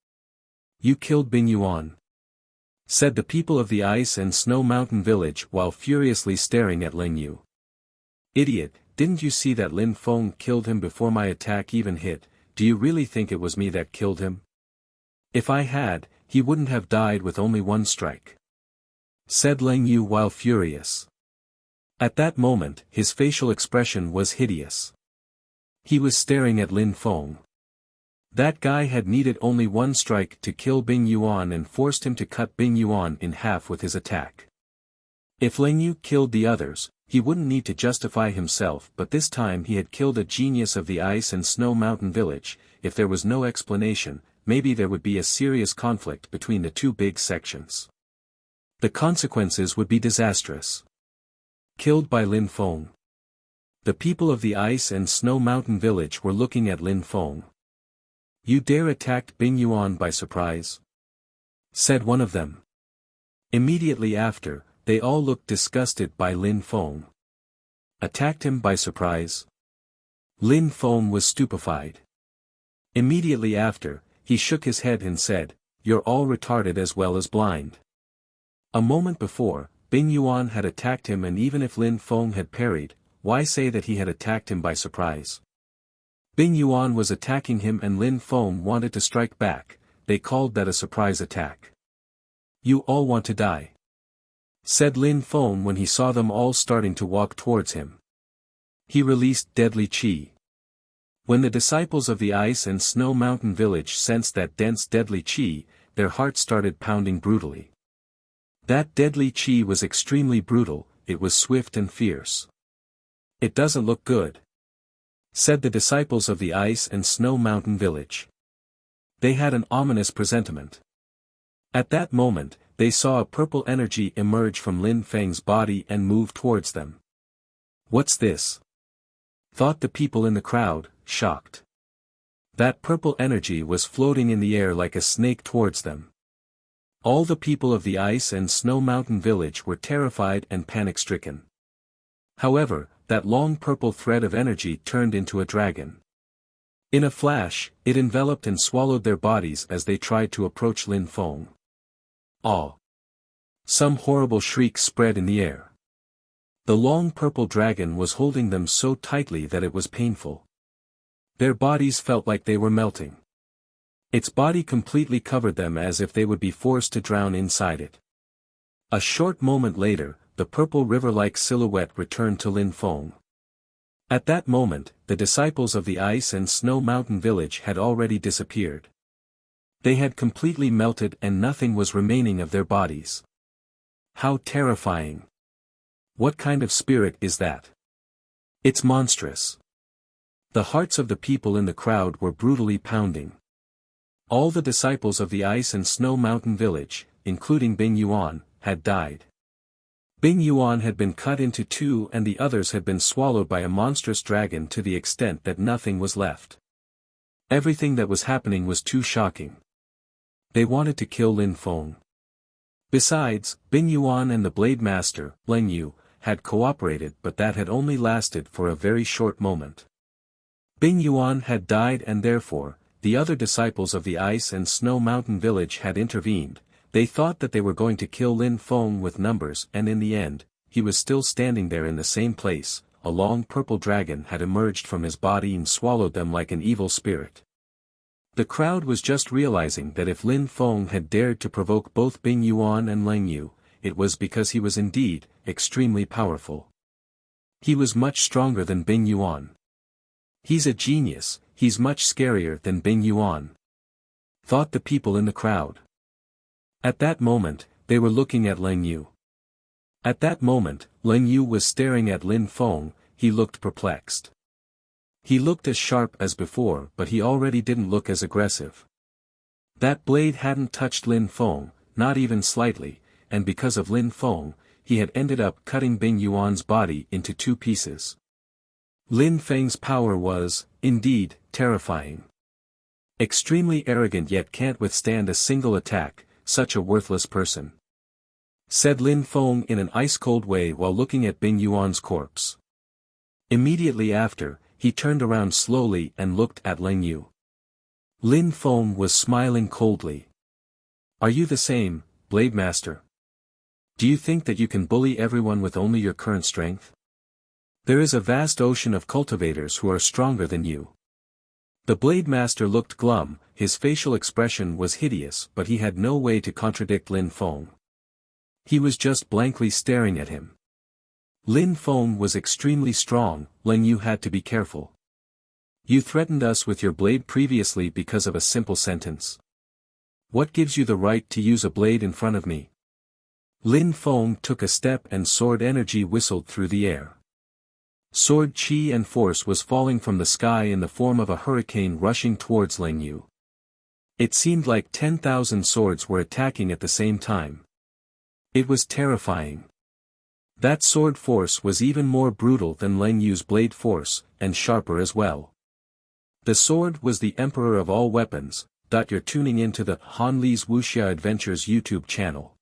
You killed Bing Yuan? Said the people of the Ice and Snow Mountain Village while furiously staring at Lang Yu. Idiot, didn't you see that Lin Feng killed him before my attack even hit? Do you really think it was me that killed him? If I had, he wouldn't have died with only one strike. Said Lang Yu while furious. At that moment, his facial expression was hideous. He was staring at Lin Feng. That guy had needed only one strike to kill Bing Yuan and forced him to cut Bing Yuan in half with his attack. If Lang Yu killed the others, he wouldn't need to justify himself, but this time he had killed a genius of the Ice and Snow Mountain Village. If there was no explanation, maybe there would be a serious conflict between the two big sections. The consequences would be disastrous. Killed by Lin Feng. The people of the Ice and Snow Mountain Village were looking at Lin Feng. You dare attack Bing Yuan by surprise? Said one of them. Immediately after, they all looked disgusted by Lin Feng. Attacked him by surprise? Lin Feng was stupefied. Immediately after, he shook his head and said, You're all retarded as well as blind. A moment before, Bing Yuan had attacked him, and even if Lin Feng had parried, why say that he had attacked him by surprise? Bing Yuan was attacking him and Lin Feng wanted to strike back. They called that a surprise attack. "You all want to die," said Lin Feng when he saw them all starting to walk towards him. He released deadly qi. When the disciples of the Ice and Snow Mountain village sensed that dense deadly qi, their hearts started pounding brutally. That deadly qi was extremely brutal, it was swift and fierce. "It doesn't look good," said the disciples of the Ice and Snow Mountain village. They had an ominous presentiment. At that moment, they saw a purple energy emerge from Lin Feng's body and move towards them. "What's this?" thought the people in the crowd, shocked. That purple energy was floating in the air like a snake towards them. All the people of the Ice and Snow Mountain village were terrified and panic-stricken. However, that long purple thread of energy turned into a dragon. In a flash, it enveloped and swallowed their bodies as they tried to approach Lin Feng. "Aw!" Some horrible shrieks spread in the air. The long purple dragon was holding them so tightly that it was painful. Their bodies felt like they were melting. Its body completely covered them as if they would be forced to drown inside it. A short moment later, the purple river-like silhouette returned to Lin Feng. At that moment, the disciples of the Ice and Snow Mountain village had already disappeared. They had completely melted and nothing was remaining of their bodies. How terrifying! What kind of spirit is that? It's monstrous. The hearts of the people in the crowd were brutally pounding. All the disciples of the Ice and Snow Mountain village, including Bing Yuan, had died. Bing Yuan had been cut into two and the others had been swallowed by a monstrous dragon to the extent that nothing was left. Everything that was happening was too shocking. They wanted to kill Lin Feng. Besides, Bing Yuan and the Blade Master, Leng Yu, had cooperated but that had only lasted for a very short moment. Bing Yuan had died and therefore, the other disciples of the Ice and Snow Mountain village had intervened. They thought that they were going to kill Lin Feng with numbers and in the end, he was still standing there in the same place. A long purple dragon had emerged from his body and swallowed them like an evil spirit. The crowd was just realizing that if Lin Feng had dared to provoke both Bing Yuan and Leng Yu, it was because he was indeed extremely powerful. He was much stronger than Bing Yuan. "He's a genius, he's much scarier than Bing Yuan," thought the people in the crowd. At that moment, they were looking at Leng Yu. At that moment, Leng Yu was staring at Lin Feng. He looked perplexed. He looked as sharp as before but he already didn't look as aggressive. That blade hadn't touched Lin Feng, not even slightly, and because of Lin Feng, he had ended up cutting Bing Yuan's body into two pieces. Lin Feng's power was, indeed, terrifying. Extremely arrogant yet can't withstand a single attack, such a worthless person, said Lin Feng in an ice-cold way while looking at Bing Yuan's corpse. Immediately after, he turned around slowly and looked at Leng Yu. Lin Feng was smiling coldly. "Are you the same, Blade Master? Do you think that you can bully everyone with only your current strength? There is a vast ocean of cultivators who are stronger than you." The Blade Master looked glum, his facial expression was hideous but he had no way to contradict Lin Feng. He was just blankly staring at him. Lin Feng was extremely strong, Leng Yu had to be careful. "You threatened us with your blade previously because of a simple sentence. What gives you the right to use a blade in front of me?" Lin Feng took a step and sword energy whistled through the air. Sword chi and force was falling from the sky in the form of a hurricane rushing towards Leng Yu. It seemed like 10,000 swords were attacking at the same time. It was terrifying. That sword force was even more brutal than Leng Yu's blade force, and sharper as well. The sword was the emperor of all weapons. You're tuning into the Han Li's Wuxia Adventures YouTube channel.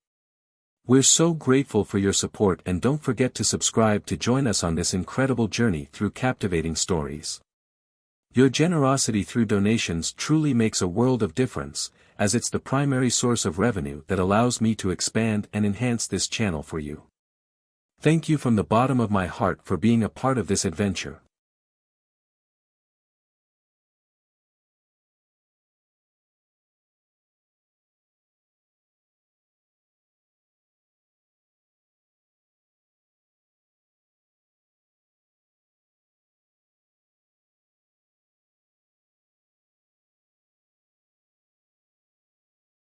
We're so grateful for your support and don't forget to subscribe to join us on this incredible journey through captivating stories. Your generosity through donations truly makes a world of difference, as it's the primary source of revenue that allows me to expand and enhance this channel for you. Thank you from the bottom of my heart for being a part of this adventure.